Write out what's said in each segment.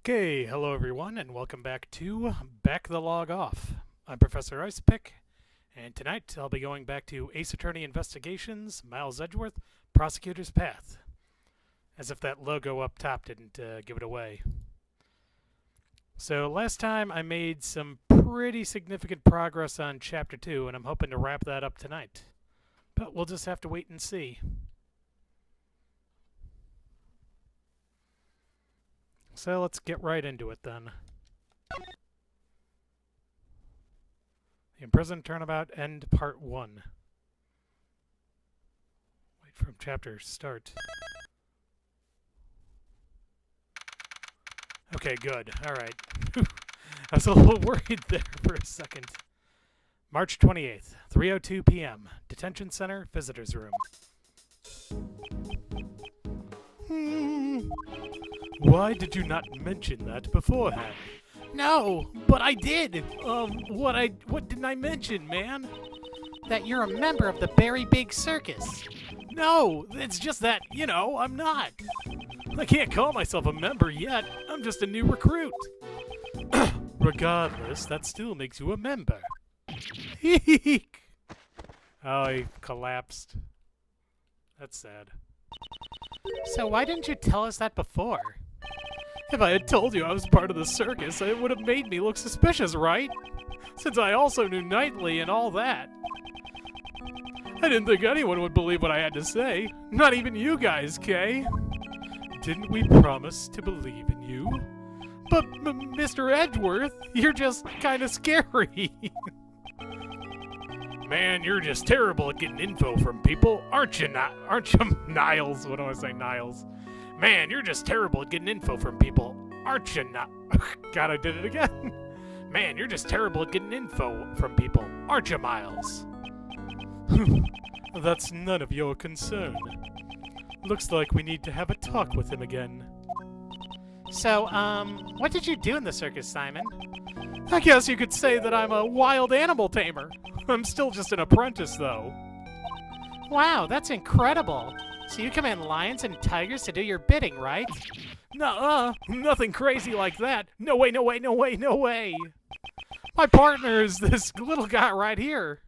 Okay, hello everyone, and welcome back to Back the Log Off. I'm Professor Icepick, and tonight I'll be going back to Ace Attorney Investigations, Miles Edgeworth, Prosecutor's Path. As if that logo up top didn't give it away. So last time I made some pretty significant progress on Chapter 2, and I'm hoping to wrap that up tonight. But we'll just have to wait and see. So let's get right into it then. The Imprisoned Turnabout End Part 1. Wait from chapter start. Okay, good. Alright. I was a little worried there for a second. March 28th, 3:02 p.m. Detention Center, Visitors Room. Why did you not mention that beforehand? No, but I did. What didn't I mention, man? That you're a member of the Very Big Circus. No, it's just that, I'm not. I can't call myself a member yet. I'm just a new recruit. Regardless, that still makes you a member. Eek. Oh, he collapsed. That's sad. So why didn't you tell us that before? If I had told you I was part of the circus, it would have made me look suspicious, right? Since I also knew Knightley and all that. I didn't think anyone would believe what I had to say. Not even you guys, Kay. Didn't we promise to believe in you? But, Mr. Edgeworth, you're just kind of scary. Man, you're just terrible at getting info from people, aren't you, Niles? What do I say, Niles? Man, you're just terrible at getting info from people, aren't you, God, I did it again. Man, you're just terrible at getting info from people, aren't you, Miles? That's none of your concern. Looks like we need to have a talk with him again. So, what did you do in the circus, Simon? I guess you could say that I'm a wild animal tamer. I'm still just an apprentice, though. Wow, that's incredible. So you command lions and tigers to do your bidding, right? Nuh-uh, nothing crazy like that. No way, no way, no way, no way. My partner is this little guy right here.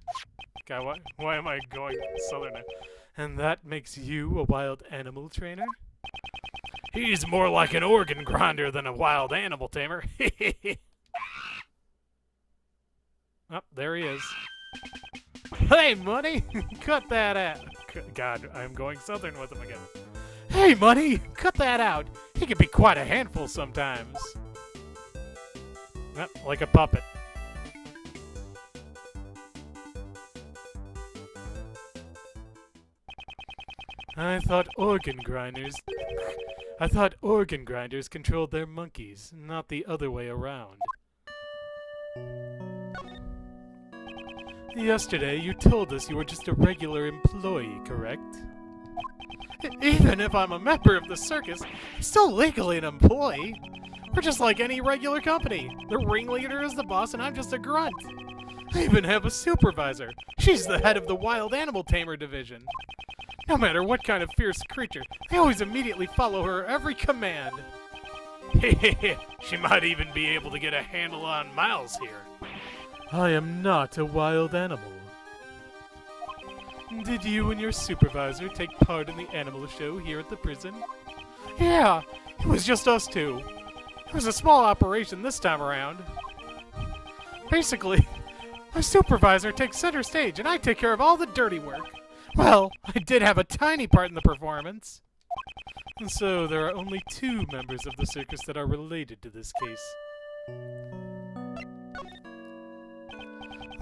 God, why am I going southern? And that makes you a wild animal trainer? He's more like an organ grinder than a wild animal tamer. Oh, there he is. Hey, Money! Cut that out. God, I'm going southern with him again. Hey, Money! Cut that out. He can be quite a handful sometimes. Like a puppet. I thought organ grinders controlled their monkeys, not the other way around. Yesterday, you told us you were just a regular employee, correct? Even if I'm a member of the circus, I'm still legally an employee. We're just like any regular company. The ringleader is the boss and I'm just a grunt. I even have a supervisor. She's the head of the Wild Animal Tamer division. No matter what kind of fierce creature, they always immediately follow her every command. She might even be able to get a handle on Miles here. I am not a wild animal. Did you and your supervisor take part in the animal show here at the prison? Yeah, it was just us two. It was a small operation this time around. Basically, my supervisor takes center stage and I take care of all the dirty work. Well, I did have a tiny part in the performance. And so there are only 2 members of the circus that are related to this case.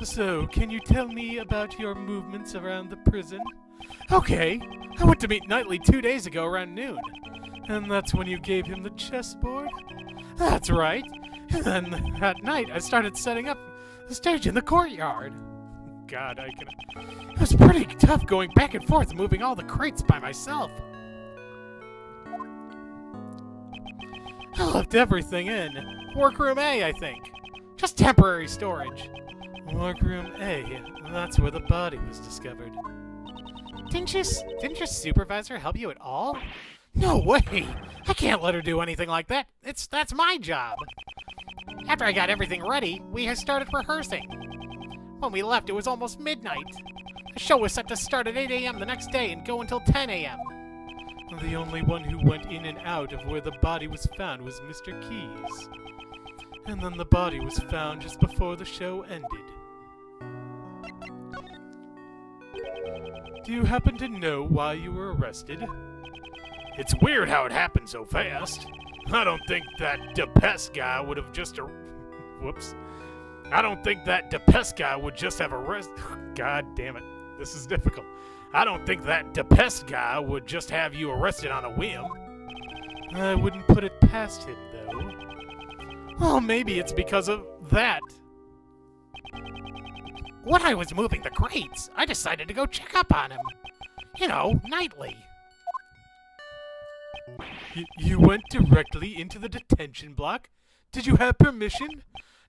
So, can you tell me about your movements around the prison? Okay, I went to meet Knightley 2 days ago around noon. And that's when you gave him the chessboard? That's right. And then at night I started setting up the stage in the courtyard. God, it was pretty tough going back and forth moving all the crates by myself. I left everything in. Workroom A, I think. Just temporary storage. Workroom A. That's where the body was discovered. Didn't your supervisor help you at all? No way! I can't let her do anything like that. That's my job. After I got everything ready, we had started rehearsing. When we left, it was almost midnight. The show was set to start at 8 a.m. the next day and go until 10 a.m. The only one who went in and out of where the body was found was Mr. Keys. And then the body was found just before the show ended. Do you happen to know why you were arrested? It's weird how it happened so fast. I don't think that DePest guy would have just... Whoops. I don't think that DePest guy would just have arrested... God damn it. This is difficult. I don't think that DePest guy would just have you arrested on a whim. I wouldn't put it past him, though. Well, maybe it's because of that. When I was moving the crates, I decided to go check up on him. You know, nightly. You went directly into the detention block? Did you have permission?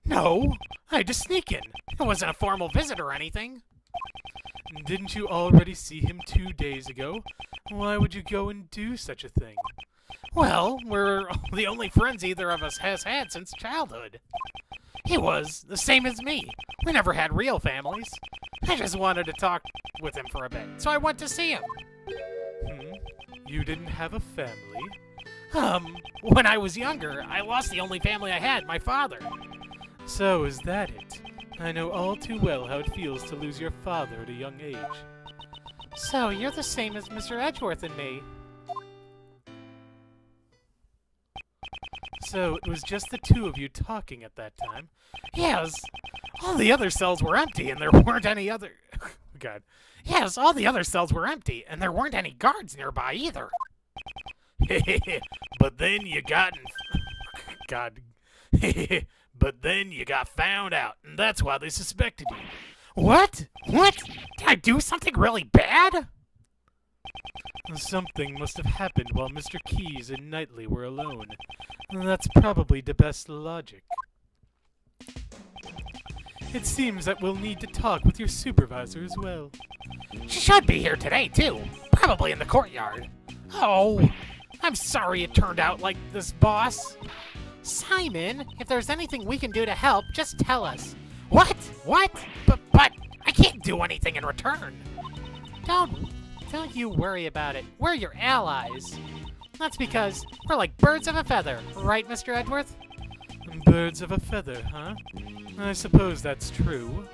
No, I had to sneak in. It wasn't a formal visit or anything. Didn't you already see him 2 days ago? Why would you go and do such a thing? Well, we're the only friends either of us has had since childhood. He was the same as me. We never had real families. I just wanted to talk with him for a bit, so I went to see him. You didn't have a family? When I was younger, I lost the only family I had, my father. So is that it? I know all too well how it feels to lose your father at a young age. So you're the same as Mr. Edgeworth and me. So it was just the two of you talking at that time? Yes. All the other cells were empty and there weren't any other... God. Yes, all the other cells were empty and there weren't any guards nearby either. But then you got... God. But then you got found out, and that's why they suspected you. What? What? Did I do something really bad? Something must have happened while Mr. Keys and Knightley were alone. That's probably the best logic. It seems that we'll need to talk with your supervisor as well. She should be here today, too. Probably in the courtyard. Oh, I'm sorry it turned out like this, boss. Simon, if there's anything we can do to help, just tell us. What? What? But I can't do anything in return. Don't you worry about it. We're your allies. That's because we're like birds of a feather, right, Mr. Edgeworth? Birds of a feather, huh? I suppose that's true.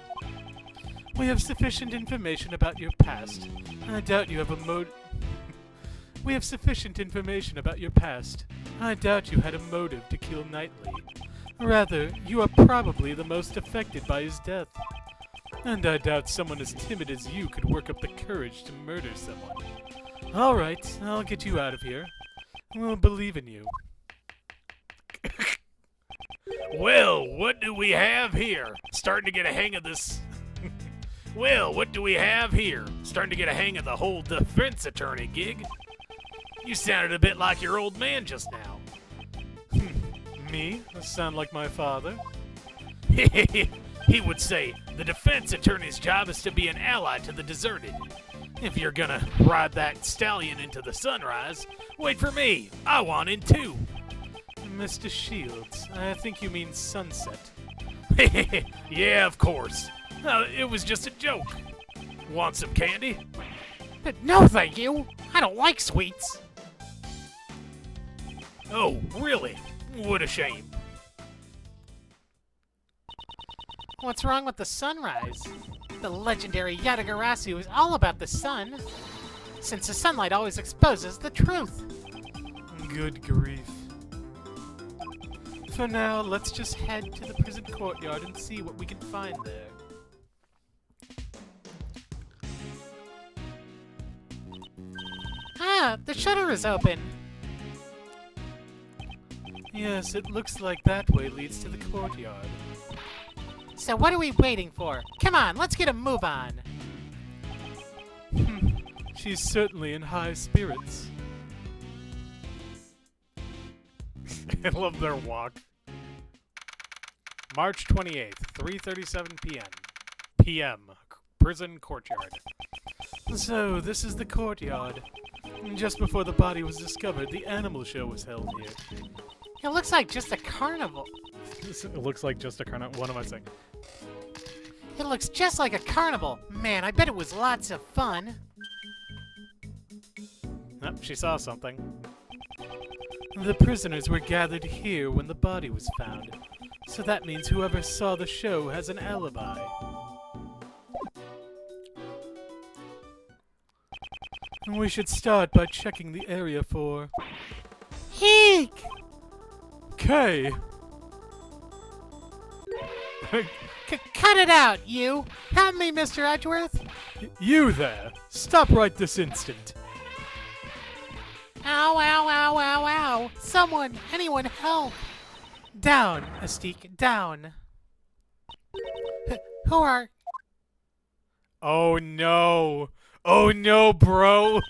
We have sufficient information about your past. I doubt you have a We have sufficient information about your past. I doubt you had a motive to kill Knightley. Rather, you are probably the most affected by his death. And I doubt someone as timid as you could work up the courage to murder someone. All right, I'll get you out of here. We'll believe in you. Well, what do we have here? Starting to get a hang of this... Well, what do we have here? Starting to get a hang of the whole defense attorney gig. You sounded a bit like your old man just now. Me? I sound like my father? He would say, the defense attorney's job is to be an ally to the deserted. If you're gonna ride that stallion into the sunrise, wait for me. I want in too. Mr. Shields, I think you mean sunset. Yeah, of course. It was just a joke. Want some candy? But no, thank you. I don't like sweets. Oh, really? What a shame. What's wrong with the sunrise? The legendary Yatagarasu is all about the sun, since the sunlight always exposes the truth. Good grief. For now, let's just head to the prison courtyard and see what we can find there. Ah, the shutter is open. Yes, it looks like that way leads to the courtyard. So what are we waiting for? Come on, let's get a move on. She's certainly in high spirits. I love their walk. March 28th, 3:37 p.m. Prison courtyard. So, this is the courtyard. Just before the body was discovered, the animal show was held here. It looks like just a carnival. It looks like just a carnival. What am I saying? It looks just like a carnival. Man, I bet it was lots of fun. Oh, she saw something. The prisoners were gathered here when the body was found. So that means whoever saw the show has an alibi. We should start by checking the area for... Eek! K! Cut it out, you! Help me, Mr. Edgeworth! You there! Stop right this instant! Ow, ow, ow, ow, ow! Someone! Anyone help! Down, Astique, down. Who are... Oh no! Oh no, bro!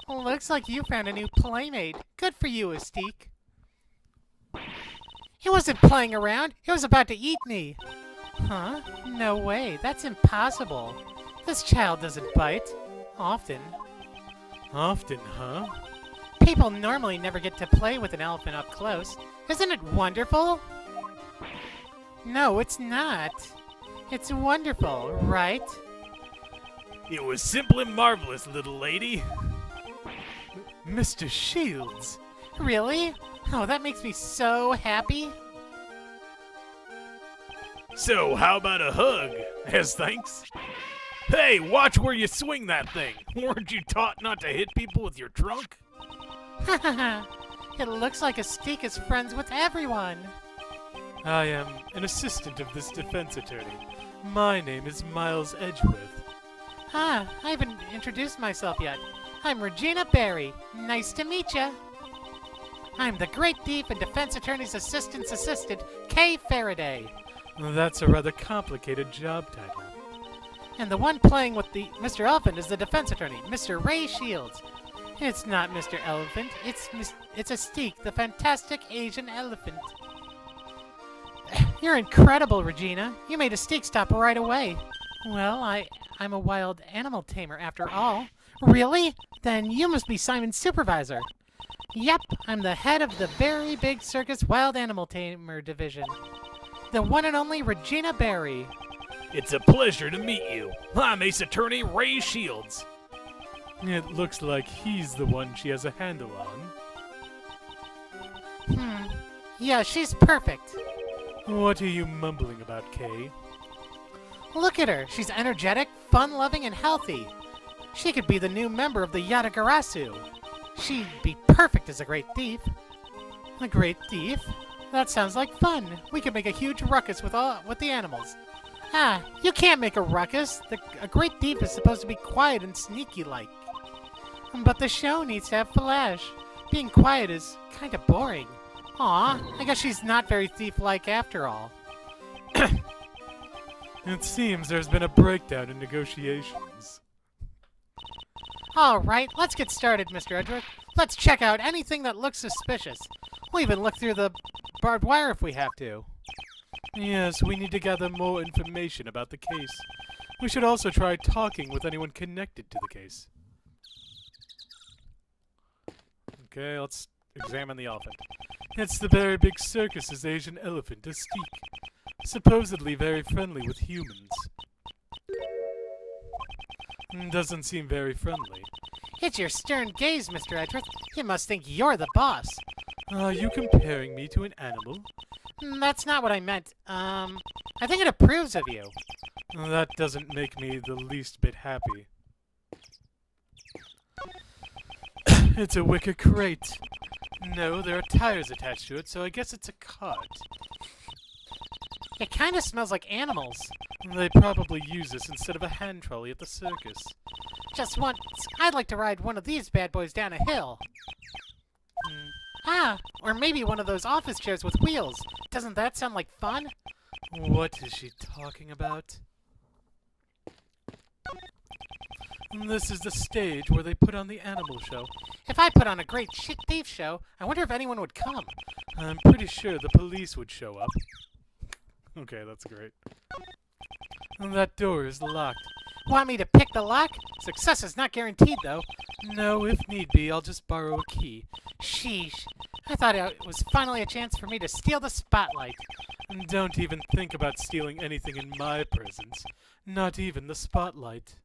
Looks like you found a new playmate. Good for you, Astique. He wasn't playing around. He was about to eat me. Huh? No way. That's impossible. This child doesn't bite. Often. Often, huh? People normally never get to play with an elephant up close. Isn't it wonderful? No, it's not. It's wonderful, right? It was simply marvelous, little lady. Mr. Shields! Really? Oh, that makes me so happy. So, how about a hug, as thanks? Hey, watch where you swing that thing. Weren't you taught not to hit people with your trunk? It looks like Astique is friends with everyone. I am an assistant of this defense attorney. My name is Miles Edgeworth. I haven't introduced myself yet. I'm Regina Barry. Nice to meet ya. I'm the great thief and defense attorney's assistant's assistant, Kay Faraday. That's a rather complicated job title. And the one playing with the Mr. Elephant is the defense attorney, Mr. Ray Shields. It's not Mr. Elephant, it's Astique, the fantastic Asian elephant. You're incredible, Regina. You made Astique stop right away. Well, I'm a wild animal tamer after all. Really? Then you must be Simon's supervisor. Yep, I'm the head of the very big circus wild animal tamer division. The one and only Regina Barry. It's a pleasure to meet you. I'm Ace Attorney Ray Shields. It looks like he's the one she has a handle on. Yeah, she's perfect. What are you mumbling about, Kay? Look at her. She's energetic, fun-loving, and healthy. She could be the new member of the Yatagarasu. She'd be perfect as a great thief. A great thief? That sounds like fun. We could make a huge ruckus with the animals. You can't make a ruckus. A great thief is supposed to be quiet and sneaky-like. But the show needs to have flash. Being quiet is kind of boring. Aw, I guess she's not very thief-like after all. It seems there's been a breakdown in negotiations. All right, let's get started, Mr. Edgeworth. Let's check out anything that looks suspicious. We'll even look through the barbed wire if we have to. Yes, we need to gather more information about the case. We should also try talking with anyone connected to the case. Okay, let's examine the elephant. It's the very big circus's Asian elephant, Astique. Supposedly very friendly with humans. Doesn't seem very friendly. It's your stern gaze, Mr. Edgeworth. You must think you're the boss. Are you comparing me to an animal? That's not what I meant. I think it approves of you. That doesn't make me the least bit happy. It's a wicker crate. No, there are tires attached to it, so I guess it's a cart. It kind of smells like animals. They probably use this instead of a hand trolley at the circus. Just once, I'd like to ride one of these bad boys down a hill. Or maybe one of those office chairs with wheels. Doesn't that sound like fun? What is she talking about? This is the stage where they put on the animal show. If I put on a great shit thief show, I wonder if anyone would come. I'm pretty sure the police would show up. Okay, that's great. That door is locked. Want me to pick pick the lock? Success is not guaranteed, though. No, if need be, I'll just borrow a key. Sheesh. I thought it was finally a chance for me to steal the spotlight. And don't even think about stealing anything in my presence. Not even the spotlight.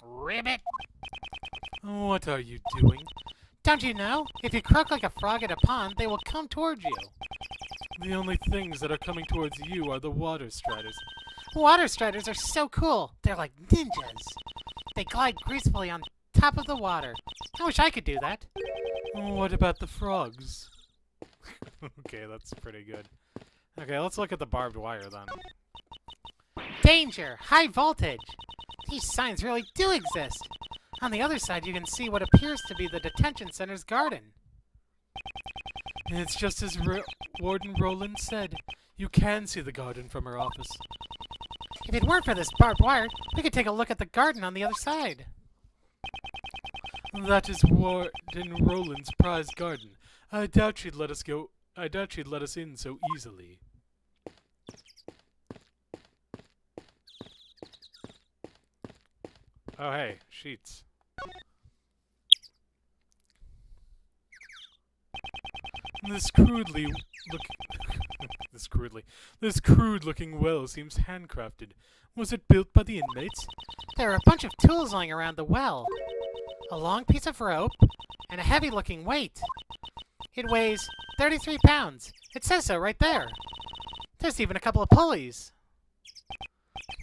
Ribbit. What are you doing? Don't you know? If you croak like a frog at a pond, they will come towards you. The only things that are coming towards you are the water striders. Water striders are so cool. They're like ninjas. They glide gracefully on top of the water. I wish I could do that. What about the frogs? Okay, that's pretty good. Okay, let's look at the barbed wire then. Danger! High voltage! These signs really do exist. On the other side, you can see what appears to be the detention center's garden. It's just as Warden Roland said. You can see the garden from her office. If it weren't for this barbed wire, we could take a look at the garden on the other side. That is Warden Roland's prized garden. I doubt she'd let us in so easily. Oh hey, sheets. This crude-looking well seems handcrafted. Was it built by the inmates? There are a bunch of tools lying around the well. A long piece of rope and a heavy-looking weight. It weighs 33 pounds. It says so right there. There's even a couple of pulleys.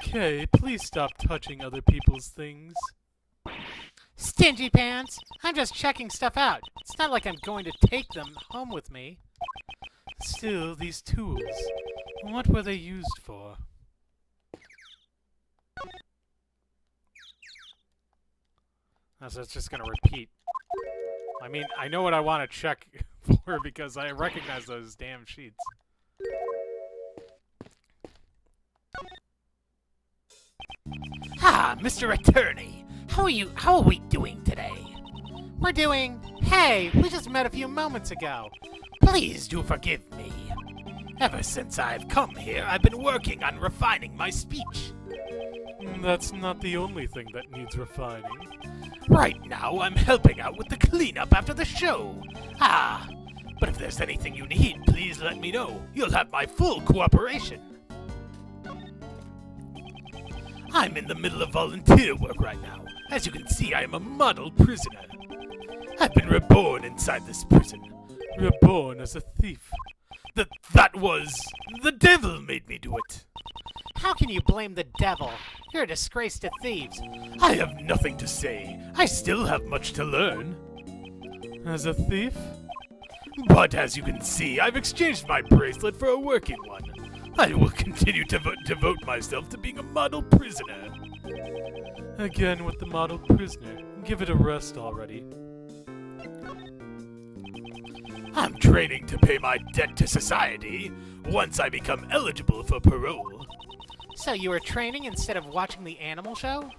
Okay, please stop touching other people's things. Stingy pants! I'm just checking stuff out. It's not like I'm going to take them home with me. Still, these tools. What were they used for? So it's just gonna repeat. I mean, I know what I want to check for because I recognize those damn sheets. Ah, Mr. Attorney! How are we doing today? We're doing... Hey, we just met a few moments ago. Please do forgive me. Ever since I've come here, I've been working on refining my speech. That's not the only thing that needs refining. Right now, I'm helping out with the cleanup after the show. Ah, but if there's anything you need, please let me know. You'll have my full cooperation. I'm in the middle of volunteer work right now. As you can see, I am a model prisoner. I've been reborn inside this prison. Reborn as a thief. That was... The devil made me do it. How can you blame the devil? You're a disgrace to thieves. I have nothing to say. I still have much to learn. As a thief? But as you can see, I've exchanged my bracelet for a working one. I will continue to devote myself to being a model prisoner. Again with the model prisoner. Give it a rest already. I'm training to pay my debt to society once I become eligible for parole. So you were training instead of watching the animal show?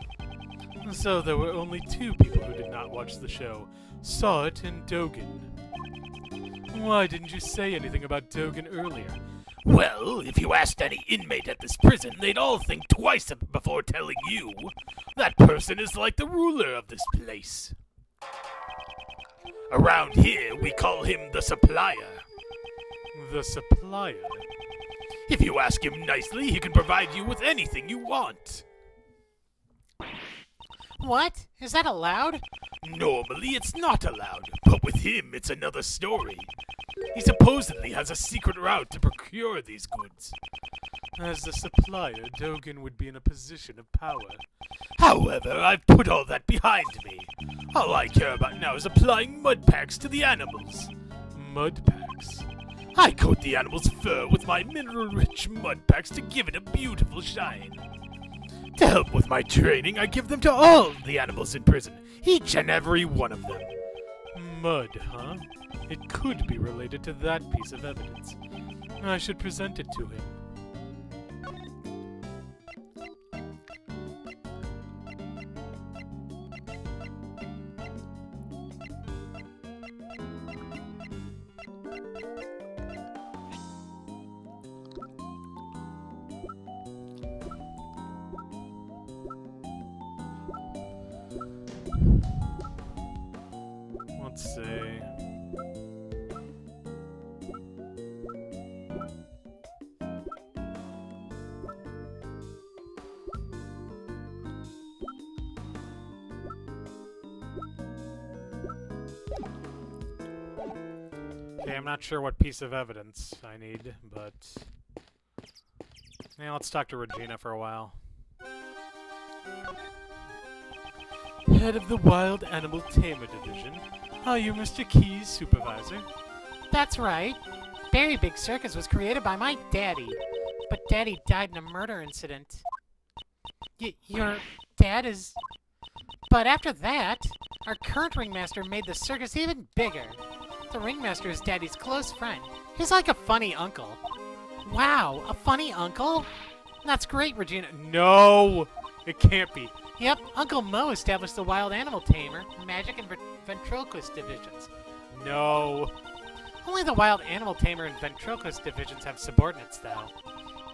So there were only two people who did not watch the show. Saw it and Dogen. Why didn't you say anything about Dogen earlier? Well, if you asked any inmate at this prison, they'd all think twice before telling you. That person is like the ruler of this place. Around here, we call him the supplier. The supplier? If you ask him nicely, he can provide you with anything you want. What? Is that allowed? Normally, it's not allowed, but with him, it's another story. He supposedly has a secret route to procure these goods. As the supplier, Dogen would be in a position of power. However, I've put all that behind me. All I care about now is applying mud packs to the animals. Mud packs? I coat the animal's fur with my mineral-rich mud packs to give it a beautiful shine. To help with my training, I give them to all the animals in prison, each and every one of them. Mud, huh? It could be related to that piece of evidence. I should present it to him. Okay, I'm not sure what piece of evidence I need, but... Yeah, let's talk to Regina for a while. Head of the Wild Animal Tamer Division. Are you Mr. Key's supervisor? That's right. Berry Big Circus was created by my daddy, but Daddy died in a murder incident. Your dad is... But after that, our current ringmaster made the circus even bigger. The ringmaster is Daddy's close friend. He's like a funny uncle. Wow, a funny uncle? That's great, Regina. No! It can't be. Yep, Uncle Mo established the Wild Animal Tamer, Magic, and Ventriloquist divisions. No. Only the Wild Animal Tamer and Ventriloquist divisions have subordinates, though.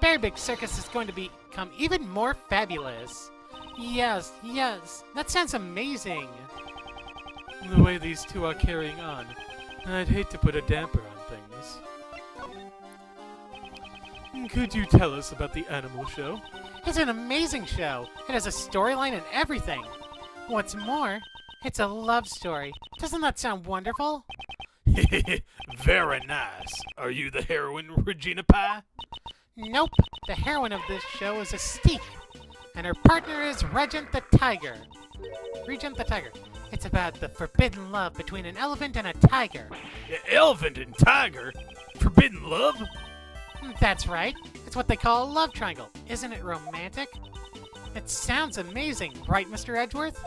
Berry Big Circus is going to become even more fabulous. Yes, that sounds amazing. The way these two are carrying on, I'd hate to put a damper on things. Could you tell us about the animal show? It's an amazing show. It has a storyline and everything. What's more, it's a love story. Doesn't that sound wonderful? Very nice. Are you the heroine, Regina Pie? Nope. The heroine of this show is a steak, and her partner is Regent the Tiger. Regent the Tiger. It's about the forbidden love between an elephant and a tiger. Elephant and tiger? Forbidden love? That's right. It's what they call a love triangle. Isn't it romantic? It sounds amazing, right, Mr. Edgeworth?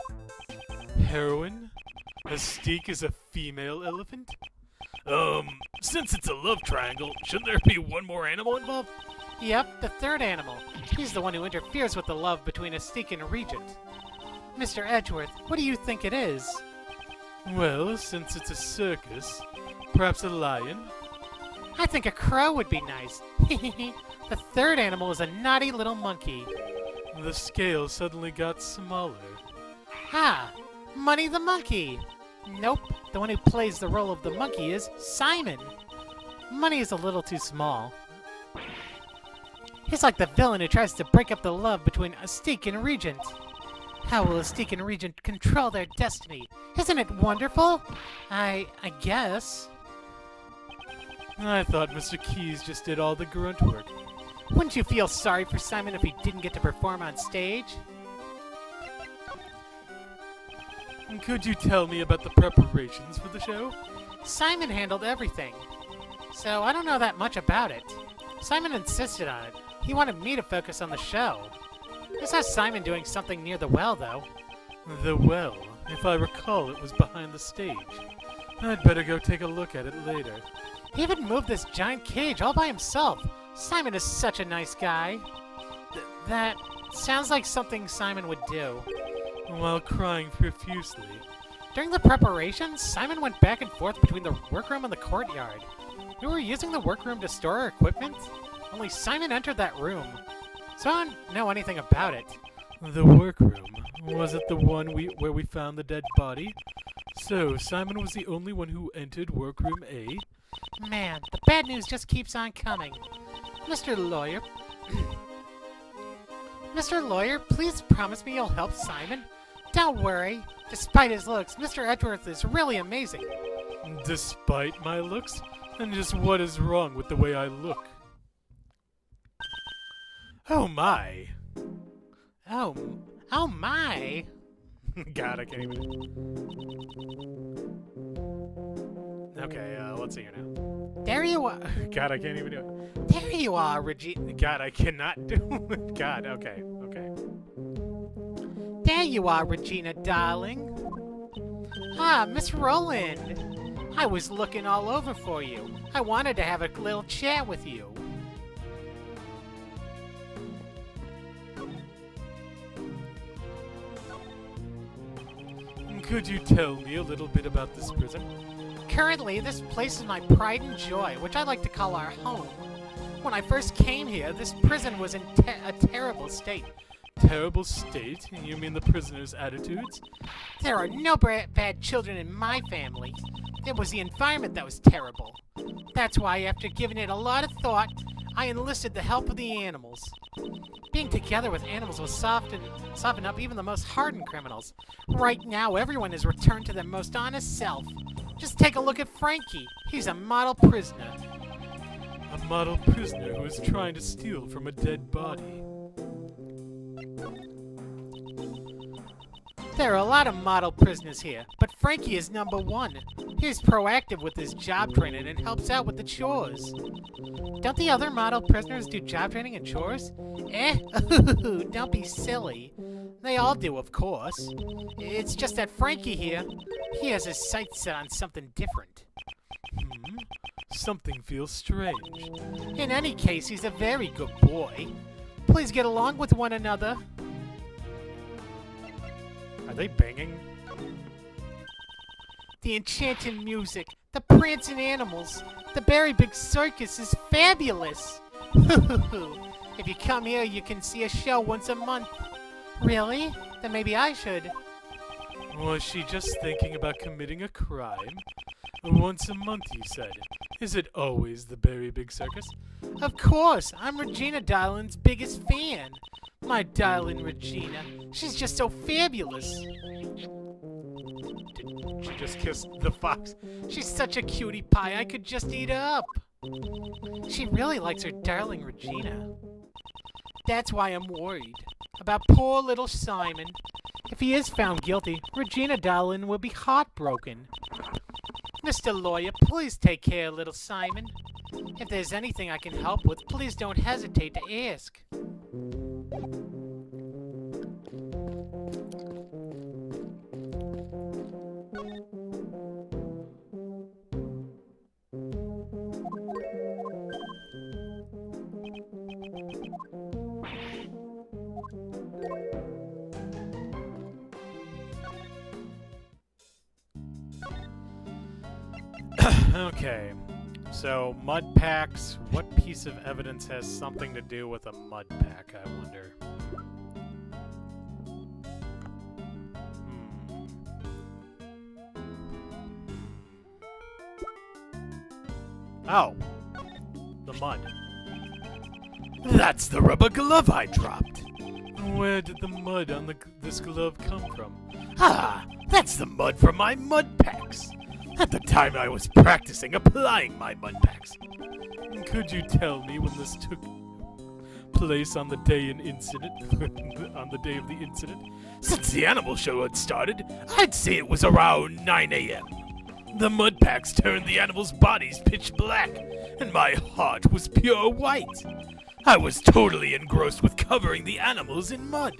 Heroine? A steak is a female elephant? Since it's a love triangle, shouldn't there be one more animal involved? Yep, the third animal. He's the one who interferes with the love between a steak and a regent. Mr. Edgeworth, what do you think it is? Well, since it's a circus, perhaps a lion? I think a crow would be nice. The third animal is a naughty little monkey. The scale suddenly got smaller. Ah, Money the Monkey. Nope, the one who plays the role of the monkey is Simon. Money is a little too small. He's like the villain who tries to break up the love between Astique and Regent. How will Astique and Regent control their destiny? Isn't it wonderful? I guess. I thought Mr. Keys just did all the grunt work. Wouldn't you feel sorry for Simon if he didn't get to perform on stage? Could you tell me about the preparations for the show? Simon handled everything, so I don't know that much about it. Simon insisted on it. He wanted me to focus on the show. This has Simon doing something near the well, though. The well? If I recall, it was behind the stage. I'd better go take a look at it later. He even moved this giant cage all by himself. Simon is such a nice guy. That sounds like something Simon would do. While crying profusely. During the preparations, Simon went back and forth between the workroom and the courtyard. We were using the workroom to store our equipment, only Simon entered that room. So I don't know anything about it. The workroom? Was it the one where we found the dead body? So, Simon was the only one who entered workroom A? Man, the bad news just keeps on coming. Mr. Lawyer... Mr. Lawyer, please promise me you'll help Simon. Don't worry. Despite his looks, Mr. Edgeworth is really amazing. Despite my looks? And just what is wrong with the way I look? Oh my! Oh my! God, I can't even... Okay, let's see here now. There you are. God, I can't even do it. There you are, Regina. God, I cannot do it. God, okay. There you are, Regina, darling. Ah, Miss Rowland. I was looking all over for you. I wanted to have a little chat with you. Could you tell me a little bit about this prison? Currently, this place is my pride and joy, which I like to call our home. When I first came here, this prison was in a terrible state. Terrible state? You mean the prisoners' attitudes? There are no bad children in my family. It was the environment that was terrible. That's why, after giving it a lot of thought, I enlisted the help of the animals. Being together with animals will soften up even the most hardened criminals. Right now, everyone is returned to their most honest self. Just take a look at Frankie. He's a model prisoner. A model prisoner who is trying to steal from a dead body. There are a lot of model prisoners here, but Frankie is number one. He's proactive with his job training and helps out with the chores. Don't the other model prisoners do job training and chores? Don't be silly. They all do, of course. It's just that Frankie here, he has his sights set on something different. Something feels strange. In any case, he's a very good boy. Please get along with one another. Are they banging? The enchanting music, the prancing animals, the very big circus is fabulous. If you come here, you can see a show once a month. Really? Then maybe I should. Was she just thinking about committing a crime? Once a month, you said. Is it always the very big circus? Of course, I'm Regina Darling's biggest fan. My darling Regina. She's just so fabulous. She just kissed the fox. She's such a cutie pie, I could just eat her up. She really likes her darling Regina. That's why I'm worried about poor little Simon. If he is found guilty, Regina Darling will be heartbroken. Mr. Lawyer, please take care of little Simon. If there's anything I can help with, please don't hesitate to ask. Okay, so mud packs. What piece of evidence has something to do with a mud pack, I wonder? Oh, the mud. That's the rubber glove I dropped. Where did the mud on this glove come from? Ah, that's the mud from my mud packs. At the time I was practicing applying my mud packs. Could you tell me when this took place on the day of the incident? Since the animal show had started, I'd say it was around 9 a.m. The mud packs turned the animals' bodies pitch black, and my heart was pure white. I was totally engrossed with covering the animals in mud.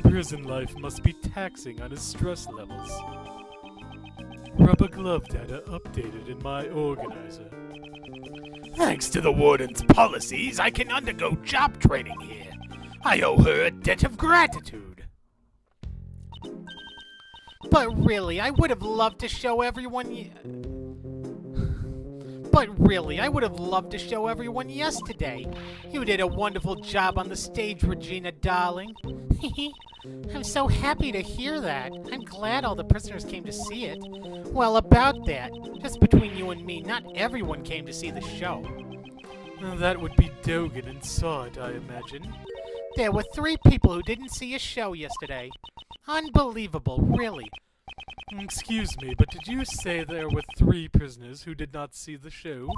Prison life must be taxing on his stress levels. Rubber glove data updated in my organizer. Thanks to the warden's policies, I can undergo job training here. I owe her a debt of gratitude. But really, I would have loved to show everyone yesterday. You did a wonderful job on the stage, Regina Darling. I'm so happy to hear that. I'm glad all the prisoners came to see it. Well, about that, just between you and me, not everyone came to see the show. That would be Dogan and Sod, I imagine. There were 3 people who didn't see a show yesterday. Unbelievable, really. Excuse me, but did you say there were 3 prisoners who did not see the show?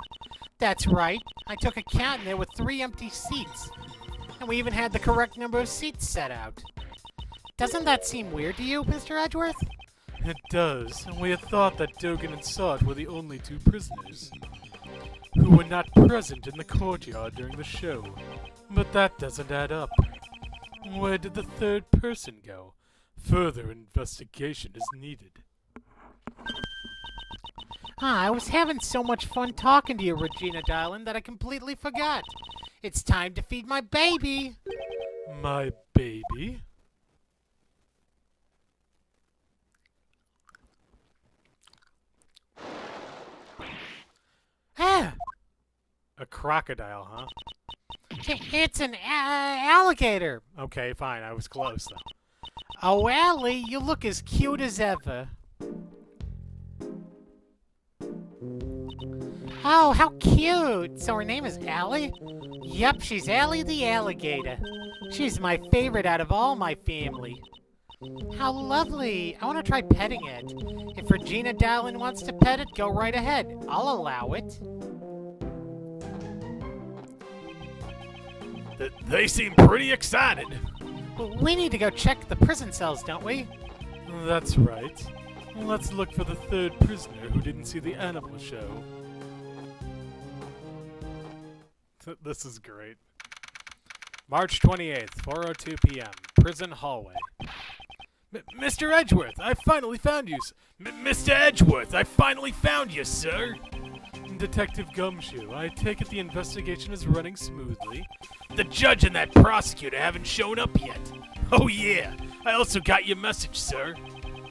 That's right. I took a count and there were 3 empty seats. And we even had the correct number of seats set out. Doesn't that seem weird to you, Mr. Edgeworth? It does. We had thought that Dogan and Sod were the only 2 prisoners who were not present in the courtyard during the show. But that doesn't add up. Where did the 3rd person go? Further investigation is needed. I was having so much fun talking to you, Regina Darling, that I completely forgot. It's time to feed my baby. My baby? Ah, A crocodile, huh? it's an alligator. Okay, fine. I was close, though. Oh, Allie, you look as cute as ever. Oh, how cute! So her name is Allie? Yep, she's Allie the alligator. She's my favorite out of all my family. How lovely. I want to try petting it. If Regina Dowling wants to pet it, go right ahead. I'll allow it. They seem pretty excited. We need to go check the prison cells, don't we? That's right. Let's look for the third prisoner who didn't see the animal show. This is great. March 28th, 4:02 p.m. Prison hallway. Mr. Edgeworth, I finally found you. Mr. Edgeworth, I finally found you, sir. Detective Gumshoe, I take it the investigation is running smoothly. The judge and that prosecutor haven't shown up yet. Oh yeah, I also got your message, sir.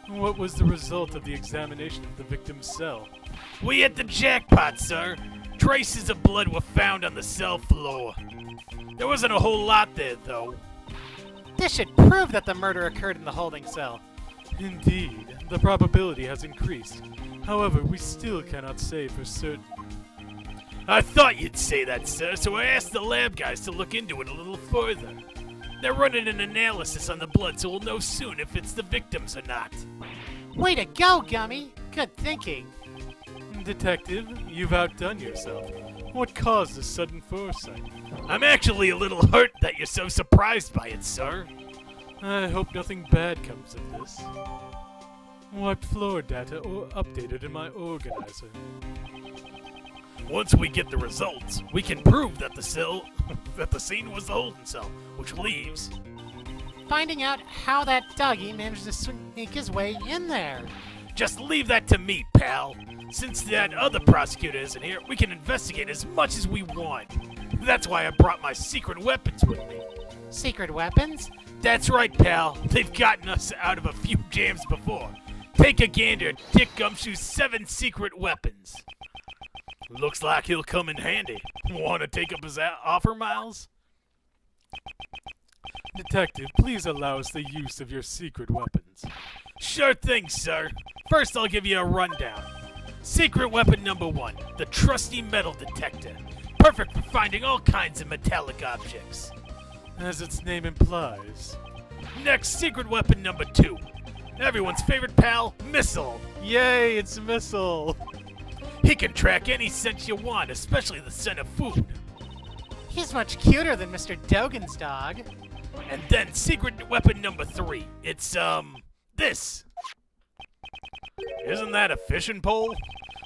What was the result of the examination of the victim's cell? We hit the jackpot, sir. Traces of blood were found on the cell floor. There wasn't a whole lot there, though. This should prove that the murder occurred in the holding cell. Indeed, the probability has increased. However, we still cannot say for certain. I thought you'd say that, sir, so I asked the lab guys to look into it a little further. They're running an analysis on the blood, so we'll know soon if it's the victim's or not. Way to go, Gummy! Good thinking. Detective, you've outdone yourself. What caused this sudden foresight? I'm actually a little hurt that you're so surprised by it, sir. I hope nothing bad comes of this. Wiped floor data or updated in my organizer. Once we get the results, we can prove that the scene was the holding cell, which leaves. Finding out how that doggy managed to sneak his way in there. Just leave that to me, pal. Since that other prosecutor isn't here, we can investigate as much as we want. That's why I brought my secret weapons with me. Secret weapons? That's right, pal. They've gotten us out of a few jams before. Take a gander at Dick Gumshoe's 7 secret weapons. Looks like he'll come in handy. Want to take up his offer, Miles? Detective, please allow us the use of your secret weapons. Sure thing, sir. First, I'll give you a rundown. Secret weapon number 1, the trusty metal detector. Perfect for finding all kinds of metallic objects. As its name implies. Next, secret weapon number 2. Everyone's favorite pal, Missile. Yay, it's Missile! He can track any scent you want, especially the scent of food. He's much cuter than Mr. Dogan's dog. And then secret weapon number 3. It's, this. Isn't that a fishing pole?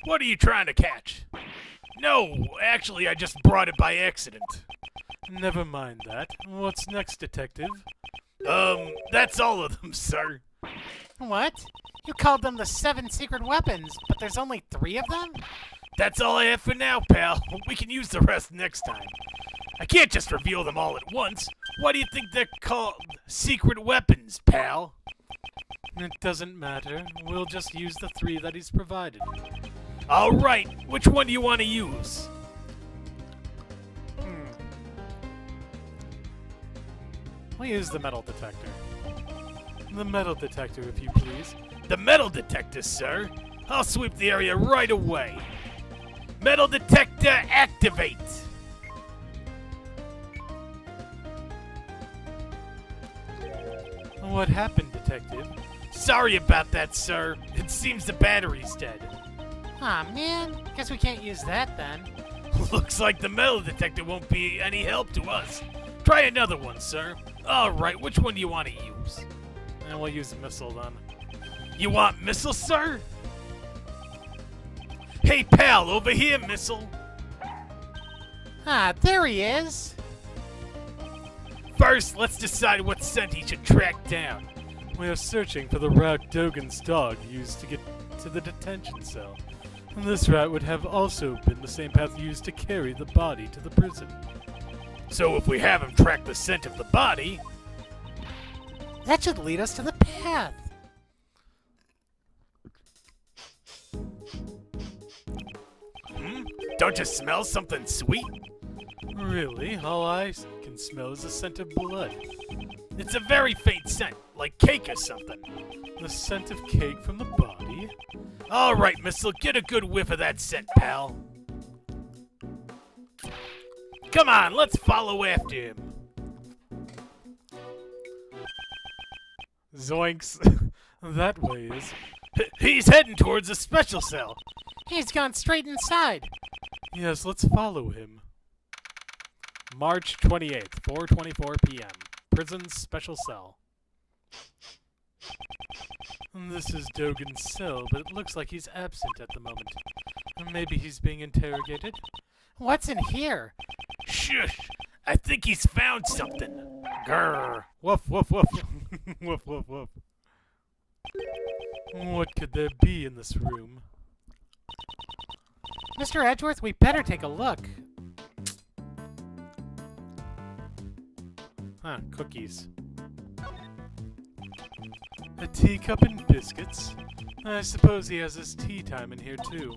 What are you trying to catch? No, actually, I just brought it by accident. Never mind that. What's next, Detective? That's all of them, sir. What? You called them the 7 secret weapons, but there's only 3 of them? That's all I have for now, pal. We can use the rest next time. I can't just reveal them all at once. Why do you think they're called secret weapons, pal? It doesn't matter. We'll just use the 3 that he's provided. All right. Which one do you want to use? We'll use the metal detector. The metal detector, if you please. The metal detector, sir. I'll sweep the area right away. Metal detector activate. What happened, Detective? Sorry about that, sir. It seems the battery's dead. Aw, man. Guess we can't use that then. Looks like the metal detector won't be any help to us. Try another one, sir. All right, which one do you want to use? And we'll use Missile then. You want Missile, sir? Hey, pal, over here, Missile. Ah, there he is. First, let's decide what scent he should track down. We are searching for the route Dogan's dog used to get to the detention cell. And this route would have also been the same path used to carry the body to the prison. So if we have him track the scent of the body... That should lead us to the path. Don't you smell something sweet? Really? All I can smell is the scent of blood. It's a very faint scent, like cake or something. The scent of cake from the body? All right, Missile, get a good whiff of that scent, pal. Come on, let's follow after him. Zoinks. That way is. He's heading towards a special cell. He's gone straight inside. Yes, let's follow him. March 28th, 4:24 p.m. Prison's special cell. This is Dogan's cell, but it looks like he's absent at the moment. Maybe he's being interrogated? What's in here? Shush! I think he's found something. Grrr! Woof, woof, woof. Woof, woof, woof. What could there be in this room? Mr. Edgeworth, we better take a look. Huh, cookies. A teacup and biscuits? I suppose he has his tea time in here too.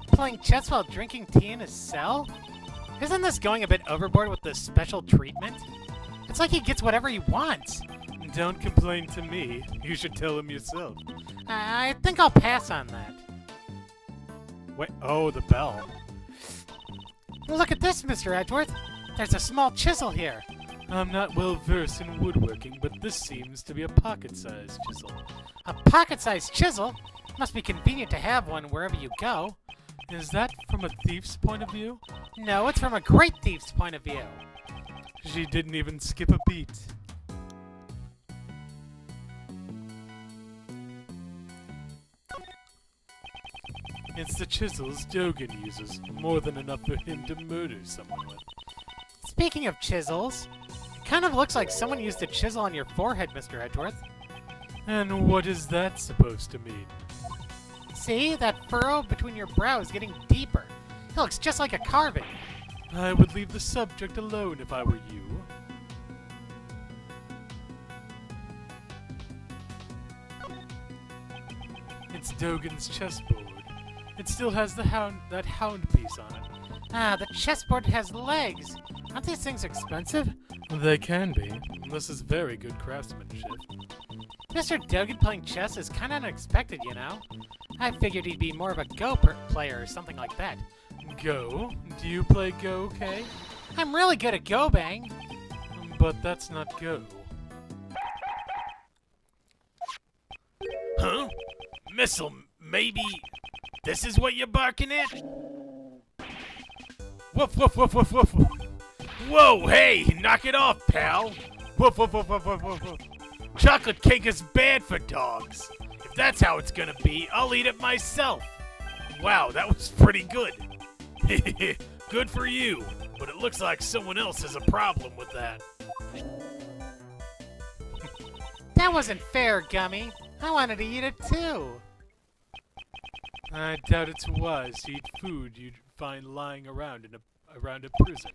Playing chess while drinking tea in his cell? Isn't this going a bit overboard with this special treatment? It's like he gets whatever he wants. Don't complain to me. You should tell him yourself. I think I'll pass on that. Wait, oh, the bell. Look at this, Mr. Edgeworth. There's a small chisel here. I'm not well versed in woodworking, but this seems to be a pocket-sized chisel. A pocket-sized chisel? Must be convenient to have one wherever you go. Is that from a thief's point of view? No, it's from a great thief's point of view. She didn't even skip a beat. It's the chisels Dogan uses, more than enough for him to murder someone with. Speaking of chisels, it kind of looks like someone used a chisel on your forehead, Mr. Edgeworth. And what is that supposed to mean? See? That furrow between your brows is getting deeper. It looks just like a carving. I would leave the subject alone if I were you. It's Dogan's chessboard. It still has that hound piece on it. Ah, the chessboard has legs. Aren't these things expensive? They can be. This is very good craftsmanship. Mr. Dogan playing chess is kind of unexpected, you know? I figured he'd be more of a Go player or something like that. Go? Do you play Go, Kay? I'm really good at Go Bang. But that's not Go. Huh? Missile, maybe this is what you're barking at? Woof, woof, woof, woof, woof. Whoa, hey, knock it off, pal. Woof, woof, woof, woof, woof, woof, woof. Chocolate cake is bad for dogs. If that's how it's gonna be, I'll eat it myself. Wow, that was pretty good. Good for you, but it looks like someone else has a problem with that. That wasn't fair, Gummy. I wanted to eat it too. I doubt it's wise to eat food you'd find lying around around a prison.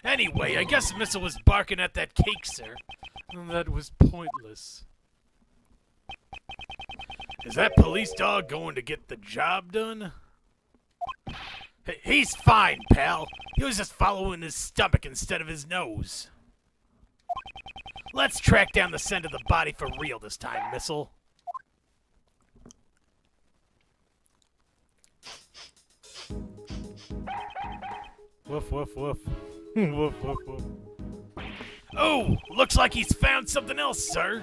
Anyway, I guess Missile was barking at that cake, sir. That was pointless. Is that police dog going to get the job done? He's fine, pal. He was just following his stomach instead of his nose. Let's track down the scent of the body for real this time, Missile. Woof, woof, woof. Woof, woof, woof. Oh, looks like he's found something else, sir.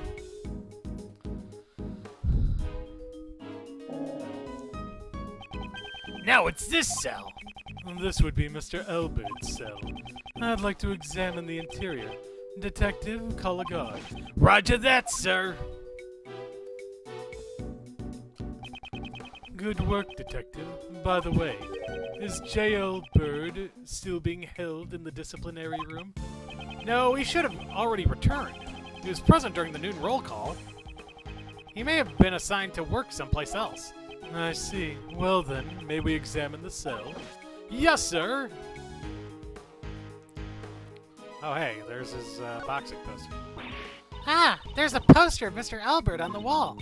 Now it's this cell. This would be Mr. Elbert's cell. I'd like to examine the interior. Detective, call a guard. Roger that, sir. Good work, Detective. By the way, is J.L. Bird still being held in the disciplinary room? No, he should have already returned. He was present during the noon roll call. He may have been assigned to work someplace else. I see. Well then, may we examine the cell? Yes, sir! Oh, hey, there's his boxing poster. Ah, there's a poster of Mr. Albert on the wall.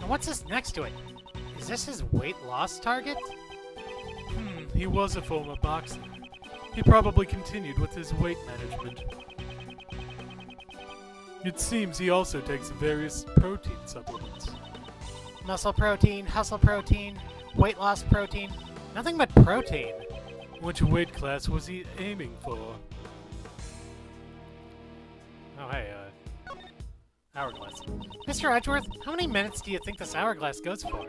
And what's this next to it? Is this his weight loss target? He was a former boxer. He probably continued with his weight management. It seems he also takes various protein supplements. Muscle protein, hustle protein, weight loss protein. Nothing but protein. Which weight class was he aiming for? Oh, hey, Hourglass. Mr. Edgeworth, how many minutes do you think this hourglass goes for?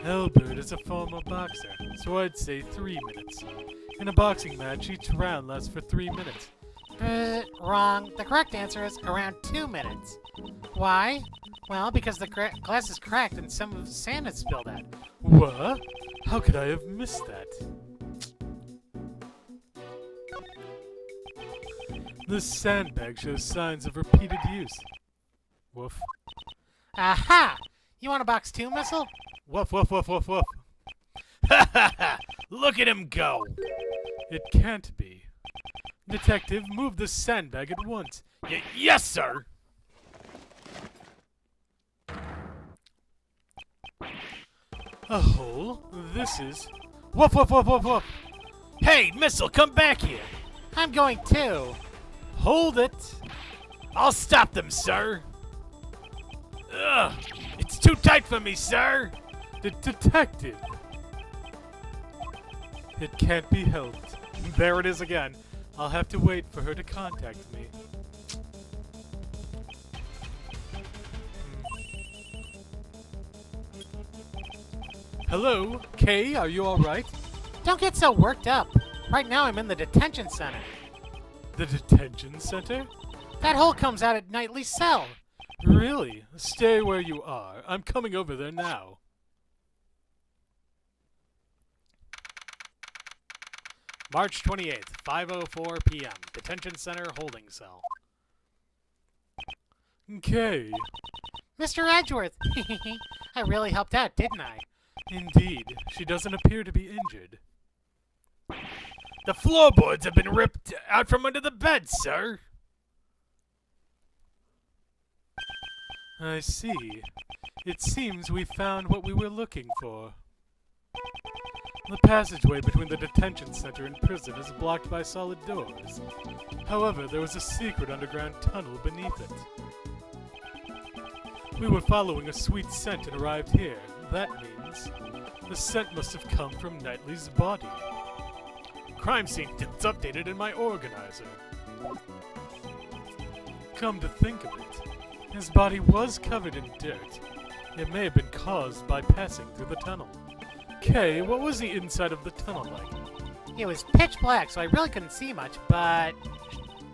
Albert is a former boxer, so I'd say 3 minutes. In a boxing match, each round lasts for 3 minutes. Wrong. The correct answer is around 2 minutes. Why? Well, because the glass is cracked and some of the sand has spilled out. What? How could I have missed that? This sandbag shows signs of repeated use. Woof. Aha! You want a box 2, Missile? Woof, woof, woof, woof, woof. Ha ha ha! Look at him go! It can't be. Detective, move the sandbag at once. Yes, sir! A hole? This is... Woof, woof, woof, woof, woof. Hey, Missile, come back here! I'm going too. Hold it. I'll stop them, sir! Ugh! It's too tight for me, sir! Detective. It can't be helped. There it is again. I'll have to wait for her to contact me. Hello? Kay, are you alright? Don't get so worked up. Right now I'm in the detention center. The detention center? That hole comes out at nightly cell. Really? Stay where you are. I'm coming over there now. March 28th, 5:04 p.m. Detention center holding cell. Kay. Mr. Edgeworth! I really helped out, didn't I? Indeed. She doesn't appear to be injured. The floorboards have been ripped out from under the bed, sir! I see. It seems we found what we were looking for. The passageway between the detention center and prison is blocked by solid doors. However, there was a secret underground tunnel beneath it. We were following a sweet scent and arrived here. That means the scent must have come from Knightley's body. Crime scene notes updated in my organizer. Come to think of it, his body was covered in dirt. It may have been caused by passing through the tunnel. Kay, what was the inside of the tunnel like? It was pitch black, so I really couldn't see much, but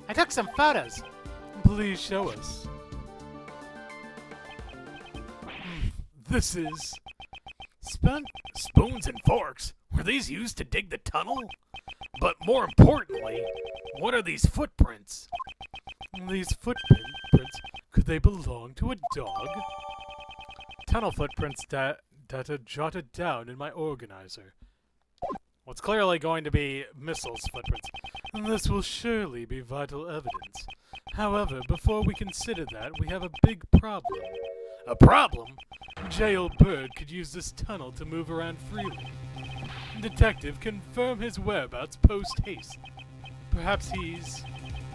I took some photos. Please show us. This is... Spoons and forks? Were these used to dig the tunnel? But more importantly, what are these footprints? These footprints, could they belong to a dog? Tunnel footprints data jotted down in my organizer. What's clearly going to be Missile's footprints. This will surely be vital evidence. However, before we consider that, we have a big problem. A problem? Jail Bird could use this tunnel to move around freely. Detective, confirm his whereabouts post-haste. Perhaps he's...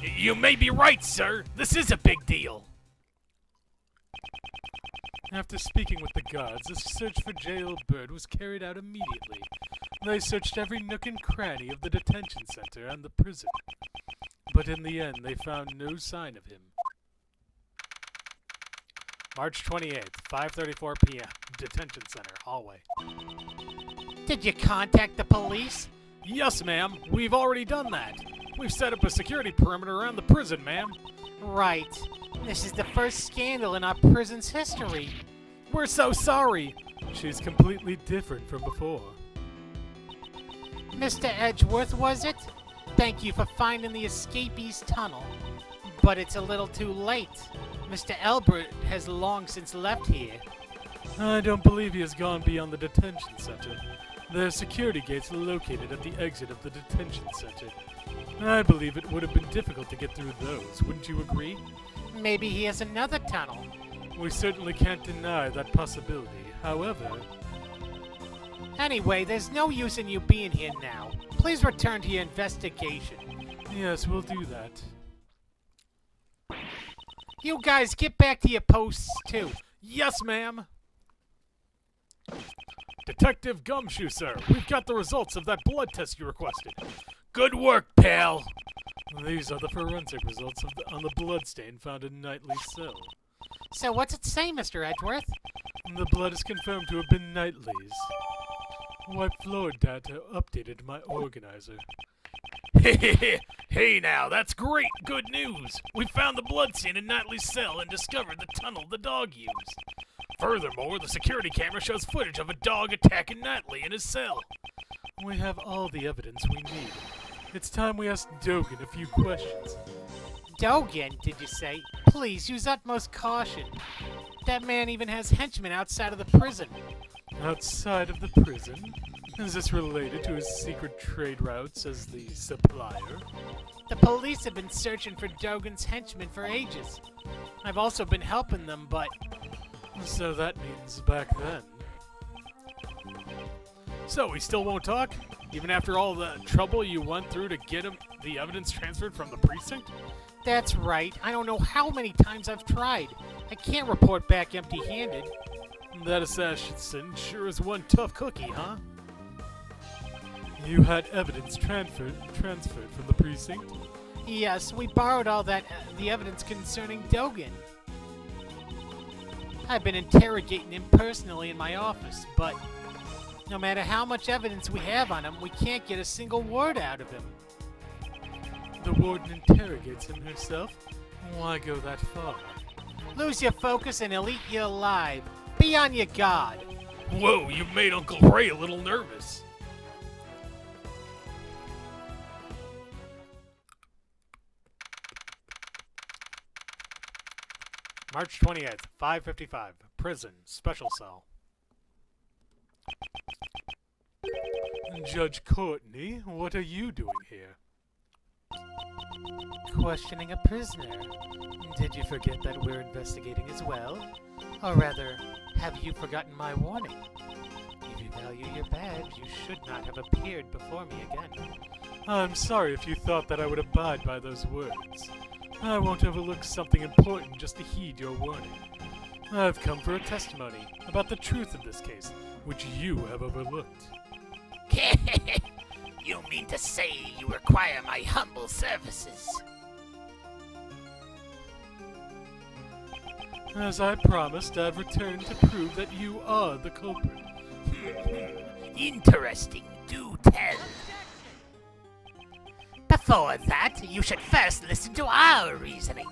You may be right, sir. This is a big deal. After speaking with the guards, a search for Jail Bird was carried out immediately. They searched every nook and cranny of the detention center and the prison. But in the end, they found no sign of him. March 28th, 5:34 p.m. Detention center hallway. Did you contact the police? Yes, ma'am. We've already done that. We've set up a security perimeter around the prison, ma'am. Right. This is the first scandal in our prison's history. We're so sorry. She's completely different from before. Mr. Edgeworth, was it? Thank you for finding the escapee's tunnel. But it's a little too late. Mr. Albert has long since left here. I don't believe he has gone beyond the detention center. There are security gates located at the exit of the detention center. I believe it would have been difficult to get through those, wouldn't you agree? Maybe he has another tunnel. We certainly can't deny that possibility. However... Anyway, there's no use in you being here now. Please return to your investigation. Yes, we'll do that. You guys get back to your posts, too. Yes, ma'am. Detective Gumshoe, sir. We've got the results of that blood test you requested. Good work, pal. These are the forensic results on the bloodstain found in Knightley's cell. So what's it say, Mr. Edgeworth? The blood is confirmed to have been Knightley's. Wipe floor data updated my organizer. Hey now, that's great, good news! We found the blood stain in Knightley's cell and discovered the tunnel the dog used. Furthermore, the security camera shows footage of a dog attacking Knightley in his cell. We have all the evidence we need. It's time we ask Dogan a few questions. Dogan, did you say? Please use utmost caution. That man even has henchmen outside of the prison. Outside of the prison? Is this related to his secret trade routes as the supplier? The police have been searching for Dogan's henchmen for ages. I've also been helping them, but... So that means back then. So, he still won't talk? Even after all the trouble you went through to get him the evidence transferred from the precinct? That's right. I don't know how many times I've tried. I can't report back empty-handed. That assassin sure is one tough cookie, huh? You had evidence transferred from the precinct? Yes, we borrowed all that, the evidence concerning Dogan. I've been interrogating him personally in my office, but no matter how much evidence we have on him, we can't get a single word out of him. The warden interrogates him herself? Why go that far? Lose your focus and he'll eat you alive. Be on your guard. Whoa, you made Uncle Ray a little nervous. March 28th, 5:55. Prison, special cell. Judge Courtney, what are you doing here? Questioning a prisoner. Did you forget that we're investigating as well? Or rather, have you forgotten my warning? If you value your badge, you should not have appeared before me again. I'm sorry if you thought that I would abide by those words. I won't overlook something important just to heed your warning. I've come for a testimony about the truth of this case, which you have overlooked. You mean to say you require my humble services? As I promised, I've returned to prove that you are the culprit. Interesting. Do tell. Before that, you should first listen to our reasoning.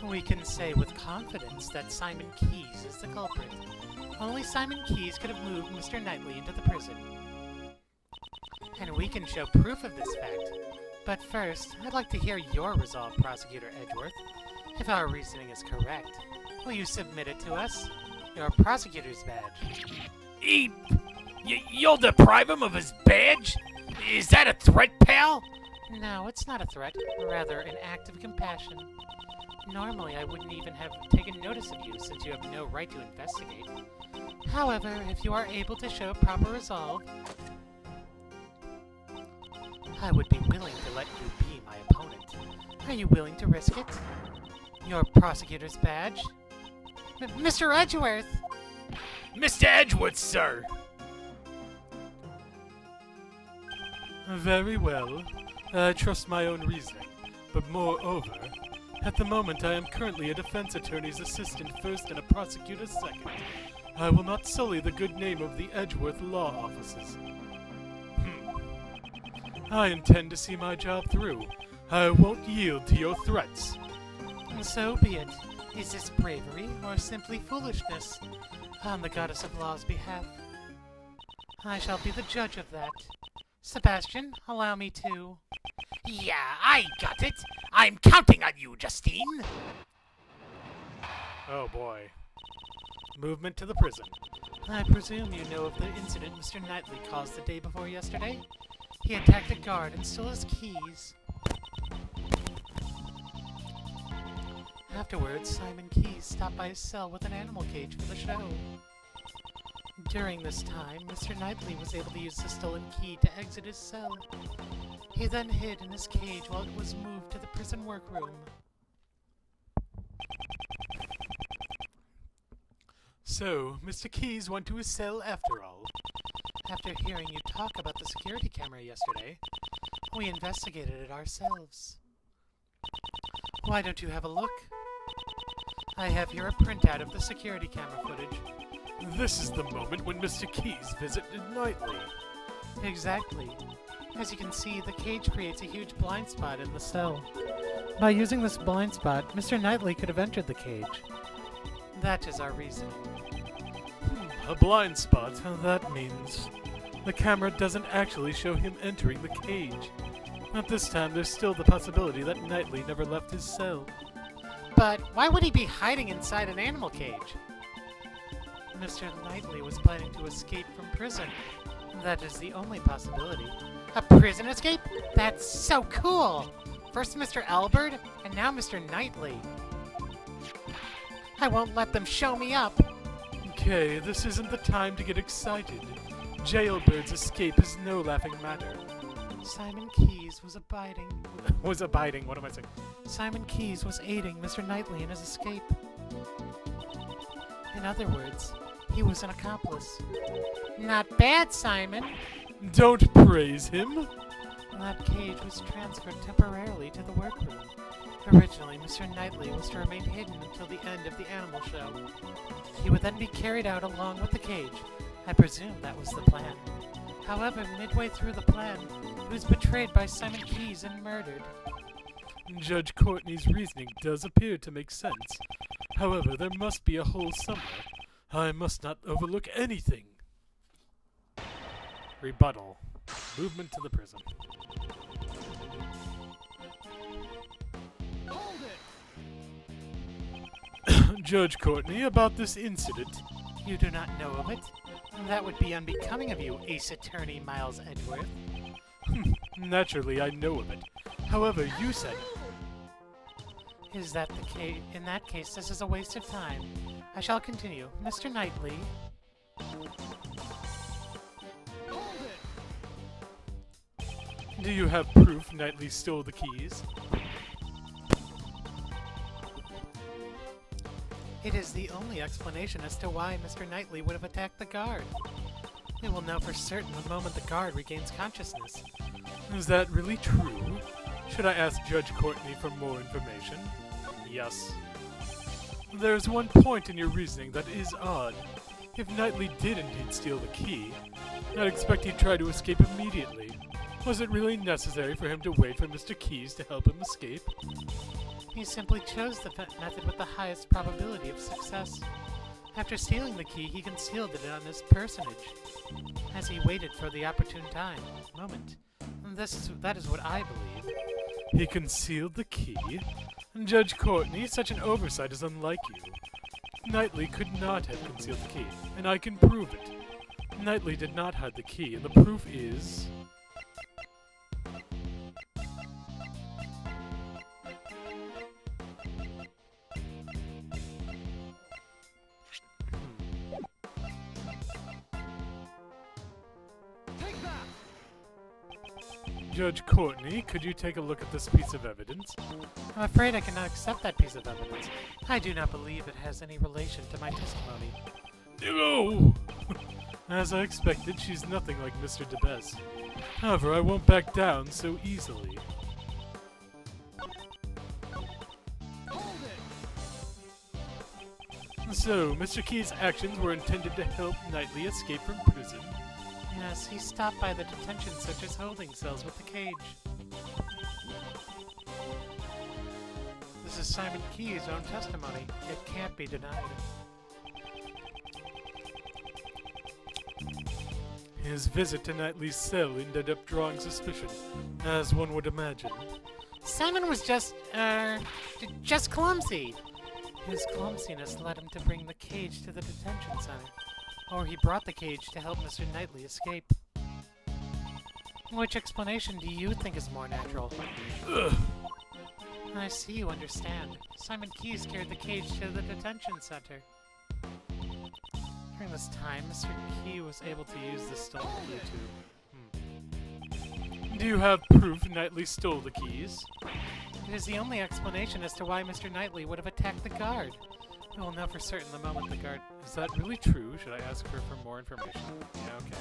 We can say with confidence that Simon Keyes is the culprit. Only Simon Keyes could have moved Mr. Knightley into the prison. And we can show proof of this fact. But first, I'd like to hear your resolve, Prosecutor Edgeworth. If our reasoning is correct, will you submit it to us? Your prosecutor's badge. You'll deprive him of his badge? Is that a threat, pal? No, it's not a threat. Rather, an act of compassion. Normally, I wouldn't even have taken notice of you since you have no right to investigate. However, if you are able to show proper resolve, I would be willing to let you be my opponent. Are you willing to risk it? Your prosecutor's badge? Mr. Edgeworth! Mr. Edgeworth, sir! Very well. I trust my own reasoning. But moreover, at the moment I am currently a defense attorney's assistant first and a prosecutor second. I will not sully the good name of the Edgeworth law offices. I intend to see my job through. I won't yield to your threats. So be it. Is this bravery or simply foolishness? On the goddess of law's behalf. I shall be the judge of that. Sebastian, allow me to... Yeah, I got it. I'm counting on you, Justine. Oh boy. Movement to the prison. I presume you know of the incident Mr. Knightley caused the day before yesterday? He attacked a guard and stole his keys. Afterwards, Simon Keyes stopped by his cell with an animal cage for the show. During this time, Mr. Knightley was able to use the stolen key to exit his cell. He then hid in his cage while it was moved to the prison workroom. So, Mr. Keyes went to his cell after all. After hearing you talk about the security camera yesterday, we investigated it ourselves. Why don't you have a look? I have here a printout of the security camera footage. This is the moment when Mr. Keys visited Knightley. Exactly. As you can see, the cage creates a huge blind spot in the cell. By using this blind spot, Mr. Knightley could have entered the cage. That is our reasoning. A blind spot? That means the camera doesn't actually show him entering the cage. At this time, there's still the possibility that Knightley never left his cell. But why would he be hiding inside an animal cage? Mr. Knightley was planning to escape from prison. That is the only possibility. A prison escape? That's so cool! First Mr. Albert, and now Mr. Knightley. I won't let them show me up. Okay, this isn't the time to get excited. Jailbird's escape is no laughing matter. Simon Keys was abiding. What am I saying? Simon Keys was aiding Mr. Knightley in his escape. In other words, he was an accomplice. Not bad, Simon. Don't praise him. That cage was transferred temporarily to the workroom. Originally, Mr. Knightley was to remain hidden until the end of the animal show. He would then be carried out along with the cage. I presume that was the plan. However, midway through the plan, he was betrayed by Simon Keys and murdered. Judge Courtney's reasoning does appear to make sense. However, there must be a hole somewhere. I must not overlook anything. Rebuttal. Movement to the prison. Judge Courtney, about this incident. You do not know of it? That would be unbecoming of you, Ace Attorney Miles Edgeworth. Naturally, I know of it. However, you said... Is that the case? In that case, this is a waste of time. I shall continue. Mr. Knightley... Do you have proof Knightley stole the keys? It is the only explanation as to why Mr. Knightley would have attacked the guard. We will know for certain the moment the guard regains consciousness. Is that really true? Should I ask Judge Courtney for more information? Yes. There's one point in your reasoning that is odd. If Knightley did indeed steal the key, I'd expect he'd try to escape immediately. Was it really necessary for him to wait for Mr. Keys to help him escape? He simply chose the method with the highest probability of success. After stealing the key, he concealed it on his personage, as he waited for the opportune moment. That is what I believe. He concealed the key? Judge Courtney, such an oversight is unlike you. Knightley could not have concealed the key, and I can prove it. Knightley did not hide the key, and the proof is... Judge Courtney, could you take a look at this piece of evidence? I'm afraid I cannot accept that piece of evidence. I do not believe it has any relation to my testimony. No! As I expected, she's nothing like Mr. DeBess. However, I won't back down so easily. So, Mr. Key's actions were intended to help Knightley escape from prison. Yes, he stopped by the detention center's holding cells with the cage. This is Simon Key's own testimony. It can't be denied. His visit to Knightley's cell ended up drawing suspicion, as one would imagine. Simon was just clumsy. His clumsiness led him to bring the cage to the detention center. Or he brought the cage to help Mr. Knightley escape. Which explanation do you think is more natural? Ugh. I see you understand. Simon Keys carried the cage to the detention center. During this time, Mr. Key was able to use the stolen key to... Do you have proof Knightley stole the keys? It is the only explanation as to why Mr. Knightley would have attacked the guard. We will know for certain the moment the guard... Is that really true? Should I ask her for more information? Yeah, okay.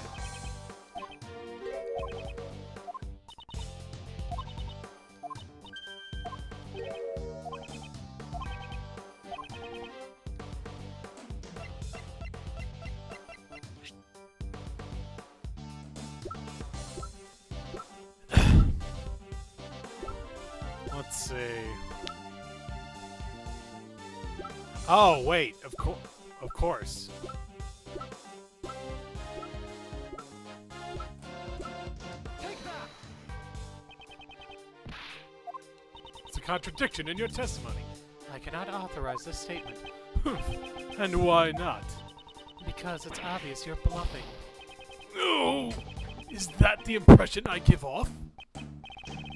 see. Oh, wait. Of course. It's a contradiction in your testimony. I cannot authorize this statement. And why not? Because it's obvious you're bluffing. Oh, is that the impression I give off?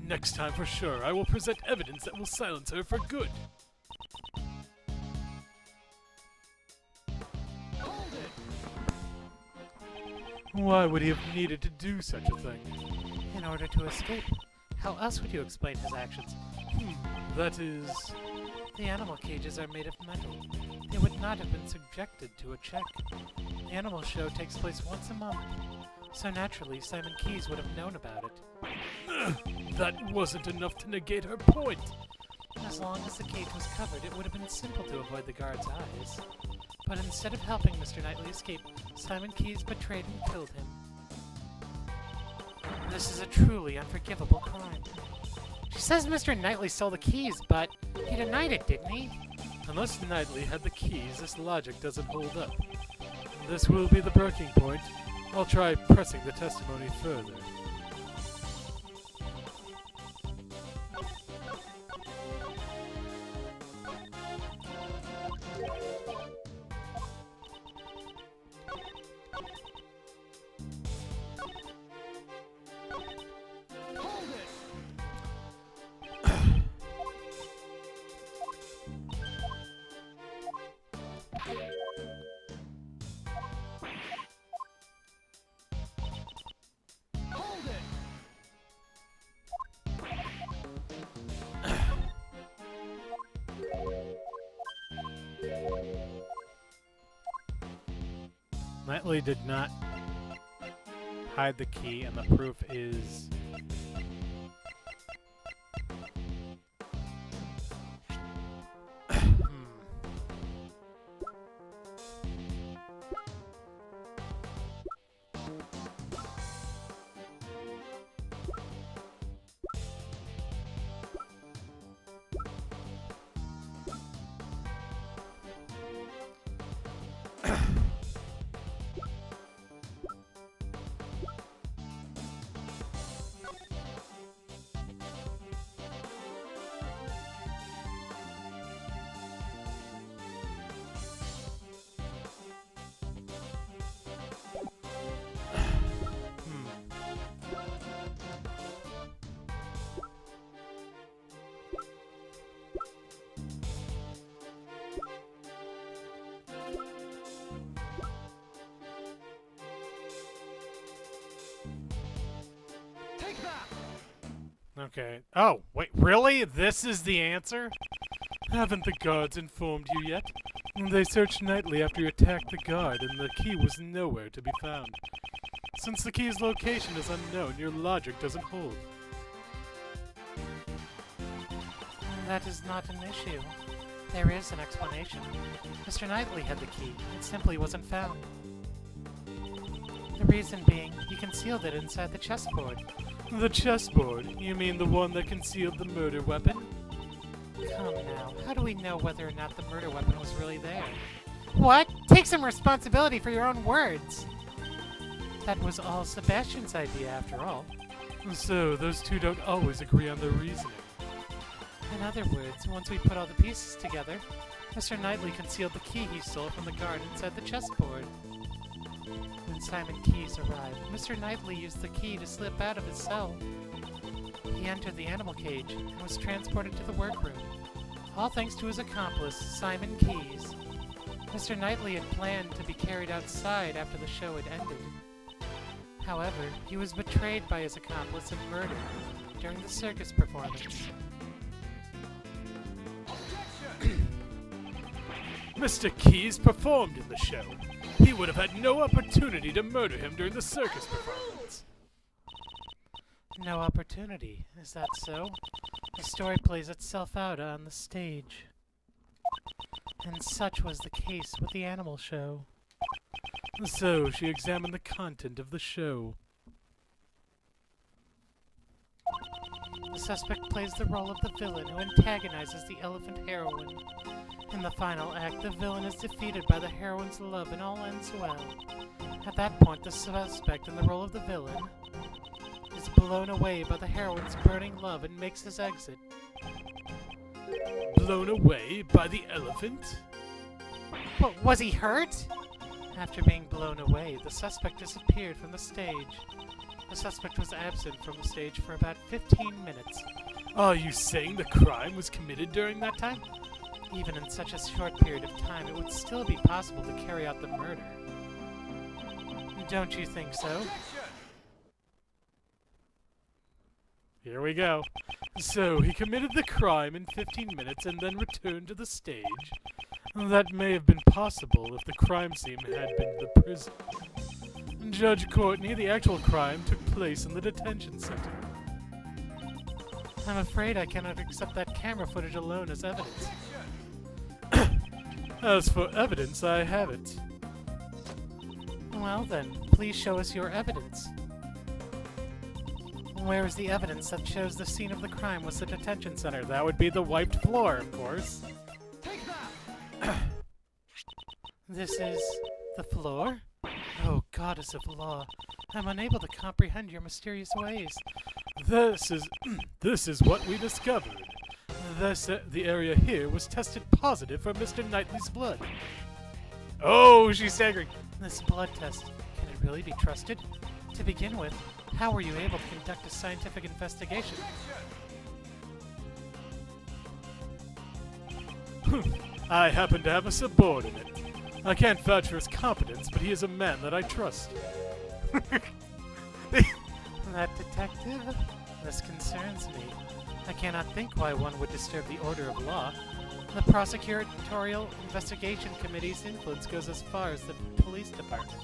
Next time for sure, I will present evidence that will silence her for good. Why would he have needed to do such a thing? In order to escape. How else would you explain his actions? That is... The animal cages are made of metal. They would not have been subjected to a check. The animal show takes place once a month. So naturally, Simon Keyes would have known about it. That wasn't enough to negate her point. As long as the cage was covered, it would have been simple to avoid the guard's eyes. But instead of helping Mr. Knightley escape, Simon Keyes betrayed and killed him. This is a truly unforgivable crime. She says Mr. Knightley stole the keys, but he denied it, didn't he? Unless Knightley had the keys, this logic doesn't hold up. This will be the breaking point. I'll try pressing the testimony further. Knightley did not hide the key, and the proof is... Okay. Oh, wait, really? This is the answer? Haven't the guards informed you yet? They searched Knightley after you attacked the guard, and the key was nowhere to be found. Since the key's location is unknown, your logic doesn't hold. That is not an issue. There is an explanation. Mr. Knightley had the key. It simply wasn't found. The reason being, he concealed it inside the chessboard. The chessboard? You mean the one that concealed the murder weapon? Come now, how do we know whether or not the murder weapon was really there? What? Take some responsibility for your own words. That was all Sebastian's idea, after all. So, those two don't always agree on their reasoning. In other words, once we put all the pieces together, Mr. Knightley concealed the key he stole from the guard inside the chessboard. When Simon Keyes arrived, Mr. Knightley used the key to slip out of his cell. He entered the animal cage and was transported to the workroom, all thanks to his accomplice, Simon Keyes. Mr. Knightley had planned to be carried outside after the show had ended. However, he was betrayed by his accomplice and murdered during the circus performance. Mr. Keyes performed in the show. He would have had no opportunity to murder him during the circus performance. No opportunity, is that so? The story plays itself out on the stage. And such was the case with the animal show. So, she examined the content of the show. The suspect plays the role of the villain who antagonizes the elephant heroine. In the final act, the villain is defeated by the heroine's love and all ends well. At that point, the suspect in the role of the villain is blown away by the heroine's burning love and makes his exit. Blown away by the elephant? But was he hurt? After being blown away, the suspect disappeared from the stage. The suspect was absent from the stage for about 15 minutes. Are you saying the crime was committed during that time? Even in such a short period of time, it would still be possible to carry out the murder. Don't you think so? Here we go. So, he committed the crime in 15 minutes and then returned to the stage. That may have been possible if the crime scene had been the prison. Judge Courtney, the actual crime took place in the detention center. I'm afraid I cannot accept that camera footage alone as evidence. As for evidence, I have it. Well then, please show us your evidence. Where is the evidence that shows the scene of the crime was the detention center? That would be the wiped floor, of course. This is the floor? Oh, goddess of law. I'm unable to comprehend your mysterious ways. This is what we discovered. The area here was tested positive for Mr. Knightley's blood. Oh, she's staggering. This blood test, can it really be trusted? To begin with, how were you able to conduct a scientific investigation? I happen to have a subordinate. I can't vouch for his competence, but he is a man that I trust. That detective? This concerns me. I cannot think why one would disturb the order of law. The Prosecutorial Investigation Committee's influence goes as far as the police department.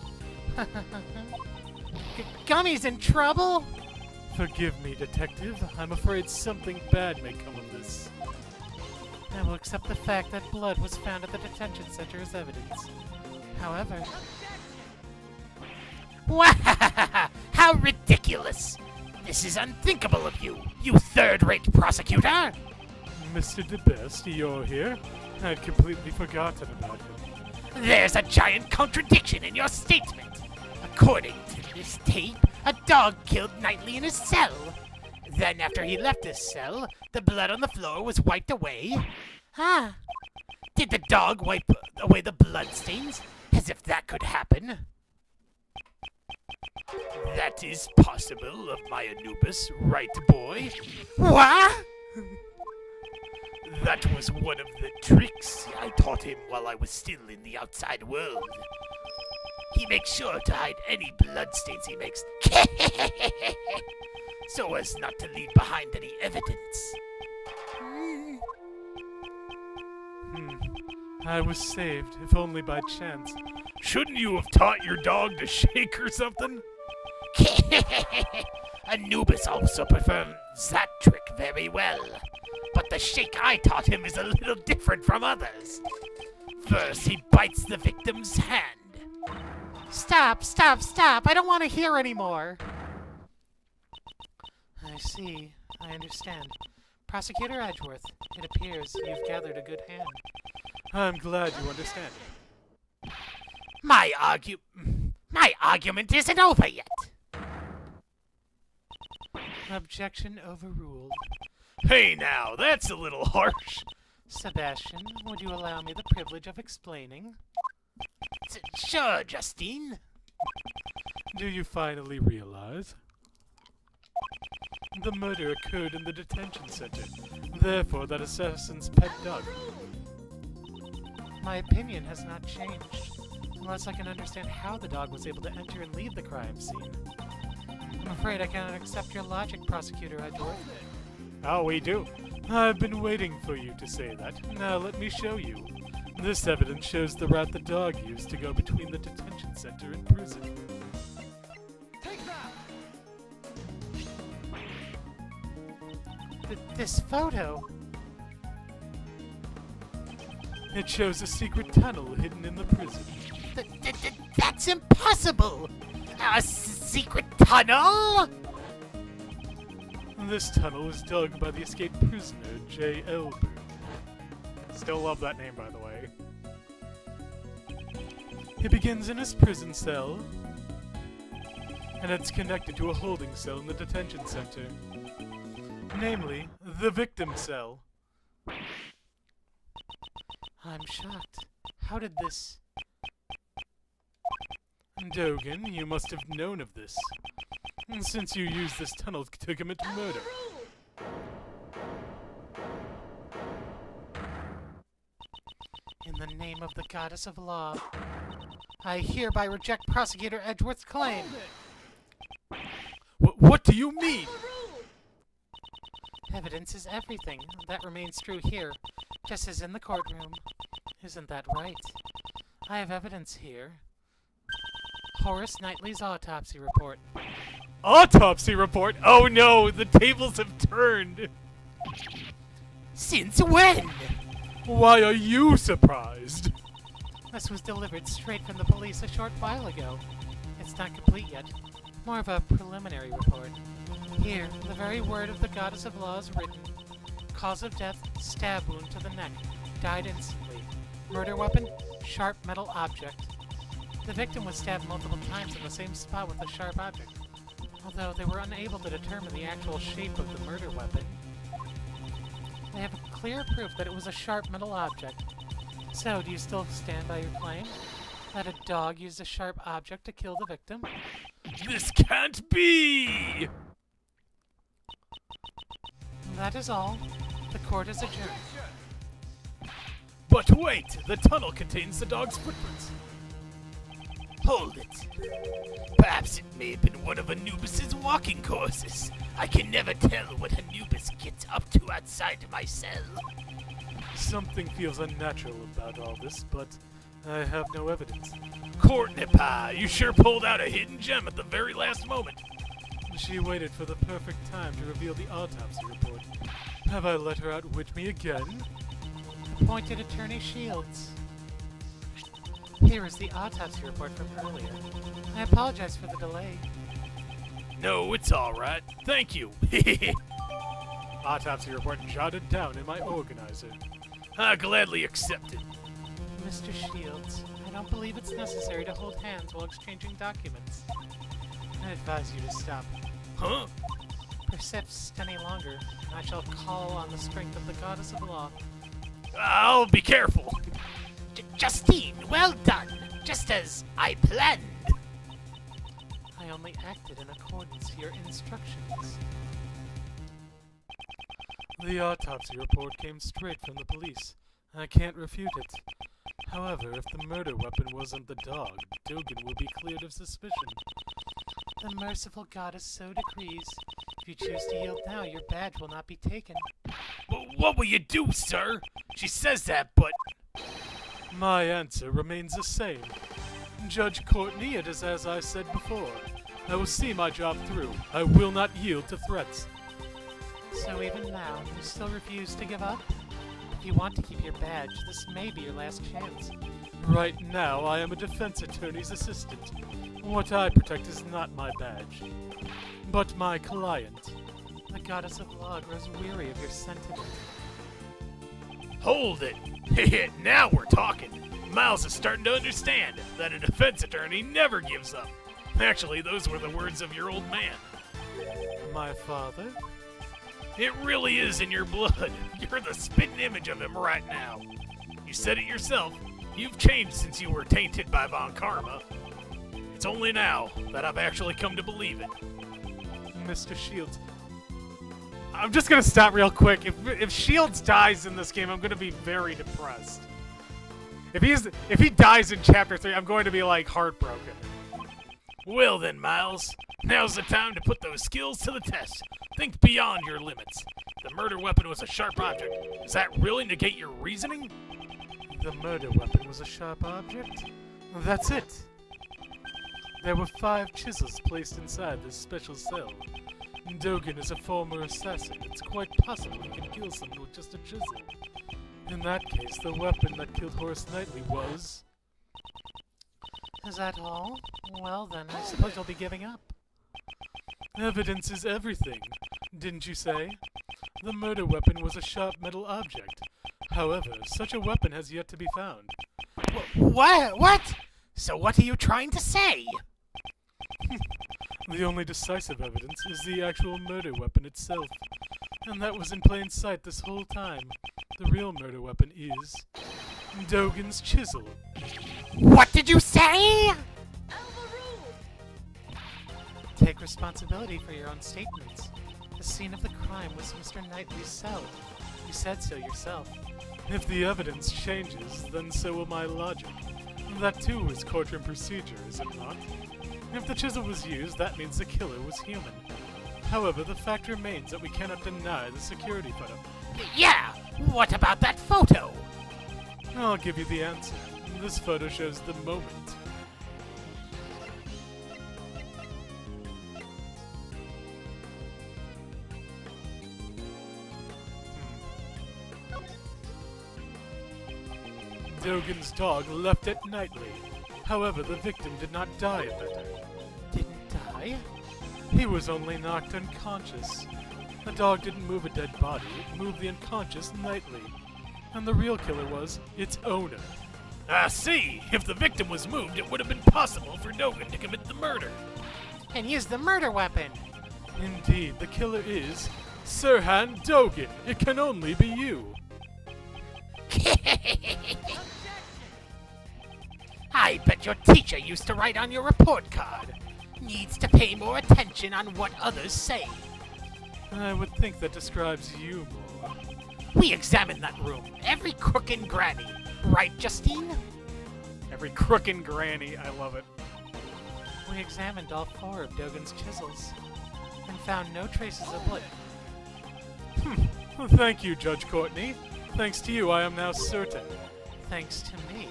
Gummy's in trouble? Forgive me, Detective. I'm afraid something bad may come of this. I will accept the fact that blood was found at the detention center as evidence. However... How ridiculous! This is unthinkable of you, you third-rate prosecutor! Mr. DeBest, you're here? I'd completely forgotten about him. There's a giant contradiction in your statement. According to this tape, a dog killed Knightley in his cell. Then after he left his cell, the blood on the floor was wiped away. Ah. Did the dog wipe away the bloodstains? As if that could happen. That is possible of my Anubis, right, boy? What? That was one of the tricks I taught him while I was still in the outside world. He makes sure to hide any bloodstains he makes, so as not to leave behind any evidence. I was saved, if only by chance. Shouldn't you have taught your dog to shake or something? Anubis also performs that trick very well. But the shake I taught him is a little different from others. First, he bites the victim's hand. Stop, stop, stop! I don't want to hear anymore! I see. I understand. Prosecutor Edgeworth, it appears you've gathered a good hand. I'm glad you understand. My argument isn't over yet. Objection overruled. Hey now, that's a little harsh. Sebastian, would you allow me the privilege of explaining? Sure, Justine. Do you finally realize? The murder occurred in the detention center. Therefore, that assassin's pet dog. My opinion has not changed, unless I can understand how the dog was able to enter and leave the crime scene. I'm afraid I cannot accept your logic, Prosecutor Edgeworth. Oh, we do. I've been waiting for you to say that. Now let me show you. This evidence shows the route the dog used to go between the detention center and prison. This photo? It shows a secret tunnel hidden in the prison. That's impossible! A secret tunnel? This tunnel was dug by the escaped prisoner, J. Elbert. Still love that name, by the way. It begins in his prison cell, and it's connected to a holding cell in the detention center. Namely, the victim cell. I'm shocked. How did this... Dogen, you must have known of this, since you used this tunnel to commit murder. In the name of the goddess of law, I hereby reject Prosecutor Edgeworth's claim. What do you mean? Evidence is everything. That remains true here, just as in the courtroom. Isn't that right? I have evidence here. Horace Knightley's autopsy report. Autopsy report? Oh no, the tables have turned. Since when? Why are you surprised? This was delivered straight from the police a short while ago. It's not complete yet. More of a preliminary report. Here, the very word of the goddess of law is written. Cause of death, stab wound to the neck. Died instantly. Murder weapon, sharp metal object. The victim was stabbed multiple times in the same spot with a sharp object, although they were unable to determine the actual shape of the murder weapon. They have clear proof that it was a sharp metal object. So, do you still stand by your claim? That a dog used a sharp object to kill the victim? This can't be! That is all. The court is adjourned. But wait! The tunnel contains the dog's footprints. Hold it. Perhaps it may have been one of Anubis's walking courses. I can never tell what Anubis gets up to outside my cell. Something feels unnatural about all this, but I have no evidence. Courtney Pie, you sure pulled out a hidden gem at the very last moment. She waited for the perfect time to reveal the autopsy report. Have I let her outwit me again? Appointed Attorney Shields. Here is the autopsy report from earlier. I apologize for the delay. No, it's alright. Thank you. Autopsy report jotted down in my organizer. I gladly accept it. Mr. Shields, I don't believe it's necessary to hold hands while exchanging documents. I advise you to stop. Huh? Persist any longer, and I shall call on the strength of the goddess of law. I'll be careful. Justine, well done. Just as I planned. I only acted in accordance to your instructions. The autopsy report came straight from the police. I can't refute it. However, if the murder weapon wasn't the dog, Dogen will be cleared of suspicion. The merciful goddess so decrees. If you choose to yield now, your badge will not be taken. What will you do, sir? She says that, but... My answer remains the same. Judge Courtney, it is as I said before. I will see my job through. I will not yield to threats. So even now, you still refuse to give up? If you want to keep your badge, this may be your last chance. Right now, I am a defense attorney's assistant. What I protect is not my badge, but my client. The goddess of law grows weary of your sentiment. Hold it. Now we're talking. Miles is starting to understand that a defense attorney never gives up. Actually, those were the words of your old man. My father? It really is in your blood. You're the spitting image of him right now. You said it yourself. You've changed since you were tainted by Von Karma. It's only now that I've actually come to believe it. Mr. Shields. I'm just gonna stop real quick. If Shields dies in this game, I'm gonna be very depressed. If he dies in Chapter 3, I'm going to be, like, heartbroken. Well then, Miles. Now's the time to put those skills to the test. Think beyond your limits. The murder weapon was a sharp object. Does that really negate your reasoning? The murder weapon was a sharp object? That's it. There were 5 chisels placed inside this special cell. Dogen is a former assassin. It's quite possible he can kill someone with just a chisel. In that case, the weapon that killed Horace Knightley was... Is that all? Well then, I suppose you'll be giving up. Evidence is everything. Didn't you say? The murder weapon was a sharp metal object. However, such a weapon has yet to be found. What? So what are you trying to say? The only decisive evidence is the actual murder weapon itself. And that was in plain sight this whole time. The real murder weapon is Dogen's chisel. What did you say? Take responsibility for your own statements. The scene of the crime was Mr. Knightley's cell. You said so yourself. If the evidence changes, then so will my logic. That too is courtroom procedure, is it not? If the chisel was used, that means the killer was human. However, the fact remains that we cannot deny the security photo. Yeah, what about that photo? I'll give you the answer. This photo shows the moment. Dogen's dog left it nightly. However, the victim did not die at that time. Didn't die? He was only knocked unconscious. The dog didn't move a dead body, it moved the unconscious nightly. And the real killer was its owner. I see. If the victim was moved, it would have been possible for Dogen to commit the murder. And use the murder weapon. Indeed, the killer is Sirhan Dogen. It can only be you. I bet your teacher used to write on your report card. Needs to pay more attention on what others say. I would think that describes you more. We examined that room, every crook and granny. Right, Justine? Every crook and granny, I love it. We examined all 4 of Dogen's chisels and found no traces of blood. Thank you, Judge Courtney. Thanks to you, I am now certain. Thanks to me.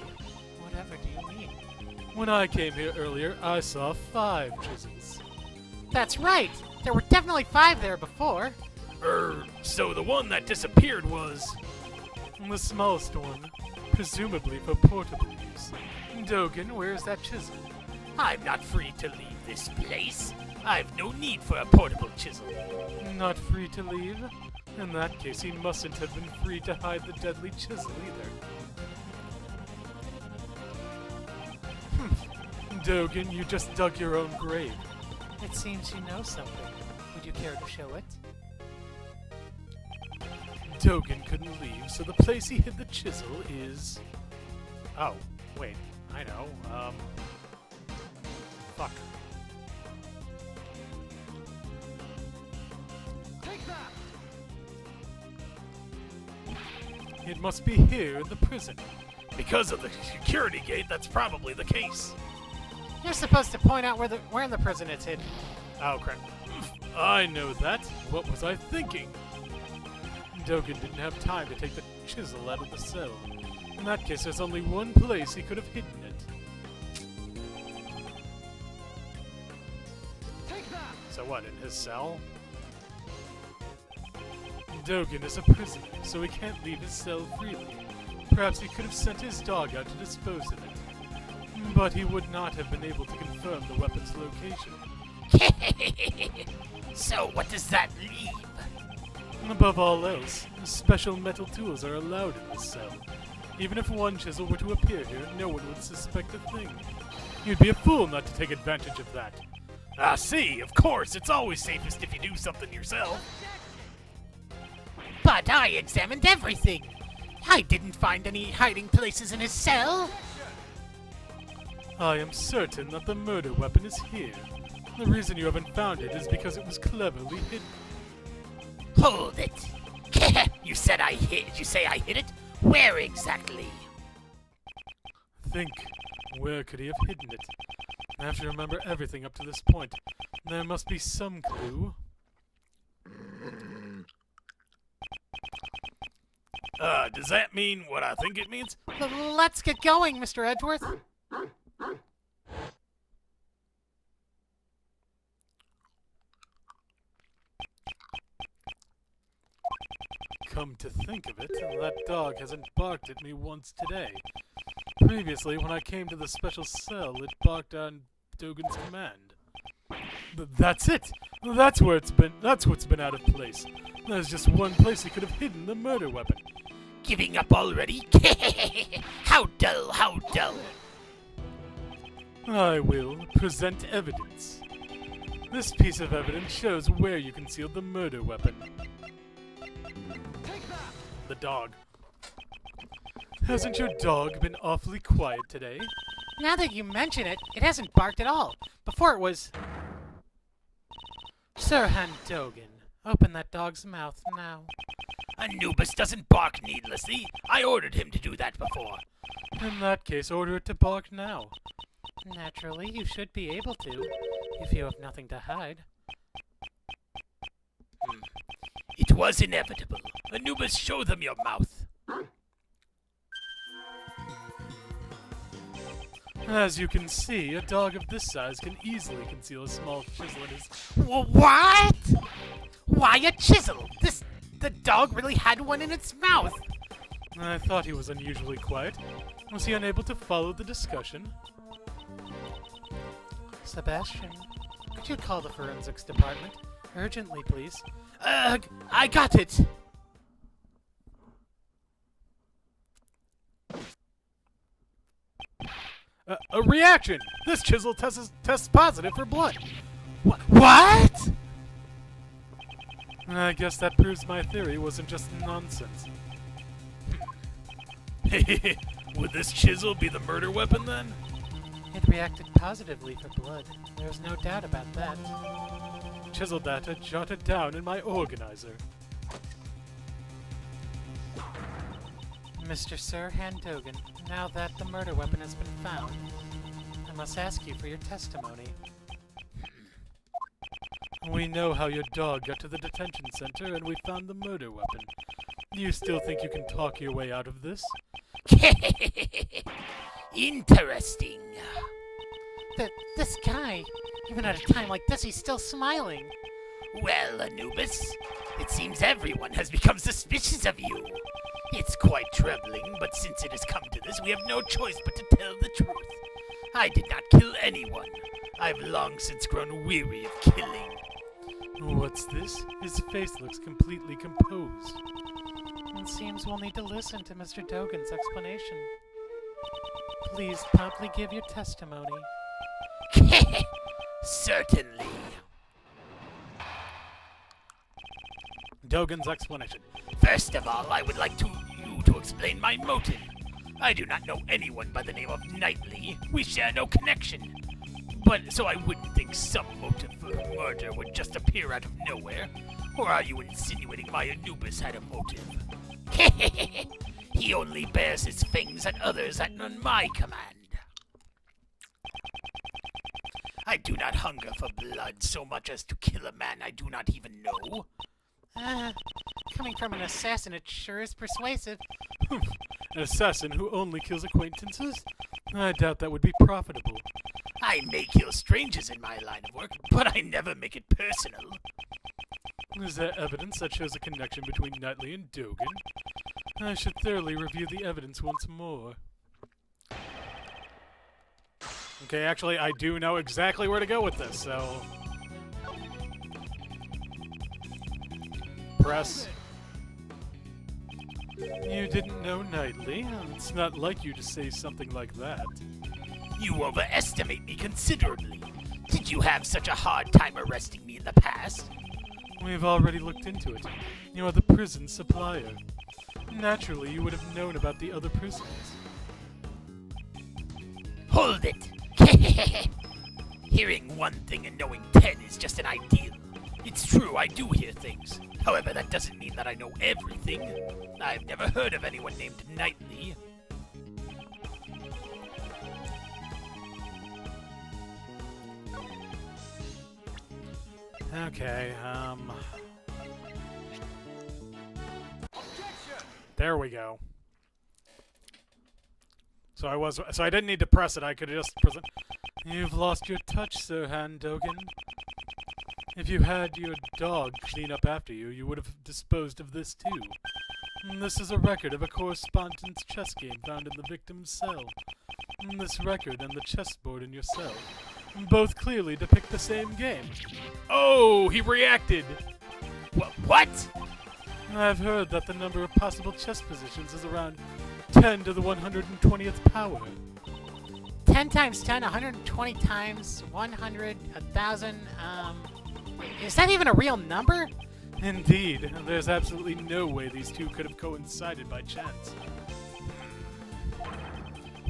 Whatever do you mean? When I came here earlier, I saw 5 chisels. That's right. There were definitely 5 there before. So the one that disappeared was... The smallest one, presumably for portable use. Dogen, where's that chisel? I'm not free to leave this place. I've no need for a portable chisel. Not free to leave? In that case, he mustn't have been free to hide the deadly chisel either. Dogen, you just dug your own grave. It seems you know something. Would you care to show it? Dogen couldn't leave, so the place he hid the chisel is... Oh, wait, I know, fuck. It must be here in the prison. Because of the security gate, that's probably the case. You're supposed to point out where in the prison it's hidden. Oh, crap. I know that. What was I thinking? Dogen didn't have time to take the chisel out of the cell. In that case, there's only one place he could have hidden it. So what, in his cell? Dogen is a prisoner, so he can't leave his cell freely. Perhaps he could have sent his dog out to dispose of it. But he would not have been able to confirm the weapon's location. So what does that leave? Above all else, special metal tools are allowed in this cell. Even if one chisel were to appear here, no one would suspect a thing. You'd be a fool not to take advantage of that. I see. Of course, it's always safest if you do something yourself. But I examined everything. I didn't find any hiding places in his cell. I am certain that the murder weapon is here. The reason you haven't found it is because it was cleverly hidden. Hold it. You said I hid. You say I hid it? Where exactly? Think, where could he have hidden it? I have to remember everything up to this point. There must be some clue. Does that mean what I think it means? Let's get going, Mr. Edgeworth. Come to think of it, that dog hasn't barked at me once today. Previously, when I came to the special cell, it barked on Dogen's command. That's it! That's what's been out of place. There's just one place he could have hidden the murder weapon. Giving up already? How dull, how dull. I will present evidence. This piece of evidence shows where you concealed the murder weapon. The dog. Hasn't your dog been awfully quiet today? Now that you mention it, it hasn't barked at all. Before it was... Sir Handogan, open that dog's mouth now. Anubis doesn't bark needlessly. I ordered him to do that before. In that case, order it to bark now. Naturally, you should be able to, if you have nothing to hide. It was inevitable. Anubis, show them your mouth. As you can see, a dog of this size can easily conceal a small chisel in his... What? Why a chisel? The dog really had one in its mouth. I thought he was unusually quiet. Was he unable to follow the discussion? Sebastian, could you call the forensics department? Urgently, please. I got it. A reaction! This chisel tests positive for blood. What? I guess that proves my theory wasn't just nonsense. Would this chisel be the murder weapon then? It reacted positively for blood. There's no doubt about that. Chisel data jotted down in my organizer. Mr. Sir Handogan, now that the murder weapon has been found, I must ask you for your testimony. We know how your dog got to the detention center and we found the murder weapon. You still think you can talk your way out of this? Interesting. This guy, even at a time like this, he's still smiling. Well, Anubis, it seems everyone has become suspicious of you. It's quite troubling, but since it has come to this, we have no choice but to tell the truth. I did not kill anyone. I've long since grown weary of killing. What's this? His face looks completely composed. It seems we'll need to listen to Mr. Dogan's explanation. Please promptly give your testimony. Certainly. Dogan's explanation. First of all, I would like you to explain my motive. I do not know anyone by the name of Knightley. We share no connection. But so I wouldn't think some motive for murder would just appear out of nowhere. Or are you insinuating my Anubis had a motive? He only bears his fangs at others on my command. I do not hunger for blood so much as to kill a man I do not even know. Coming from an assassin, it sure is persuasive. An assassin who only kills acquaintances? I doubt that would be profitable. I may kill strangers in my line of work, but I never make it personal. Is there evidence that shows a connection between Knightley and Dogan? I should thoroughly review the evidence once more. Okay, actually, I do know exactly where to go with this, so... Press. You didn't know Knightley? It's not like you to say something like that. You overestimate me considerably. Did you have such a hard time arresting me in the past? We've already looked into it. You are the prison supplier. Naturally, you would have known about the other prisons. Hold it! Hearing one thing and knowing 10 is just an ideal. It's true, I do hear things. However, that doesn't mean that I know everything. I've never heard of anyone named Knightley. Okay, there we go. So I didn't need to press it, I could just present. You've lost your touch, Sir Handogan. If you had your dog clean up after you, you would have disposed of this too. This is a record of a correspondence chess game found in the victim's cell. This record and the chessboard in your cell Both clearly depict the same game. Oh, he reacted! What? I've heard that the number of possible chess positions is around 10 to the 120th power. 10 times 10, 120 times 100, 1,000, is that even a real number? Indeed, there's absolutely no way these two could have coincided by chance.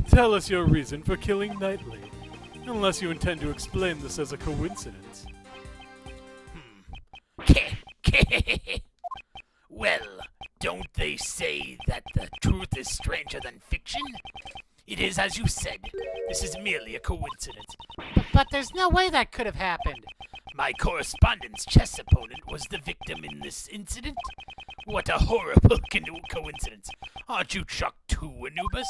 Tell us your reason for killing Knightley, unless you intend to explain this as a coincidence. Well, don't they say that the truth is stranger than fiction? It is as you said. This is merely a coincidence. But there's no way that could have happened. My correspondent's chess opponent was the victim in this incident. What a horrible coincidence. Aren't you shocked too, Anubis?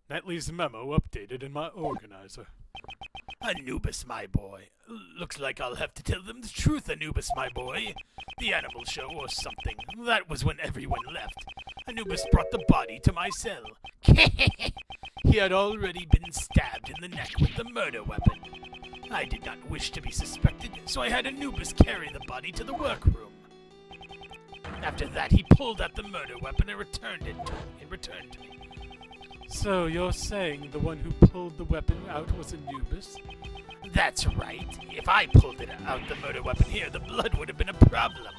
Knightley's memo updated in my organizer. Anubis, my boy. Looks like I'll have to tell them the truth, Anubis, my boy. The animal show or something. That was when everyone left. Anubis brought the body to my cell. He had already been stabbed in the neck with the murder weapon. I did not wish to be suspected, so I had Anubis carry the body to the workroom. After that, he pulled out the murder weapon and returned it to me. So you're saying the one who pulled the weapon out was Anubis? That's right. If I pulled it out the murder weapon here, the blood would have been a problem.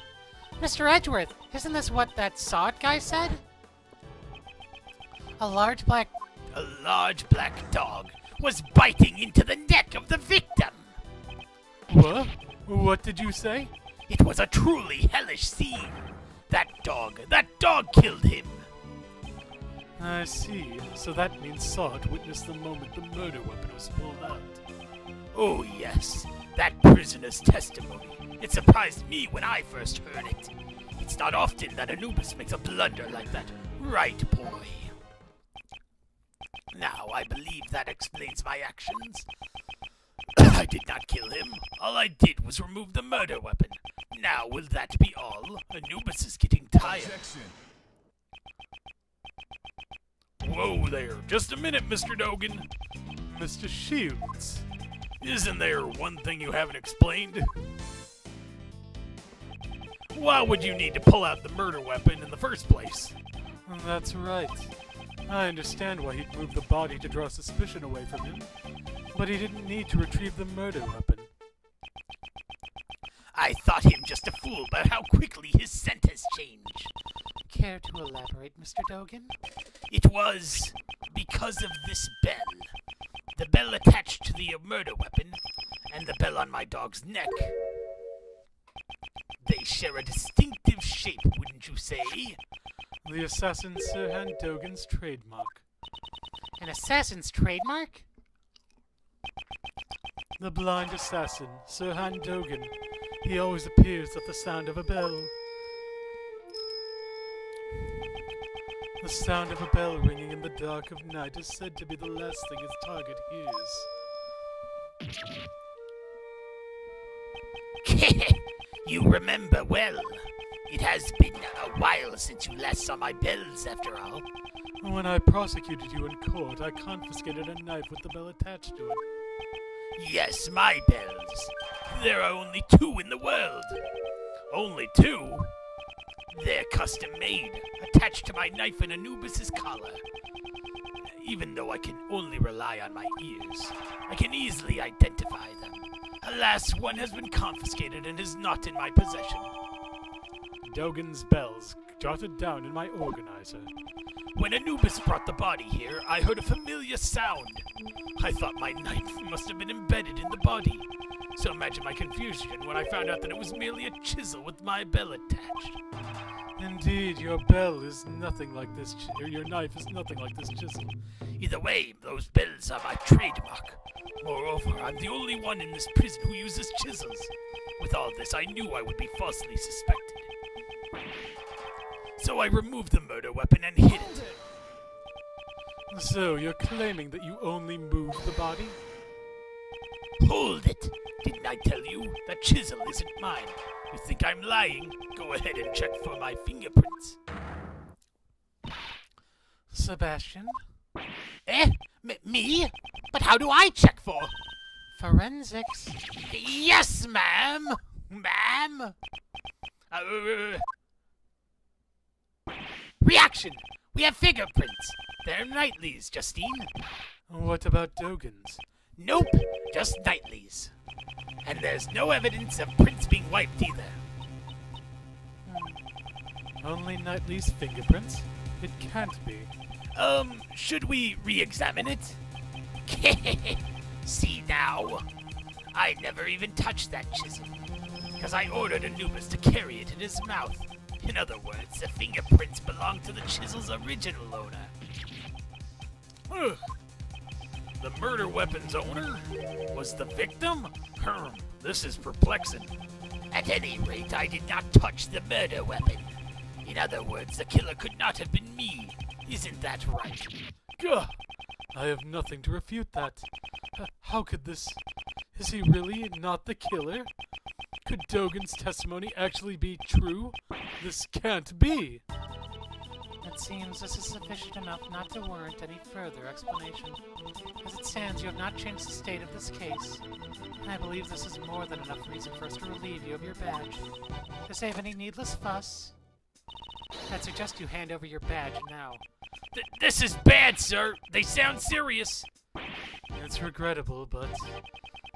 Mr. Edgeworth, isn't this what that saw it guy said? A large black dog was biting into the neck of the victim. What? What did you say? It was a truly hellish scene. That dog killed him. I see. So that means Sawt witnessed the moment the murder weapon was pulled out. Oh yes, that prisoner's testimony. It surprised me when I first heard it. It's not often that Anubis makes a blunder like that. Right, boy? Now, I believe that explains my actions. I did not kill him. All I did was remove the murder weapon. Now, will that be all? Anubis is getting tired. Objection. Whoa there, just a minute, Mr. Dogan. Mr. Shields. Isn't there one thing you haven't explained? Why would you need to pull out the murder weapon in the first place? That's right. I understand why he'd move the body to draw suspicion away from him, but he didn't need to retrieve the murder weapon. I thought him just a fool by how quickly his scent has changed. Care to elaborate, Mr. Dogan? It was because of this bell. The bell attached to the murder weapon, and the bell on my dog's neck. They share a distinctive shape, wouldn't you say? The assassin Sirhan Dogan's trademark. An assassin's trademark? The blind assassin, Sirhan Dogan. He always appears at the sound of a bell. The sound of a bell ringing in the dark of night is said to be the last thing his target hears. You remember well. It has been a while since you last saw my bells, after all. When I prosecuted you in court, I confiscated a knife with the bell attached to it. Yes, my bells. There are only 2 in the world. Only 2? They're custom made, attached to my knife in Anubis's collar. Even though I can only rely on my ears, I can easily identify them. Alas, one has been confiscated and is not in my possession. Dogan's bells, jotted down in my organizer. When Anubis brought the body here, I heard a familiar sound. I thought my knife must have been embedded in the body. So imagine my confusion when I found out that it was merely a chisel with my bell attached. Indeed, your bell is nothing like this, your knife is nothing like this chisel. Either way, those bells are my trademark. Moreover, I'm the only one in this prison who uses chisels. With all this, I knew I would be falsely suspected. So I removed the murder weapon and hid it. So, you're claiming that you only moved the body? Hold it! Didn't I tell you? That chisel isn't mine. You think I'm lying? Go ahead and check for my fingerprints. Sebastian? Eh? Me? But how do I check for Forensics. Yes, ma'am. Ma'am. Reaction. We have fingerprints. They're Knightley's, Justine. What about Dogan's? Nope, just Knightley's. And there's no evidence of prints being wiped either. Only Knightley's fingerprints? It can't be. Should we re-examine it? See now? I never even touched that chisel, because I ordered Anubis to carry it in his mouth. In other words, the fingerprints belong to the chisel's original owner. Ugh. The murder weapon's owner was the victim? This is perplexing. At any rate, I did not touch the murder weapon. In other words, the killer could not have been me. Isn't that right? Gah! I have nothing to refute that. How could this... Is he really not the killer? Could Dogan's testimony actually be true? This can't be! It seems this is sufficient enough not to warrant any further explanation. As it stands, you have not changed the state of this case. I believe this is more than enough reason for us to relieve you of your badge. To save any needless fuss, I'd suggest you hand over your badge now. This is bad, sir. They sound serious. It's regrettable, but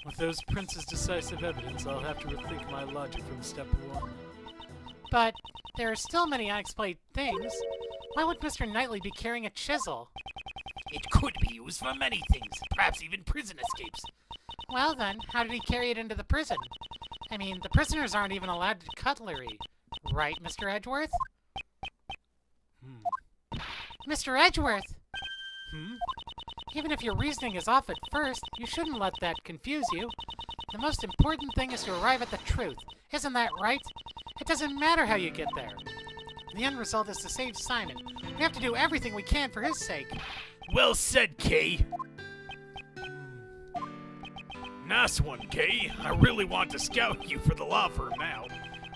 with those prints as decisive evidence, I'll have to rethink my logic from step one. But there are still many unexplained things. Why would Mr. Knightley be carrying a chisel? It could be used for many things, perhaps even prison escapes. Well then, how did he carry it into the prison? I mean, the prisoners aren't even allowed cutlery. Right, Mr. Edgeworth? Mr. Edgeworth! Even if your reasoning is off at first, you shouldn't let that confuse you. The most important thing is to arrive at the truth. Isn't that right? It doesn't matter how you get there. The end result is to save Simon. We have to do everything we can for his sake. Well said, Kay. Nice one, Kay. I really want to scout you for the law firm now.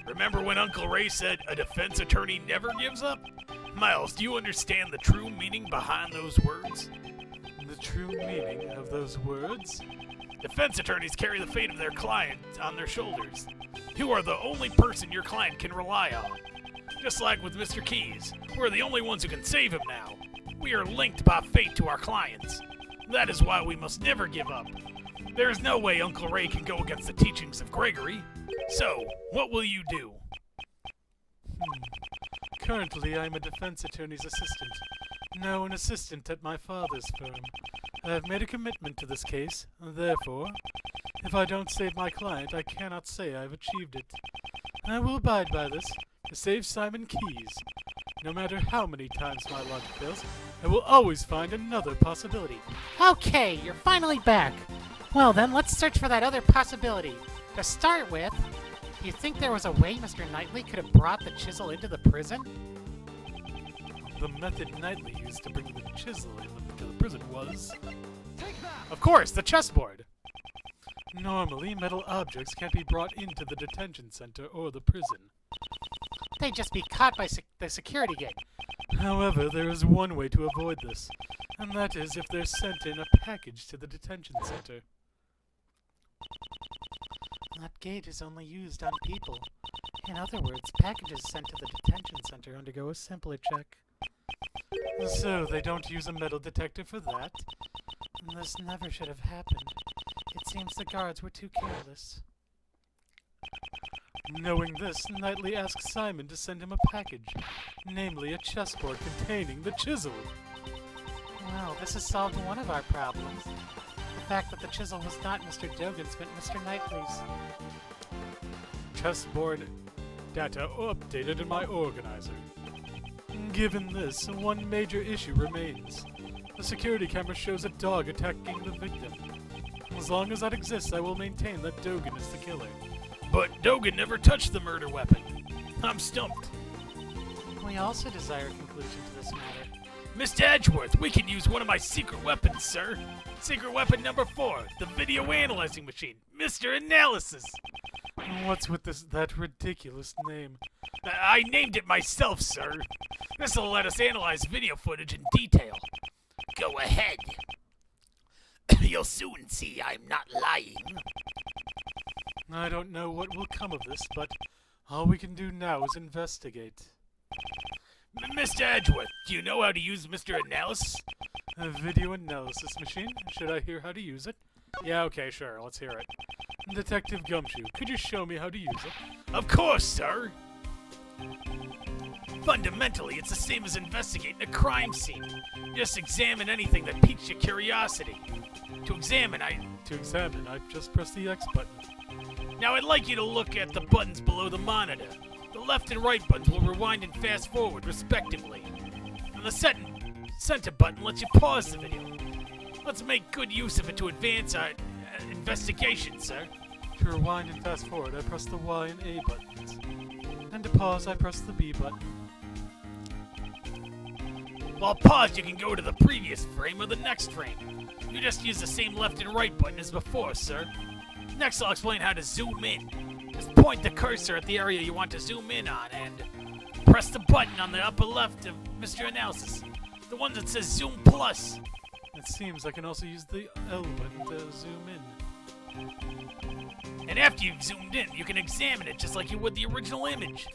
Remember when Uncle Ray said a defense attorney never gives up? Miles, do you understand the true meaning behind those words? The true meaning of those words? Defense attorneys carry the fate of their client on their shoulders. You are the only person your client can rely on. Just like with Mr. Keys, we're the only ones who can save him now. We are linked by fate to our clients. That is why we must never give up. There is no way Uncle Ray can go against the teachings of Gregory. So, what will you do? Currently, I'm a defense attorney's assistant. No, an assistant at my father's firm. I have made a commitment to this case, therefore, if I don't save my client, I cannot say I've achieved it. I will abide by this, to save Simon Keys. No matter how many times my logic fails, I will always find another possibility. Okay, you're finally back. Well then, let's search for that other possibility. To start with, do you think there was a way Mr. Knightley could have brought the chisel into the prison? The method Knightley used to bring the chisel into the prison was... Of course, the chessboard! Normally, metal objects can't be brought into the detention center or the prison. They'd just be caught by the security gate. However, there is one way to avoid this, and that is if they're sent in a package to the detention center. That gate is only used on people. In other words, packages sent to the detention center undergo a sampler check. So they don't use a metal detector for that. This never should have happened. It seems the guards were too careless. Knowing this, Knightley asked Simon to send him a package, namely a chessboard containing the chisel. Well, this has solved one of our problems. The fact that the chisel was not Mr. Dogan's but Mr. Knightley's. Chessboard data updated in my organizer. Given this, one major issue remains. The security camera shows a dog attacking the victim. As long as that exists, I will maintain that Dogan is the killer. But Dogan never touched the murder weapon. I'm stumped. We also desire a conclusion to this matter. Mr. Edgeworth, we can use one of my secret weapons, sir. Secret weapon number 4, the video analyzing machine, Mr. Analysis. What's with that ridiculous name? I named it myself, sir. This'll let us analyze video footage in detail. Go ahead. You'll soon see I'm not lying. I don't know what will come of this, but all we can do now is investigate. Mr. Edgeworth, do you know how to use Mr. Analysis? A video analysis machine? Should I hear how to use it? Yeah, okay, sure, let's hear it. Detective Gumshoe, could you show me how to use it? Of course, sir. Fundamentally, it's the same as investigating a crime scene. Just examine anything that piques your curiosity. To examine, I just press the X button. Now I'd like you to look at the buttons below the monitor. The left and right buttons will rewind and fast forward, respectively. And the center button lets you pause the video. Let's make good use of it to advance our investigation, sir. To rewind and fast forward, I press the Y and A buttons. And to pause, I press the B button. While paused, you can go to the previous frame or the next frame. You just use the same left and right button as before, sir. Next, I'll explain how to zoom in. Just point the cursor at the area you want to zoom in on and press the button on the upper left of Mr. Analysis, the one that says Zoom Plus. It seems I can also use the L button to zoom in. And after you've zoomed in, you can examine it just like you would the original image.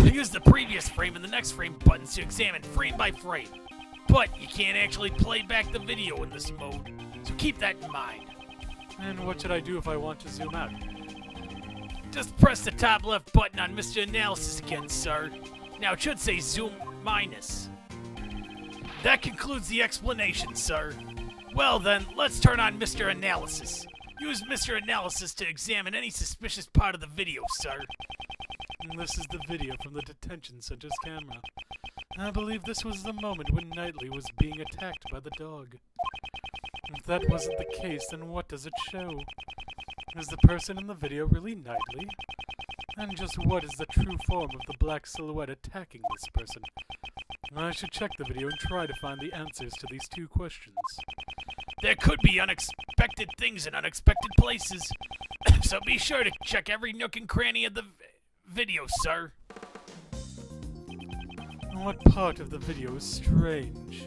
Use the previous frame and the next frame buttons to examine frame by frame. But you can't actually play back the video in this mode, so keep that in mind. And what should I do if I want to zoom out? Just press the top left button on Mr. Analysis again, sir. Now it should say Zoom Minus. That concludes the explanation, sir. Well then, let's turn on Mr. Analysis. Use Mr. Analysis to examine any suspicious part of the video, sir. And this is the video from the detention center's camera. I believe this was the moment when Knightley was being attacked by the dog. If that wasn't the case, then what does it show? Is the person in the video really Knightley? And just what is the true form of the black silhouette attacking this person? I should check the video and try to find the answers to these two questions. There could be unexpected things in unexpected places, so be sure to check every nook and cranny of the video, sir. What part of the video is strange?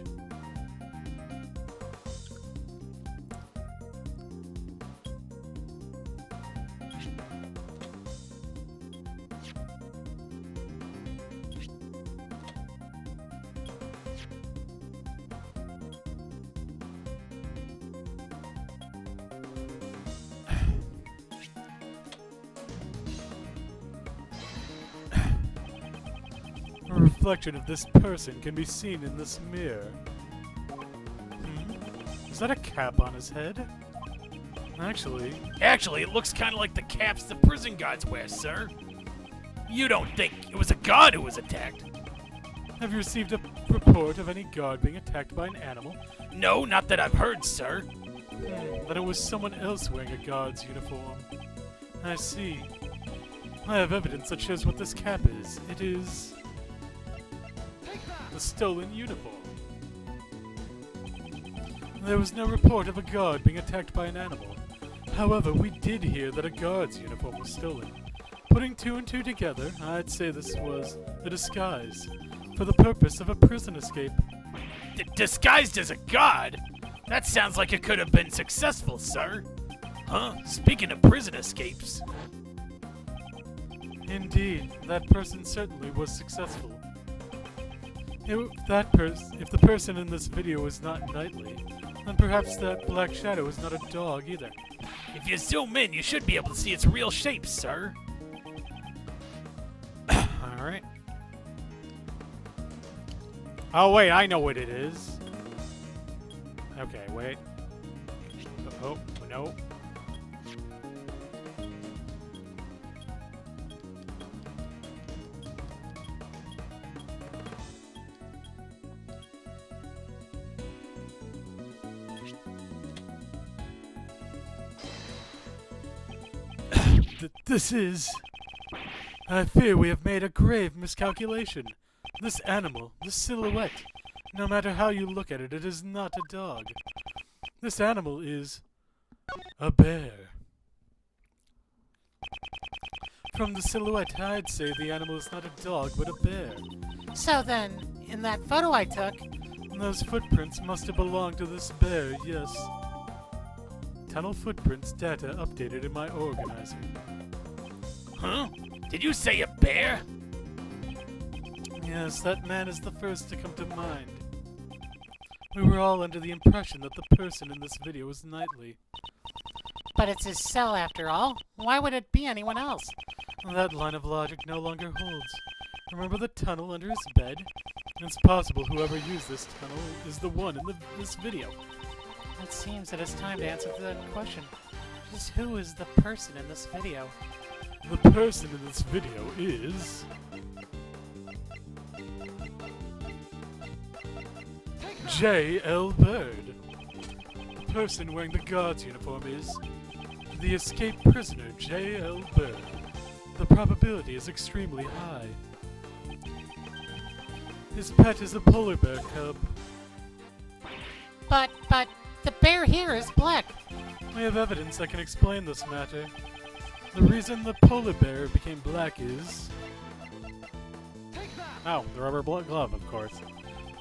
A reflection of this person can be seen in this mirror. Is that a cap on his head? Actually, it looks kind of like the caps the prison guards wear, sir. You don't think it was a guard who was attacked? have you received a report of any guard being attacked by an animal? No, not that I've heard, sir. Then it was someone else wearing a guard's uniform. I see. I have evidence that shows what this cap is. It is the stolen uniform. There was no report of a guard being attacked by an animal. However, we did hear that a guard's uniform was stolen. Putting two and two together, I'd say this was a disguise for the purpose of a prison escape. Disguised as a guard? That sounds like it could have been successful, sir. Huh? Speaking of prison escapes. Indeed, that person certainly was successful. If the person in this video is not Knightley, then perhaps that black shadow is not a dog either. If you zoom in, you should be able to see its real shape, sir. Alright. Oh wait, I know what it is. Okay, wait. Oh, no. This is... I fear we have made a grave miscalculation. This animal, this silhouette, no matter how you look at it, it is not a dog. This animal is a bear. From the silhouette, I'd say the animal is not a dog, but a bear. So then, in that photo I took, Those footprints must have belonged to this bear, yes. tunnel footprints data updated in my organizer. Huh? Did you say a bear? Yes, that man is the first to come to mind. We were all under the impression that the person in this video was Knightley. But it's his cell after all. Why would it be anyone else? That line of logic no longer holds. Remember the tunnel under his bed? It's possible whoever used this tunnel is the one in this video. It seems that it's time to answer that question. Just who is the person in this video? The person in this video is... J.L. Bird. The person wearing the guard's uniform is... the escaped prisoner, J.L. Bird. The probability is extremely high. His pet is a polar bear cub. But, the bear here is black. We have evidence that can explain this matter. The reason the polar bear became black is... Oh, the rubber glove, of course.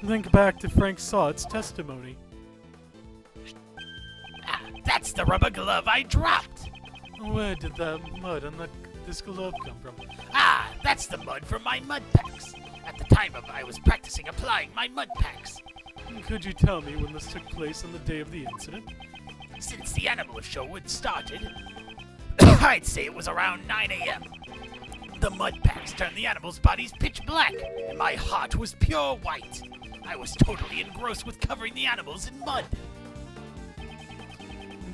Think back to Frank Sod's testimony. Ah, that's the rubber glove I dropped. Where did that mud on this glove come from? Ah, that's the mud from my mud packs. At the time I was practicing applying my mud packs. Could you tell me when this took place on the day of the incident? Since the animal show had started, I'd say it was around 9 a.m. The mud packs turned the animals' bodies pitch black, and my heart was pure white. I was totally engrossed with covering the animals in mud.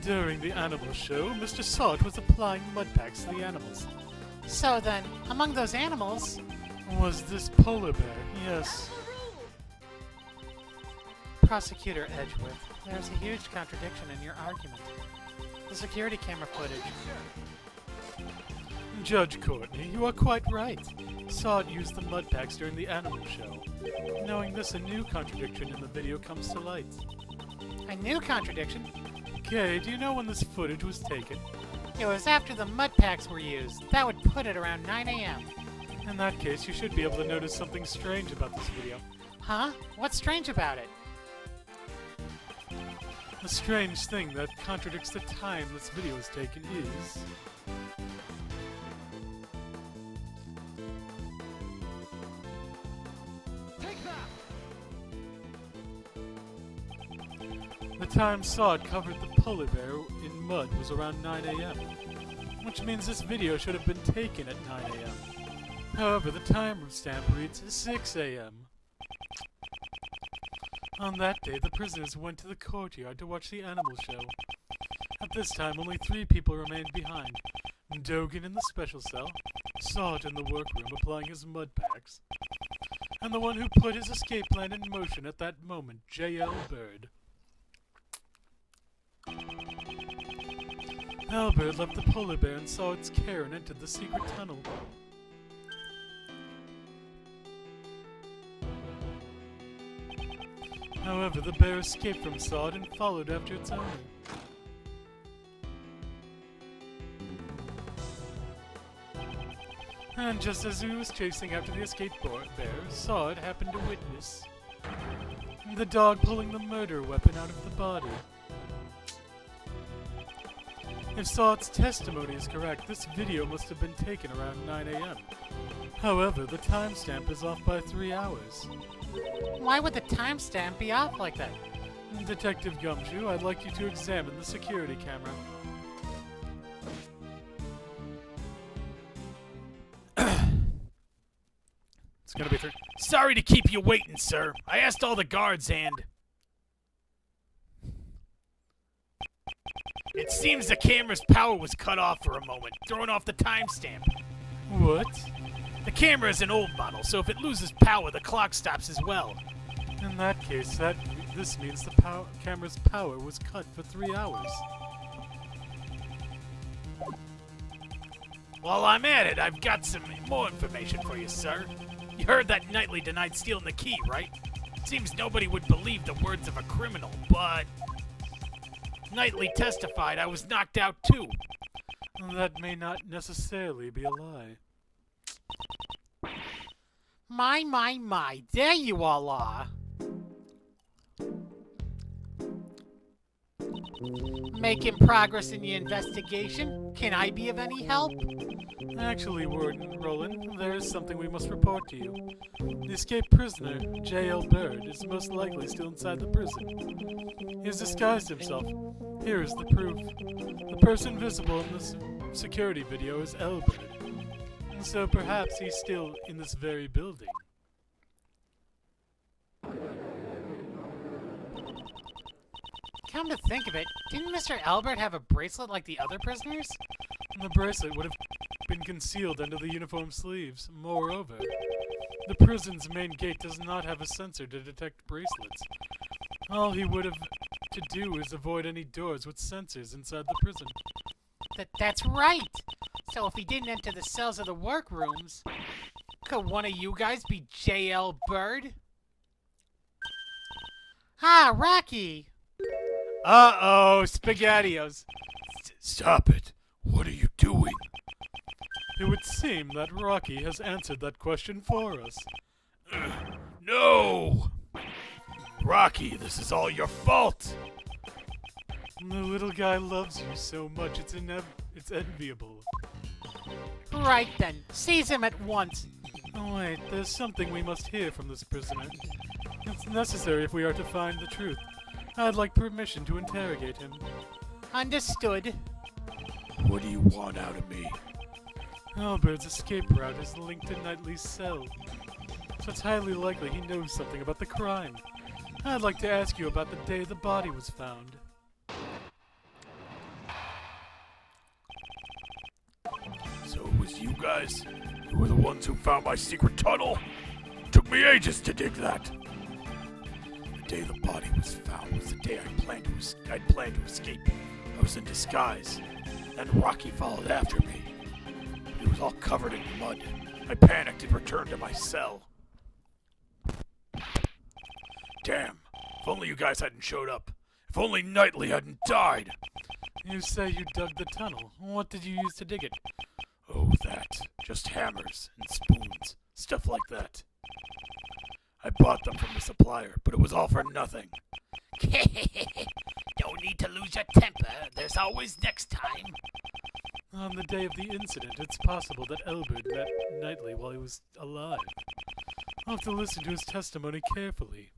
During the animal show, Mr. Sod was applying mud packs to the animals. So then, among those animals... Was this polar bear? Yes. Prosecutor Edgeworth, there's a huge contradiction in your argument. The security camera footage... Judge Courtney, you are quite right. Sod used the mud packs during the animal show. Knowing this, a new contradiction in the video comes to light. A new contradiction? Kay, do you know when this footage was taken? It was after the mud packs were used. That would put it around 9 a.m. In that case, you should be able to notice something strange about this video. Huh? What's strange about it? The strange thing that contradicts the time this video was taken is... The time Sod covered the polar bear in mud was around 9 a.m., which means this video should have been taken at 9 a.m. However, the timestamp reads 6 a.m. On that day, the prisoners went to the courtyard to watch the animal show. At this time, only 3 people remained behind. Dogan in the special cell, Sod in the workroom applying his mud packs, and the one who put his escape plan in motion at that moment, J.L. Bird. Albert left the polar bear and saw its care and entered the secret tunnel. However, the bear escaped from Sod and followed after its owner. And just as he was chasing after the escaped bear, Sod happened to witness the dog pulling the murder weapon out of the body. If Sod's testimony is correct, this video must have been taken around 9 a.m. However, the timestamp is off by 3 hours. Why would the timestamp be off like that? Detective Gumshoe, I'd like you to examine the security camera. It's gonna be Sorry to keep you waiting, sir. I asked all the guards and... It seems the camera's power was cut off for a moment, throwing off the timestamp. What? The camera is an old model, so if it loses power, the clock stops as well. In that case, this means the camera's power was cut for 3 hours. While I'm at it, I've got some more information for you, sir. You heard that Knightley denied stealing the key, right? Seems nobody would believe the words of a criminal, but... Knightley testified I was knocked out too. That may not necessarily be a lie. My, there you all are. Making progress in the investigation. Can I be of any help? Actually, Warden Roland, there is something we must report to you. The escaped prisoner, J.L. Bird, is most likely still inside the prison. He has disguised himself. Here is the proof. The person visible in this security video is L. Bird. And so perhaps he's still in this very building. Come to think of it, didn't Mr. Albert have a bracelet like the other prisoners? The bracelet would have been concealed under the uniform sleeves. Moreover, the prison's main gate does not have a sensor to detect bracelets. All he would have to do is avoid any doors with sensors inside the prison. That's right! So if he didn't enter the cells of the workrooms, could one of you guys be J.L. Bird? Ah, Rocky! Uh-oh, SpaghettiOs. Stop it. What are you doing? It would seem that Rocky has answered that question for us. No! Rocky, this is all your fault! The little guy loves you so much, it's enviable. Right then, seize him at once. Oh wait, there's something we must hear from this prisoner. It's necessary if we are to find the truth. I'd like permission to interrogate him. Understood. What do you want out of me? Albert's escape route is linked to Knightley's cell, so it's highly likely he knows something about the crime. I'd like to ask you about the day the body was found. So it was you guys? You were the ones who found my secret tunnel? Took me ages to dig that. The day the body was found was the day I'd planned to escape. I was in disguise. Then Rocky followed after me. He was all covered in mud. I panicked and returned to my cell. Damn. If only you guys hadn't showed up. If only Knightley hadn't died. You say you dug the tunnel. What did you use to dig it? Oh, that. Just hammers and spoons. Stuff like that. I bought them from the supplier, but it was all for nothing. Don't need to lose your temper. There's always next time. On the day of the incident, it's possible that Elbert met Knightley while he was alive. I'll have to listen to his testimony carefully.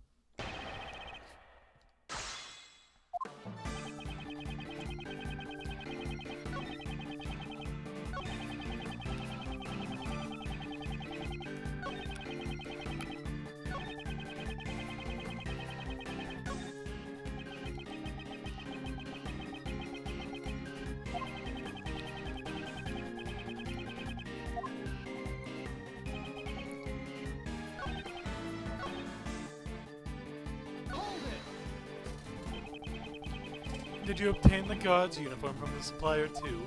Did you obtain the guard's uniform from the supplier too?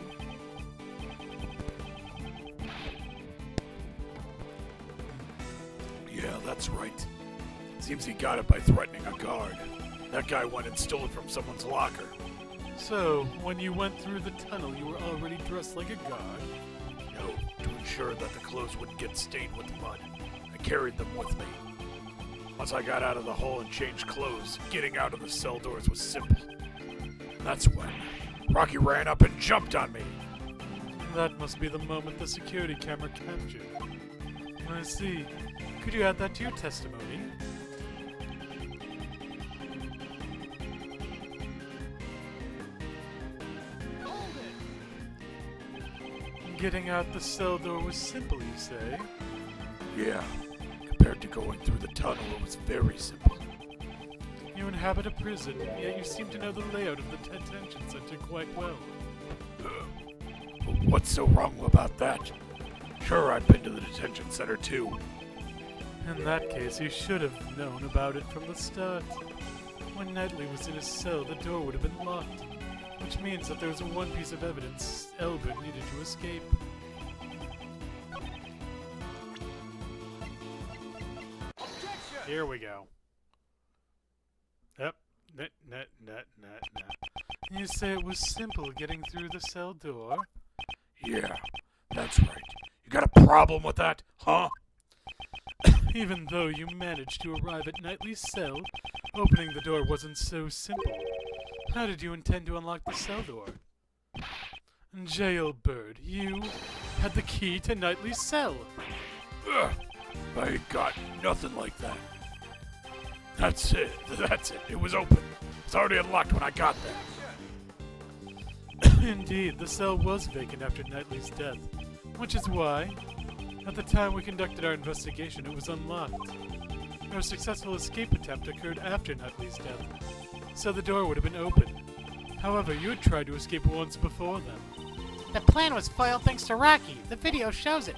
Yeah, that's right. Seems he got it by threatening a guard. That guy went and stole it from someone's locker. So, when you went through the tunnel, you were already dressed like a guard? No, to ensure that the clothes wouldn't get stained with mud. I carried them with me. Once I got out of the hole and changed clothes, getting out of the cell doors was simple. That's when Rocky ran up and jumped on me. That must be the moment the security camera captured. I see. Could you add that to your testimony? Getting out the cell door was simple, you say? Yeah, compared to going through the tunnel, it was very simple. You inhabit a prison, yet you seem to know the layout of the detention center quite well. What's so wrong about that? Sure, I've been to the detention center too. In that case, you should have known about it from the start. When Knightley was in his cell, the door would have been locked, which means that there was one piece of evidence Elbert needed to escape. Here we go. Yep. You say it was simple getting through the cell door? Yeah, that's right. You got a problem with that, huh? Even though you managed to arrive at Knightley's cell, opening the door wasn't so simple. How did you intend to unlock the cell door? Jailbird, you had the key to Knightley's cell. Ugh, I ain't got nothing like that. That's it. It was open. It's already unlocked when I got there. Indeed, the cell was vacant after Knightley's death, which is why, at the time we conducted our investigation, it was unlocked. Our successful escape attempt occurred after Knightley's death, so the door would have been open. However, you had tried to escape once before then. The plan was foiled thanks to Rocky. The video shows it.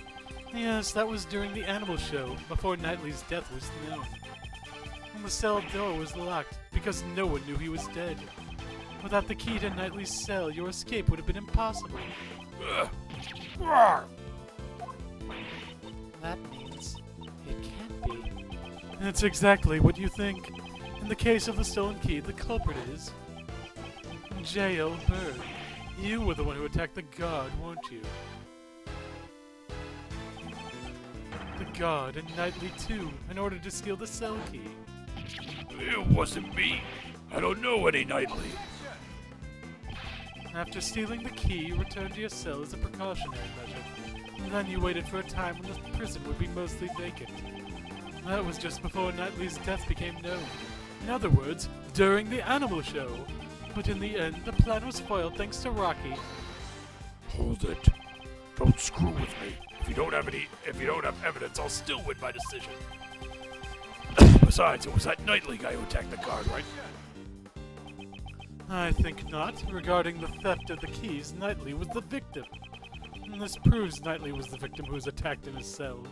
Yes, that was during the animal show, before Knightley's death was known. And the cell door was locked, because no one knew he was dead. Without the key to Knightley's cell, your escape would have been impossible. Ugh. Roar. That means it can't be. That's exactly what you think. In the case of the stolen key, the culprit is Jailbird. You were the one who attacked the guard, weren't you? The guard and Knightley too, in order to steal the cell key. It wasn't me. I don't know any Knightley. After stealing the key, you returned to your cell as a precautionary measure. And then you waited for a time when the prison would be mostly vacant. That was just before Knightley's death became known. In other words, during the animal show. But in the end, the plan was foiled thanks to Rocky. Hold it. Don't screw with me. If you don't have evidence, I'll still win my decision. Besides, it was that Knightley guy who attacked the guard, right? I think not. Regarding the theft of the keys, Knightley was the victim. And this proves Knightley was the victim who was attacked in his cell.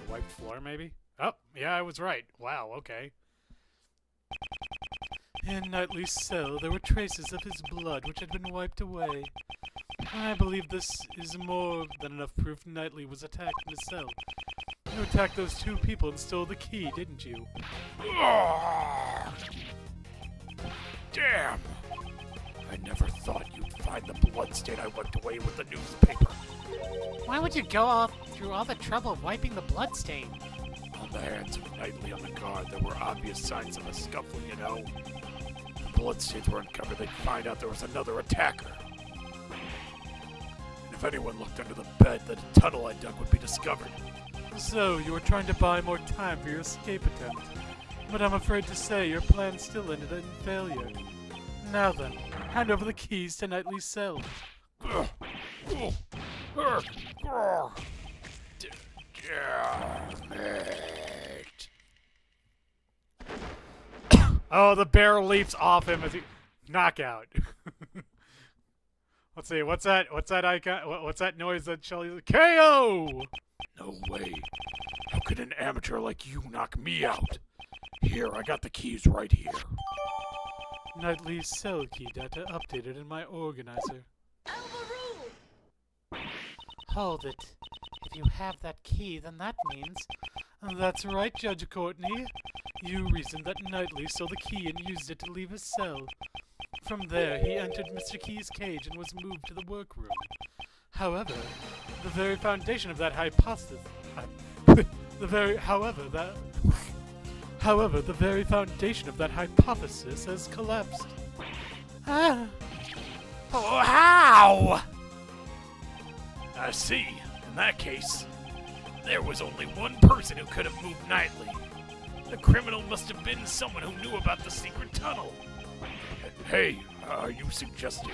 Wiped floor, maybe? Oh, yeah, I was right. Wow, okay. In Knightley's cell, there were traces of his blood which had been wiped away. I believe this is more than enough proof Knightley was attacked in his cell. You attacked those two people and stole the key, didn't you? Oh, damn! I never thought you'd find the bloodstain I wiped away with the newspaper. Why would you go through all the trouble of wiping the bloodstain? On the hands of Knightley on the guard, there were obvious signs of a scuffle, you know. The bloodstains were uncovered, they'd find out there was another attacker. And if anyone looked under the bed, the tunnel I dug would be discovered. So, you were trying to buy more time for your escape attempt. But I'm afraid to say your plan still ended in failure. Now then, hand over the keys to Knightley's cell. Damn it. Oh, the barrel leaps off him as he... Knockout. Let's see, what's that icon? What's that noise that Shelly... KO! No way. How could an amateur like you knock me out? Here, I got the keys right here. Knightley's cell key data updated in my organizer. Hold it. If you have that key, then that means... That's right, Judge Courtney. You reasoned that Knightley stole the key and used it to leave his cell. From there, he entered Mr. Key's cage and was moved to the workroom. However, the very foundation of that hypothesis... However, the very foundation of that hypothesis has collapsed. Oh, how? I see. In that case, there was only one person who could have moved Knightley. The criminal must have been someone who knew about the secret tunnel. Hey, are you suggesting?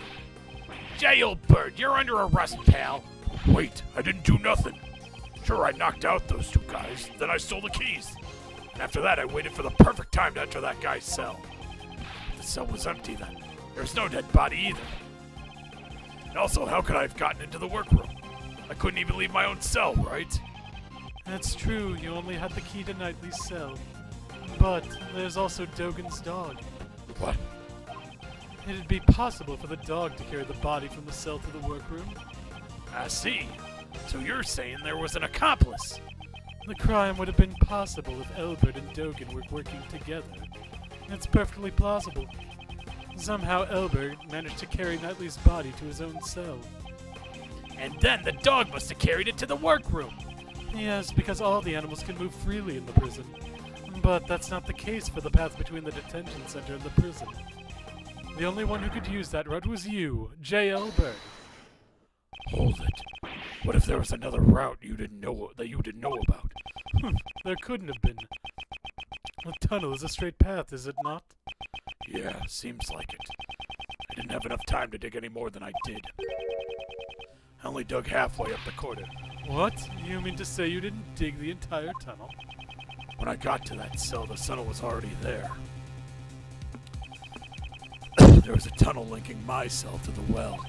Jailbird, you're under arrest, pal. Wait, I didn't do nothing. Sure, I knocked out those two guys, then I stole the keys. And after that, I waited for the perfect time to enter that guy's cell. The cell was empty then. There was no dead body either. And also, how could I have gotten into the workroom? I couldn't even leave my own cell, right? That's true, you only had the key to Knightley's cell. But there's also Dogan's dog. What? It'd be possible for the dog to carry the body from the cell to the workroom. I see. So you're saying there was an accomplice? The crime would have been possible if Elbert and Dogan were working together. It's perfectly plausible. Somehow Elbert managed to carry Knightley's body to his own cell. And then the dog must have carried it to the workroom. Yes, because all the animals can move freely in the prison. But that's not the case for the path between the detention center and the prison. The only one who could use that route was you, J. Elbert. Hold it. What if there was another route you didn't know about? There couldn't have been. The tunnel is a straight path, is it not? Yeah, seems like it. I didn't have enough time to dig any more than I did. I only dug halfway up the corridor. What? You mean to say you didn't dig the entire tunnel? When I got to that cell, the tunnel was already there. There was a tunnel linking my cell to the well.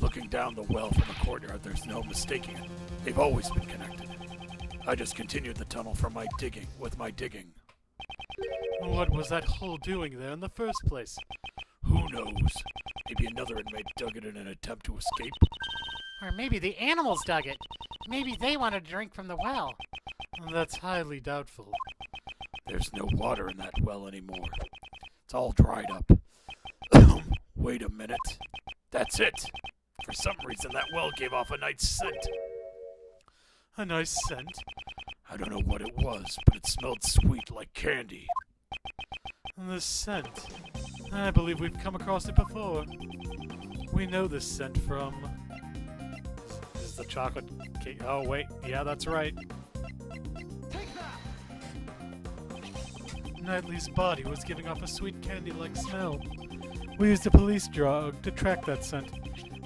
Looking down the well from the courtyard, there's no mistaking it. They've always been connected. I just continued the tunnel with my digging. What was that hole doing there in the first place? Who knows? Maybe another inmate dug it in an attempt to escape. Or maybe the animals dug it. Maybe they wanted to drink from the well. That's highly doubtful. There's no water in that well anymore. It's all dried up. Wait a minute. That's it. For some reason, that well gave off a nice scent. A nice scent? I don't know what it was, but it smelled sweet like candy. The scent. I believe we've come across it before. We know this scent from... Is the chocolate cake? Oh, wait. Yeah, that's right. Knightley's body was giving off a sweet candy-like smell. We used a police drug to track that scent,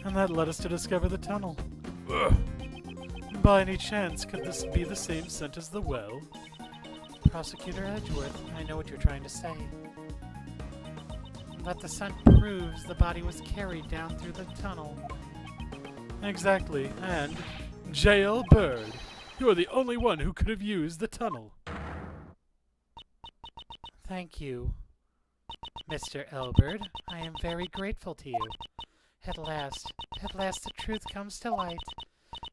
and that led us to discover the tunnel. Ugh. By any chance, could this be the same scent as the well? Prosecutor Edgeworth, I know what you're trying to say. But the scent proves the body was carried down through the tunnel. Exactly, and J.L. Bird, you are the only one who could have used the tunnel. Thank you, Mr. Elbert. I am very grateful to you. At last the truth comes to light.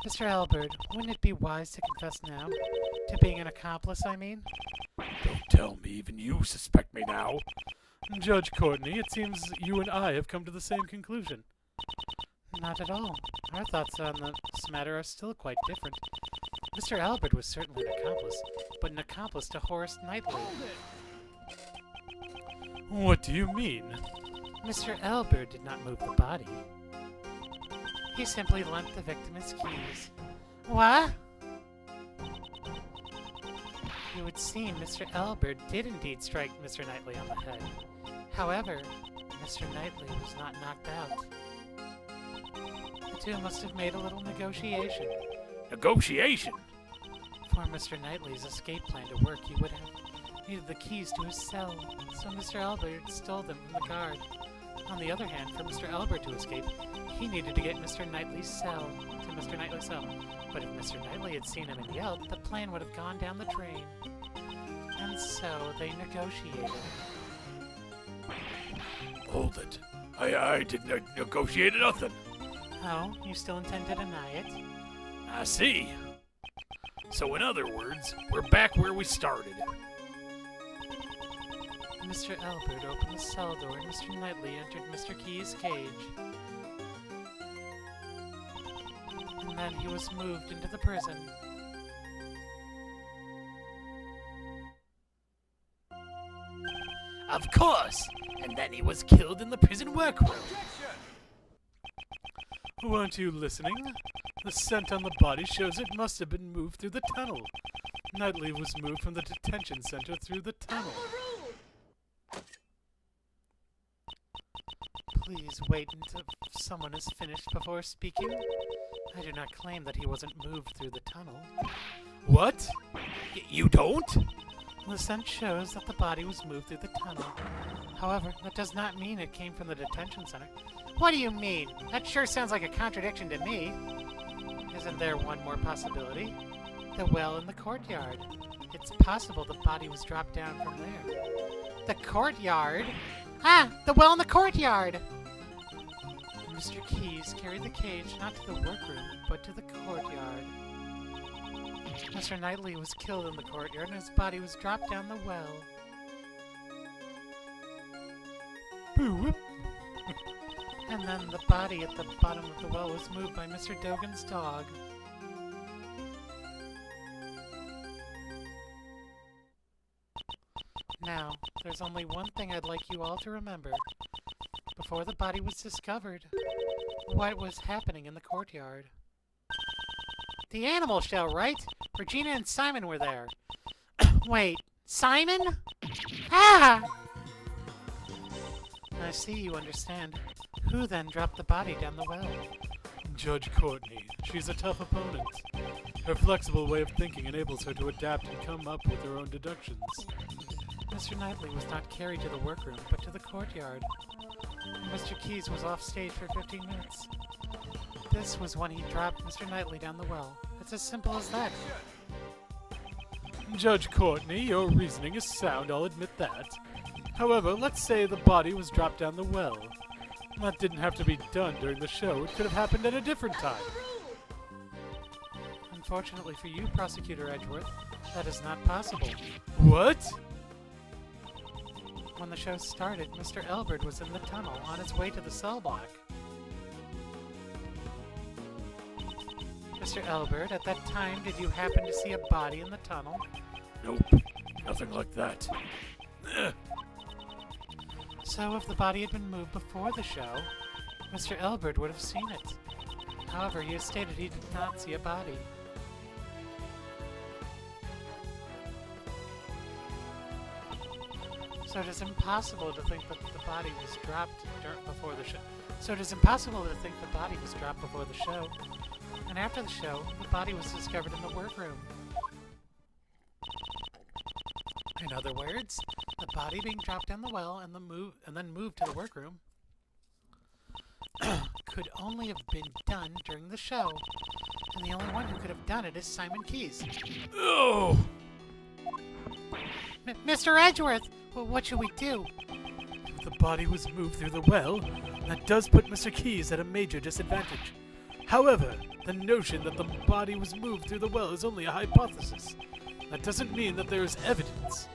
Mr. Elbert, wouldn't it be wise to confess now? To being an accomplice, I mean? Don't tell me, even you suspect me now. Judge Courtney, it seems you and I have come to the same conclusion. Not at all. Our thoughts on this matter are still quite different. Mr. Elbert was certainly an accomplice, but an accomplice to Horace Knightley. What do you mean? Mr. Elbert did not move the body. He simply lent the victim his keys. What? It would seem Mr. Elbert did indeed strike Mr. Knightley on the head. However, Mr. Knightley was not knocked out. The two must have made a little negotiation. Negotiation? For Mr. Knightley's escape plan to work, he would have needed the keys to his cell, so Mr. Elbert stole them from the guard. On the other hand, for Mr. Elbert to escape, he needed to get Mr. Knightley's cell to Mr. Knightley's cell. But if Mr. Knightley had seen him and yelled, the plan would have gone down the drain. And so they negotiated. Hold it. I didn't negotiate nothing. Oh, you still intend to deny it? I see. So in other words, we're back where we started. Mr. Elbert opened the cell door and Mr. Knightley entered Mr. Key's cage. And then he was moved into the prison. Of course! And then he was killed in the prison workroom. Weren't you listening? The scent on the body shows it must have been moved through the tunnel. Knightley was moved from the detention center through the tunnel. Please wait until someone is finished before speaking. I do not claim that he wasn't moved through the tunnel. What? You don't? The scent shows that the body was moved through the tunnel. However, that does not mean it came from the detention center. What do you mean? That sure sounds like a contradiction to me. Isn't there one more possibility? The well in the courtyard. It's possible the body was dropped down from there. The courtyard? Ah, the well in the courtyard! Mr. Keyes carried the cage not to the workroom, but to the courtyard. Mr. Knightley was killed in the courtyard and his body was dropped down the well. Boo! And then the body at the bottom of the well was moved by Mr. Dogan's dog. Now, there's only one thing I'd like you all to remember. Before the body was discovered, what was happening in the courtyard? The animal show, right? Regina and Simon were there. Wait, Simon? Ah! I see you understand. Who then dropped the body down the well? Judge Courtney. She's a tough opponent. Her flexible way of thinking enables her to adapt and come up with her own deductions. Mr. Knightley was not carried to the workroom, but to the courtyard. Mr. Keyes was off stage for 15 minutes. This was when he dropped Mr. Knightley down the well. It's as simple as that. Judge Courtney, your reasoning is sound, I'll admit that. However, let's say the body was dropped down the well. That didn't have to be done during the show. It could have happened at a different time. Unfortunately for you, Prosecutor Edgeworth, that is not possible. What? When the show started, Mr. Elbert was in the tunnel on his way to the cell block. Mr. Elbert, at that time, did you happen to see a body in the tunnel? Nope. Nothing like that. So if the body had been moved before the show, Mr. Elbert would have seen it. However, he has stated he did not see a body. So it is impossible to think that the body was dropped before the show. And after the show, the body was discovered in the workroom. In other words, the body being dropped down the well and then moved to the workroom could only have been done during the show. And the only one who could have done it is Simon Keyes. Oh! Mr. Edgeworth, what should we do? If the body was moved through the well, that does put Mr. Keyes at a major disadvantage. However, the notion that the body was moved through the well is only a hypothesis. That doesn't mean that there is evidence.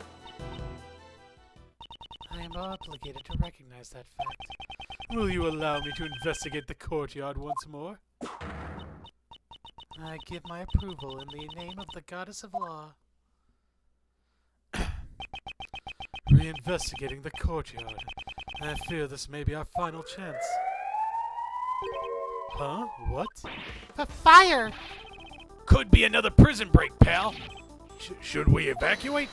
I am obligated to recognize that fact. Will you allow me to investigate the courtyard once more? I give my approval in the name of the Goddess of Law. Reinvestigating the courtyard. I fear this may be our final chance. Huh? What? The fire! Could be another prison break, pal. Should we evacuate?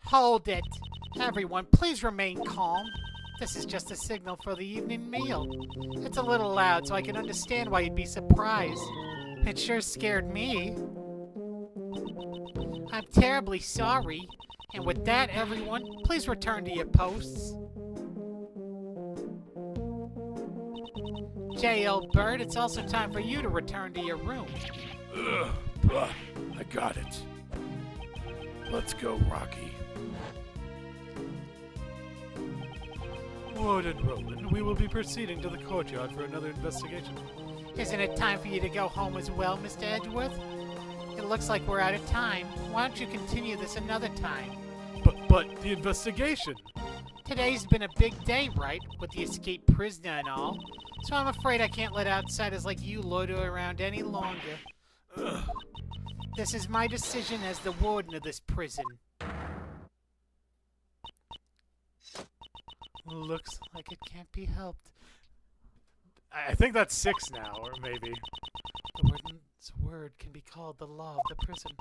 Hold it! Everyone, please remain calm. This is just a signal for the evening meal. It's a little loud, so I can understand why you'd be surprised. It sure scared me. I'm terribly sorry. And with that, everyone, please return to your posts. J.L. Bird, it's also time for you to return to your room. I got it. Let's go, Rocky. Warden Roland, we will be proceeding to the courtyard for another investigation. Isn't it time for you to go home as well, Mr. Edgeworth? It looks like we're out of time. Why don't you continue this another time? But the investigation! Today's been a big day, right? With the escaped prisoner and all. So I'm afraid I can't let outsiders like you loiter around any longer. Ugh. This is my decision as the warden of this prison. Looks like it can't be helped. I think that's 6 now, or maybe. The warden's word can be called the law of the prison.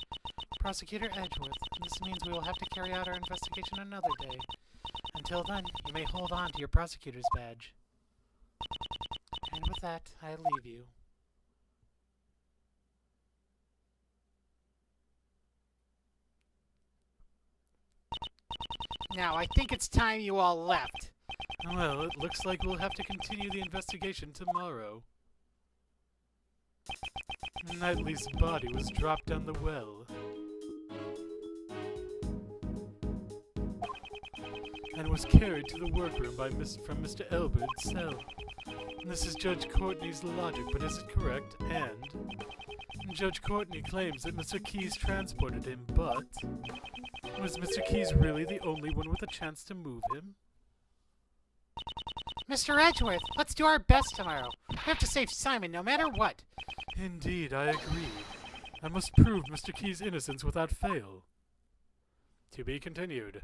Prosecutor Edgeworth, this means we will have to carry out our investigation another day. Until then, you may hold on to your prosecutor's badge. And with that, I leave you. Now, I think it's time you all left. Well, it looks like we'll have to continue the investigation tomorrow. Knightley's body was dropped down the well. And was carried to the workroom from Mr. Elbert's cell. This is Judge Courtney's logic, but is it correct? And Judge Courtney claims that Mr. Keyes transported him, but was Mr. Keyes really the only one with a chance to move him? Mr. Edgeworth, let's do our best tomorrow. We have to save Simon no matter what. Indeed, I agree. I must prove Mr. Keyes' innocence without fail. To be continued.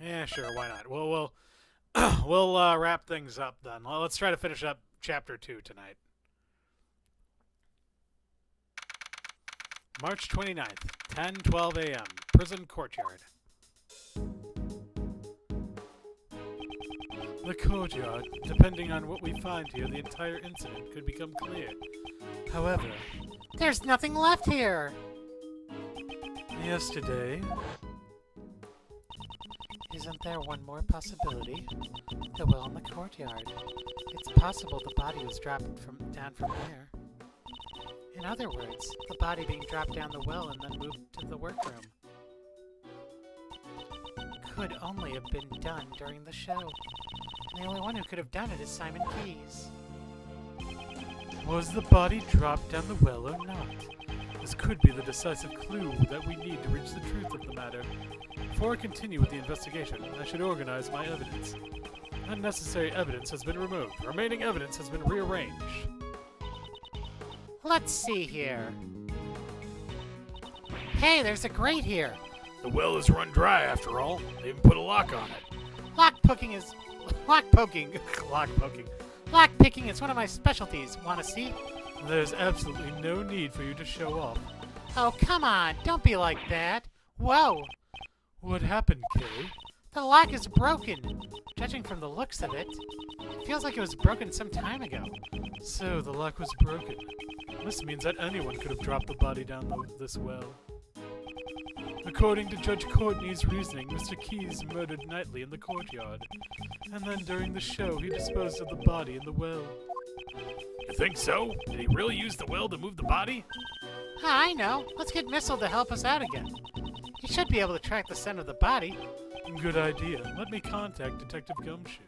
Yeah, sure, why not? We'll wrap things up then. Well, let's try to finish up Chapter 2 tonight. March 29th, 10:12 a.m. Prison Courtyard. The courtyard, depending on what we find here, the entire incident could become clear. However, There's nothing left here. yesterday, Isn't there one more possibility? The well in the courtyard. It's possible the body was dropped down from there. In other words, the body being dropped down the well and then moved to the workroom. Could only have been done during the show. And the only one who could have done it is Simon Keyes. was the body dropped down the well or not? This could be the decisive clue that we need to reach the truth of the matter. Before I continue with the investigation, I should organize my evidence. Unnecessary evidence has been removed. Remaining evidence has been rearranged. Let's see here. Hey, there's a grate here. The well is run dry after all. They even put a lock on it. Lockpicking is one of my specialties. Want to see? There's absolutely no need for you to show off. Oh, come on. Don't be like that. Whoa. What happened, Kay? The lock is broken. Judging from the looks of it, it feels like it was broken some time ago. So, the lock was broken. This means that anyone could have dropped the body down this well. According to Judge Courtney's reasoning, Mr. Keyes murdered Knightley in the courtyard, and then during the show he disposed of the body in the well. You think so? Did he really use the well to move the body? I know. Let's get Missile to help us out again. He should be able to track the scent of the body. Good idea. Let me contact Detective Gumshoe.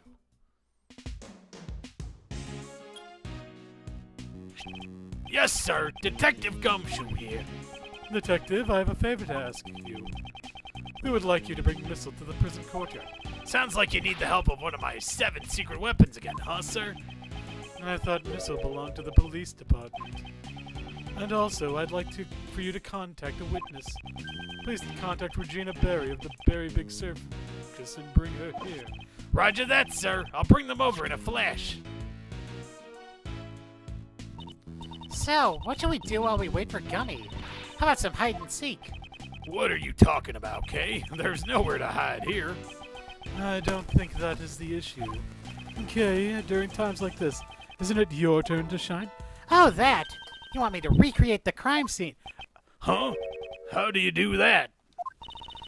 Yes, sir. Detective Gumshoe here. Detective, I have a favor to ask you. We would like you to bring Missile to the prison courtyard. Sounds like you need the help of one of my 7 secret weapons again, huh, sir? I thought Missile belonged to the police department. And also, I'd like for you to contact a witness. Please contact Regina Berry of the Berry Big Circus and bring her here. Roger that, sir. I'll bring them over in a flash. So, what should we do while we wait for Gummy? How about some hide and seek? What are you talking about, Kay? There's nowhere to hide here. I don't think that is the issue. Okay, during times like this, isn't it your turn to shine? Oh, that! You want me to recreate the crime scene? Huh? How do you do that?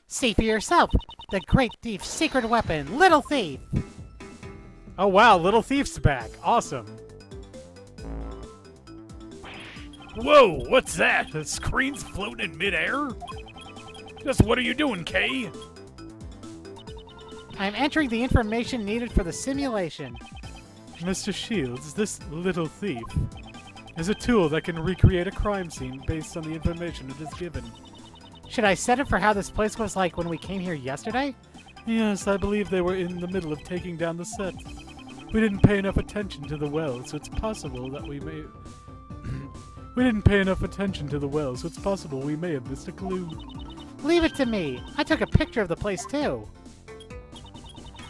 See for yourself. The great thief's secret weapon, Little Thief. Oh wow, Little Thief's back. Awesome. Whoa, what's that? The screen's floating in midair? Just what are you doing, Kay? I'm entering the information needed for the simulation. Mr. Shields, this Little Thief is a tool that can recreate a crime scene based on the information it is given. Should I set it for how this place was like when we came here yesterday? Yes, I believe they were in the middle of taking down the set. We didn't pay enough attention to the well, so it's possible that we may... We didn't pay enough attention to the well, so it's possible we may have missed a clue. Leave it to me. I took a picture of the place, too.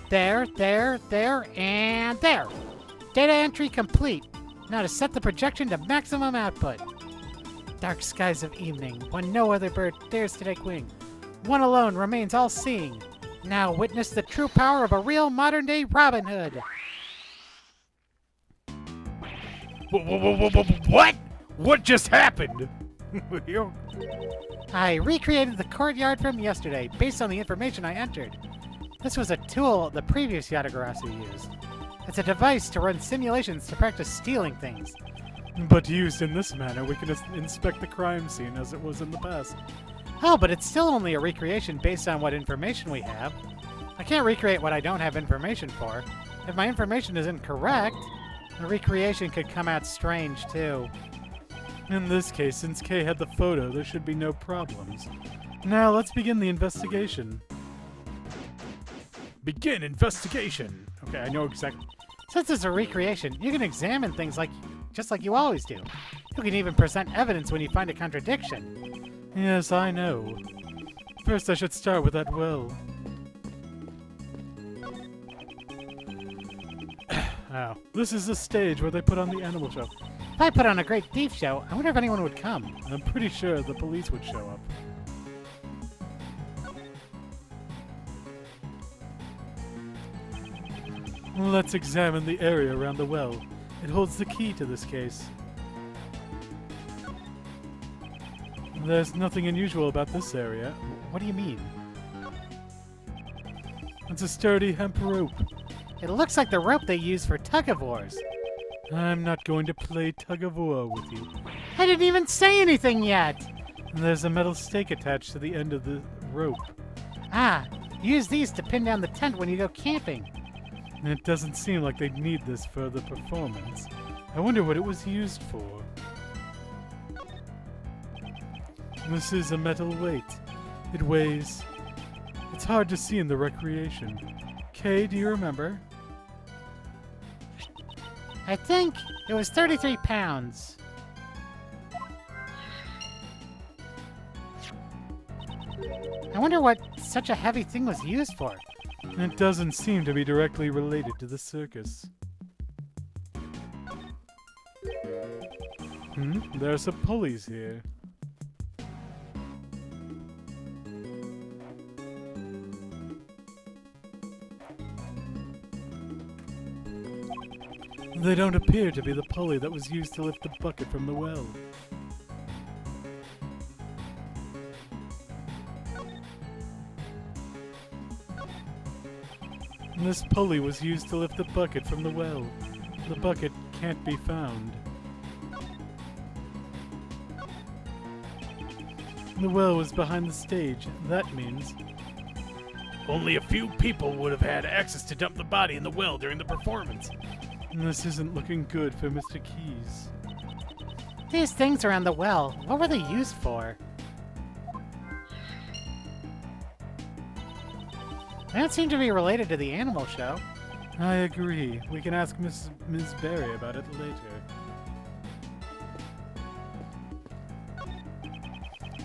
There, and there. Data entry complete. Now to set the projection to maximum output. Dark skies of evening, when no other bird dares to take wing. One alone remains all-seeing. Now witness the true power of a real modern-day Robin Hood. What? What just happened? I recreated the courtyard from yesterday, based on the information I entered. This was a tool the previous Yatagarasi used. It's a device to run simulations to practice stealing things. But used in this manner, we can inspect the crime scene as it was in the past. Oh, but it's still only a recreation based on what information we have. I can't recreate what I don't have information for. if my information isn't correct, the recreation could come out strange, too. In this case, since Kay had the photo, there should be no problems. Now, let's begin the investigation. Begin investigation. Okay, I know exactly. Since it's a recreation, you can examine things just like you always do. You can even present evidence when you find a contradiction. Yes, I know. First, I should start with that well. Wow. This is the stage where they put on the animal show. If I put on a great thief show, I wonder if anyone would come. I'm pretty sure the police would show up. Let's examine the area around the well. It holds the key to this case. There's nothing unusual about this area. What do you mean? It's a sturdy hemp rope. It looks like the rope they use for tug-of-wars. I'm not going to play tug-of-war with you. I didn't even say anything yet! There's a metal stake attached to the end of the rope. Ah, use these to pin down the tent when you go camping. It doesn't seem like they'd need this for the performance. I wonder what it was used for. This is a metal weight. It weighs... It's hard to see in the recreation. Kay, do you remember? I think it was 33 pounds. I wonder what such a heavy thing was used for. It doesn't seem to be directly related to the circus. There are some pulleys here. They don't appear to be the pulley that was used to lift the bucket from the well. This pulley was used to lift the bucket from the well. The bucket can't be found. The well was behind the stage. That means Only a few people would have had access to dump the body in the well during the performance. this isn't looking good for Mr. Keys. These things around the well, what were they used for? They don't seem to be related to the animal show. I agree. We can ask Ms. Berry about it later.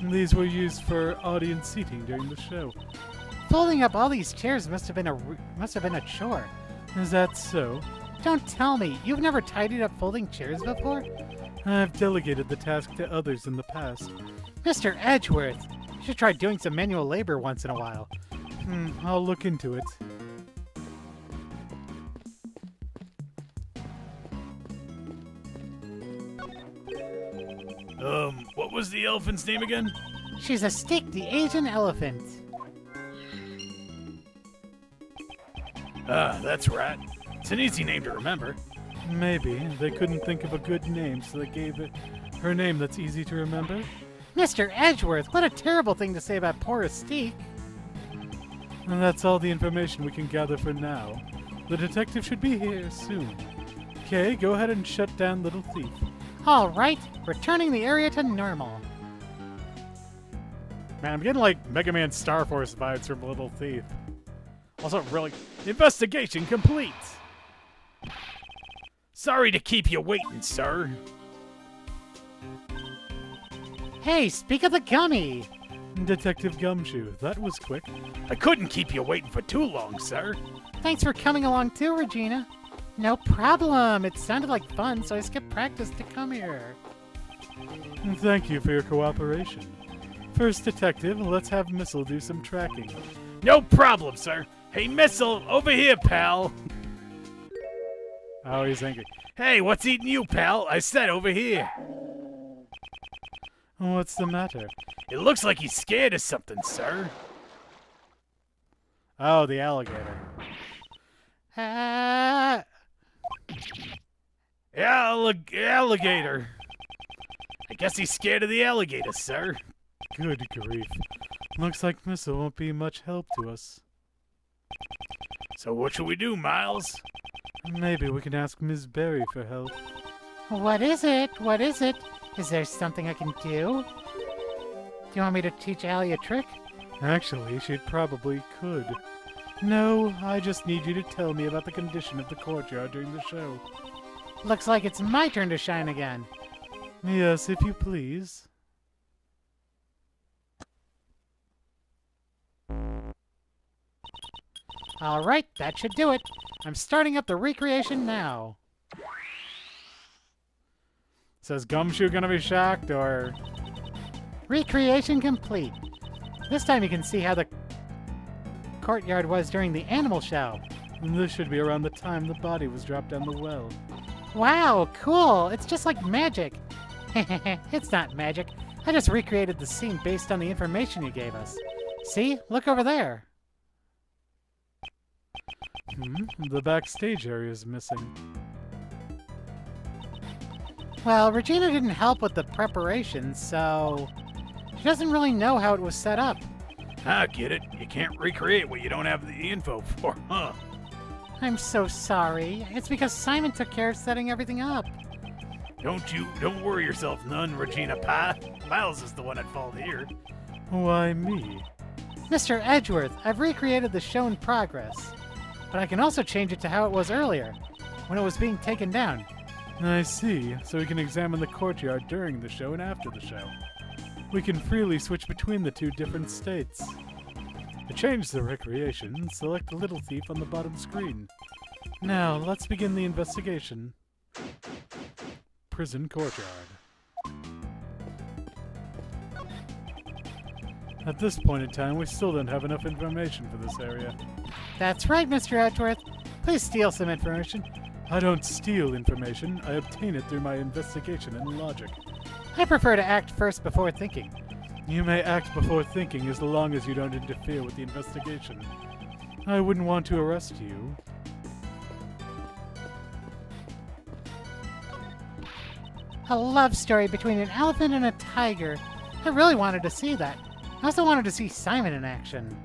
These were used for audience seating during the show. Folding up all these chairs must have been a chore. Is that so? Don't tell me, you've never tidied up folding chairs before? I've delegated the task to others in the past. Mr. Edgeworth, you should try doing some manual labor once in a while. I'll look into it. What was the elephant's name again? She's a Stick the Asian elephant. Ah, that's right. It's an easy name to remember. Maybe. They couldn't think of a good name, so they gave it her name that's easy to remember. Mr. Edgeworth, what a terrible thing to say about poor Astique. And that's all the information we can gather for now. The detective should be here soon. Okay, go ahead and shut down Little Thief. All right, returning the area to normal. Man, I'm getting like Mega Man Star Force vibes from Little Thief. Also, really, investigation complete! Sorry to keep you waiting, sir. Hey, speak of the gummy. Detective Gumshoe, that was quick. I couldn't keep you waiting for too long, sir. Thanks for coming along too, Regina. No problem. It sounded like fun, so I skipped practice to come here. Thank you for your cooperation. First, Detective, let's have Missile do some tracking. No problem, sir. Hey, Missile, over here, pal. Oh, he's angry. Hey, what's eating you, pal? I said over here. What's the matter? It looks like he's scared of something, sir. Oh, the alligator. Alligator. I guess he's scared of the alligator, sir. Good grief. Looks like Missile won't be much help to us. So what should we do, Miles? Maybe we can ask Ms. Berry for help. What is it? What is it? Is there something I can do? Do you want me to teach Allie a trick? Actually, she probably could. No, I just need you to tell me about the condition of the courtyard during the show. Looks like it's my turn to shine again. Yes, if you please. All right, that should do it. I'm starting up the recreation now. Says Gumshoe gonna be shocked, or... Recreation complete. This time you can see how the courtyard was during the animal show. This should be around the time the body was dropped down the well. Wow, cool. It's just like magic. It's not magic. I just recreated the scene based on the information you gave us. See? Look over there. The backstage area is missing. Well, Regina didn't help with the preparation, so she doesn't really know how it was set up. I get it. You can't recreate what you don't have the info for, huh? I'm so sorry. It's because Simon took care of setting everything up. Don't worry yourself none, Regina Pie. Miles is the one at fault here. Why me? Mr. Edgeworth, I've recreated the show in progress, but I can also change it to how it was earlier, when it was being taken down. I see, so we can examine the courtyard during the show and after the show. We can freely switch between the two different states. To change the recreation, select Little Thief on the bottom screen. Now, let's begin the investigation. Prison courtyard. At this point in time, we still don't have enough information for this area. That's right, Mr. Edgeworth. Please steal some information. I don't steal information, I obtain it through my investigation and logic. I prefer to act first before thinking. You may act before thinking as long as you don't interfere with the investigation. I wouldn't want to arrest you. A love story between an elephant and a tiger. I really wanted to see that. I also wanted to see Simon in action.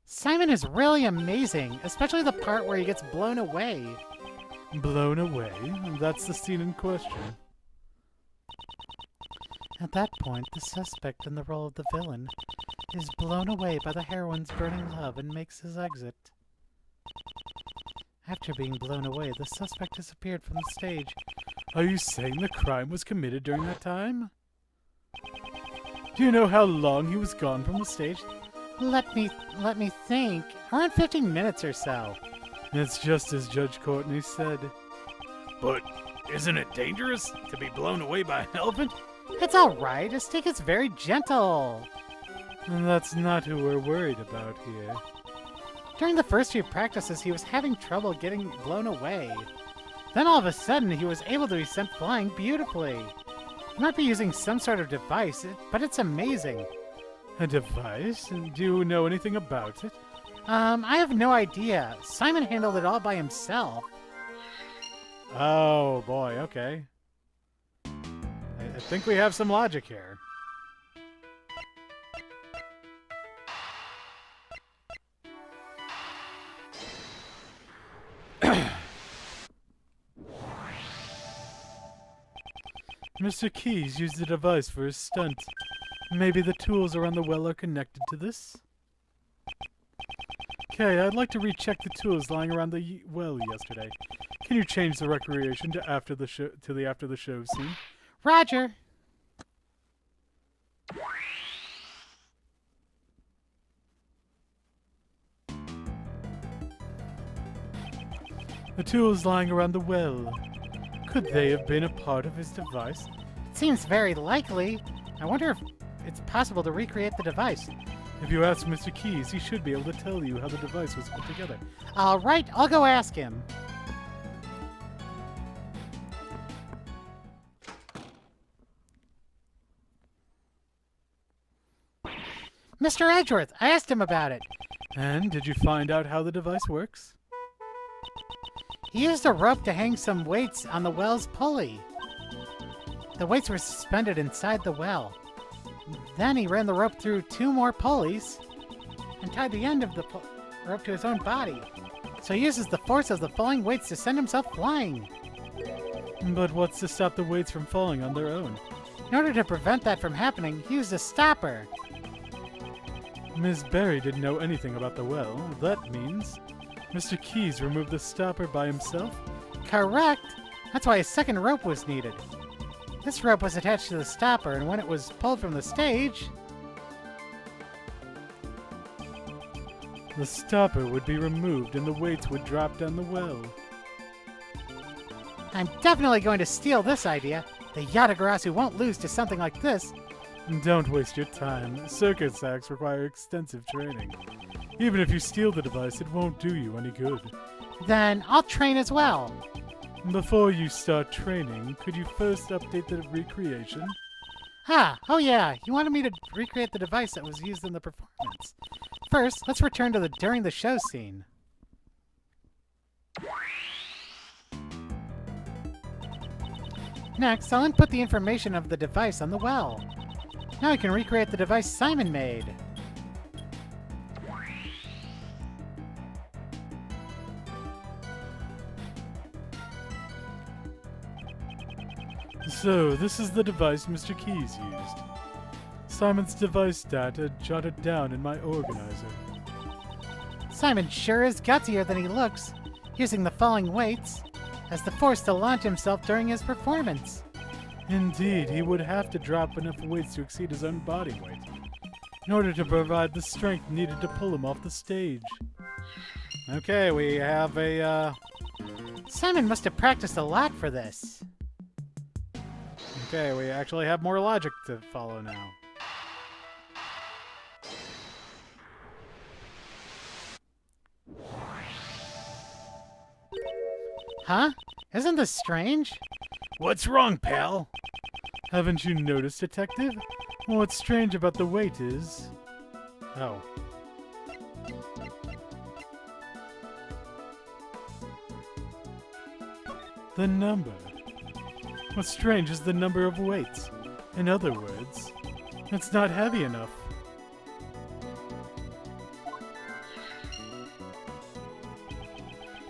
Simon is really amazing, especially the part where he gets blown away. Blown away? That's the scene in question. At that point, the suspect in the role of the villain is blown away by the heroine's burning love and makes his exit. After being blown away, the suspect disappeared from the stage. Are you saying the crime was committed during that time? Do you know how long he was gone from the stage? Let me think. Around 15 minutes or so. It's just as Judge Courtney said. But isn't it dangerous to be blown away by an elephant? It's alright, his stick is very gentle. And that's not who we're worried about here. During the first few practices, he was having trouble getting blown away. Then all of a sudden, he was able to be sent flying beautifully. He might be using some sort of device, but it's amazing. A device? Do you know anything about it? I have no idea. Simon handled it all by himself. Oh, boy, okay. I think we have some logic here. Mr. Keys used the device for his stunt. Maybe the tools around the well are connected to this? Okay, I'd like to recheck the tools lying around the well yesterday. Can you change the recreation to after the show scene? Roger. The tools lying around the well. Could they have been a part of his device? It seems very likely. I wonder if it's possible to recreate the device. If you ask Mr. Keys, he should be able to tell you how the device was put together. All right, I'll go ask him. Mr. Edgeworth, I asked him about it. And did you find out how the device works? He used a rope to hang some weights on the well's pulley. The weights were suspended inside the well. Then he ran the rope through 2 more pulleys and tied the end of the rope to his own body. so he uses the force of the falling weights to send himself flying. But what's to stop the weights from falling on their own? In order to prevent that from happening, he used a stopper. Ms. Berry didn't know anything about the well. That means Mr. Keys removed the stopper by himself? Correct! That's why a second rope was needed. This rope was attached to the stopper, and when it was pulled from the stage, the stopper would be removed and the weights would drop down the well. I'm definitely going to steal this idea. The Yatagarasu won't lose to something like this. Don't waste your time. Circus acts require extensive training. Even if you steal the device, it won't do you any good. Then I'll train as well. Before you start training, could you first update the recreation? Oh yeah, you wanted me to recreate the device that was used in the performance. First, let's return to the during the show scene. Next, I'll input the information of the device on the well. Now we can recreate the device Simon made. So, this is the device Mr. Keys used. Simon's device data jotted down in my organizer. Simon sure is gutsier than he looks, using the falling weights as the force to launch himself during his performance. Indeed, he would have to drop enough weights to exceed his own body weight, in order to provide the strength needed to pull him off the stage. Okay, we have a, Simon must have practiced a lot for this. Okay, we actually have more logic to follow now. Huh? Isn't this strange? What's wrong, pal? Haven't you noticed, Detective? What's strange about the weight is... Oh. The number. What's strange is the number of weights. In other words, it's not heavy enough.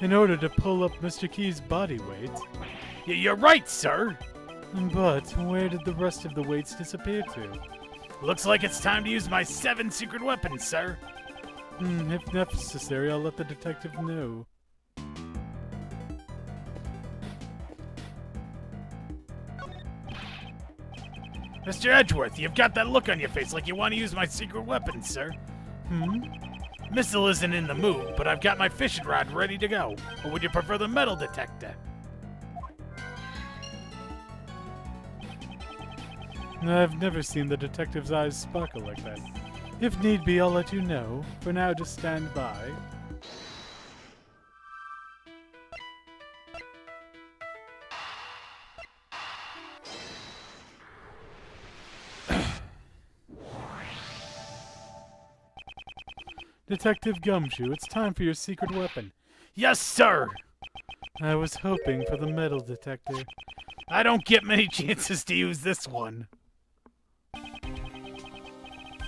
In order to pull up Mr. Key's body weight. You're right, sir. But where did the rest of the weights disappear to? Looks like it's time to use my 7 secret weapons, sir. If necessary, I'll let the detective know. Mr. Edgeworth, you've got that look on your face like you want to use my secret weapons, sir. Missile isn't in the mood, but I've got my fishing rod ready to go. Or would you prefer the metal detector? I've never seen the detective's eyes sparkle like that. If need be, I'll let you know. For now, just stand by. Detective Gumshoe, it's time for your secret weapon. Yes, sir! I was hoping for the metal detector. I don't get many chances to use this one.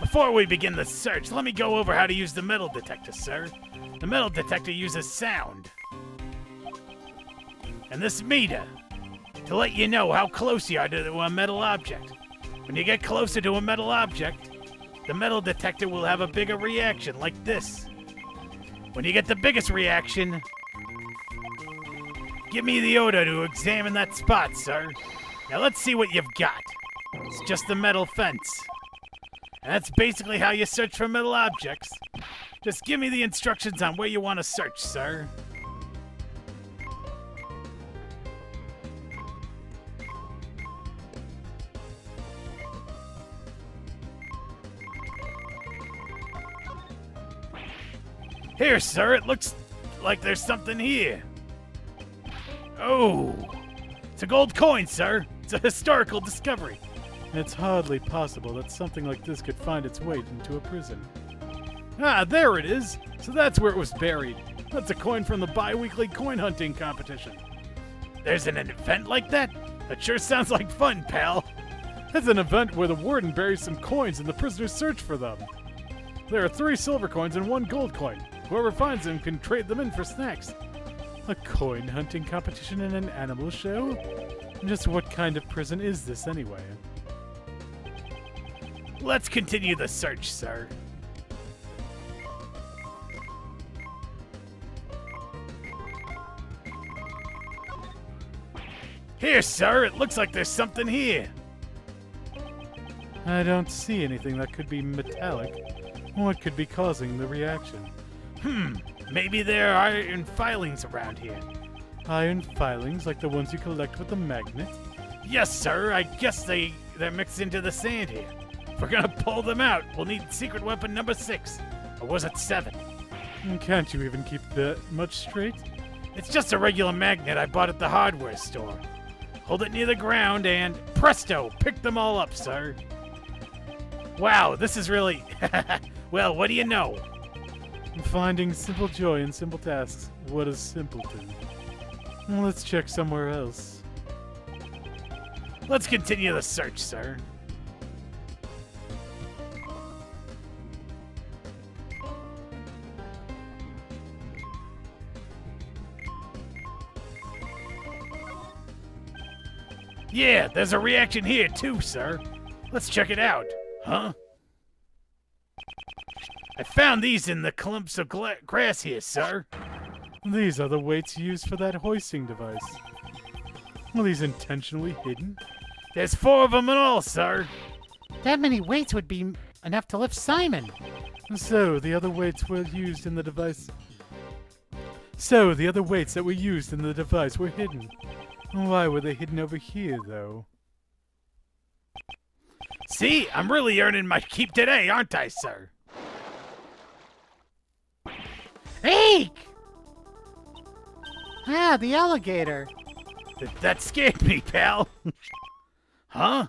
Before we begin the search, let me go over how to use the metal detector, sir. The metal detector uses sound. And this meter, to let you know how close you are to a metal object. When you get closer to a metal object, the metal detector will have a bigger reaction, like this. When you get the biggest reaction, give me the order to examine that spot, sir. Now let's see what you've got. It's just a metal fence. And that's basically how you search for metal objects. Just give me the instructions on where you want to search, sir. Here, sir, it looks like there's something here. Oh, it's a gold coin, sir. It's a historical discovery. It's hardly possible that something like this could find its way into a prison. Ah, there it is. So that's where it was buried. That's a coin from the bi-weekly coin hunting competition. There's an event like that? That sure sounds like fun, pal. It's an event where the warden buries some coins and the prisoners search for them. There are 3 silver coins and 1 gold coin. Whoever finds them can trade them in for snacks. A coin hunting competition in an animal show? Just what kind of prison is this anyway? Let's continue the search, sir. Here, sir, it looks like there's something here. I don't see anything that could be metallic. What could be causing the reaction? Maybe there are iron filings around here. Iron filings like the ones you collect with the magnet? Yes, sir, I guess they're mixed into the sand here. If we're gonna pull them out, we'll need secret weapon number 6. Or was it 7? Can't you even keep that much straight? It's just a regular magnet I bought at the hardware store. Hold it near the ground and presto, pick them all up, sir. Wow, this is really... Well, what do you know? Finding simple joy in simple tasks. What a simpleton. Let's check somewhere else. Let's continue the search, sir. Yeah, there's a reaction here too, sir. Let's check it out. Huh? I found these in the clumps of grass here, sir. These are the weights used for that hoisting device. Are these intentionally hidden? There's 4 of them in all, sir. That many weights would be enough to lift Simon. So, the other weights were used in the device. So, the other weights that were used in the device were hidden. Why were they hidden over here, though? See, I'm really earning my keep today, aren't I, sir? Eek! Ah, the alligator. That scared me, pal. Huh?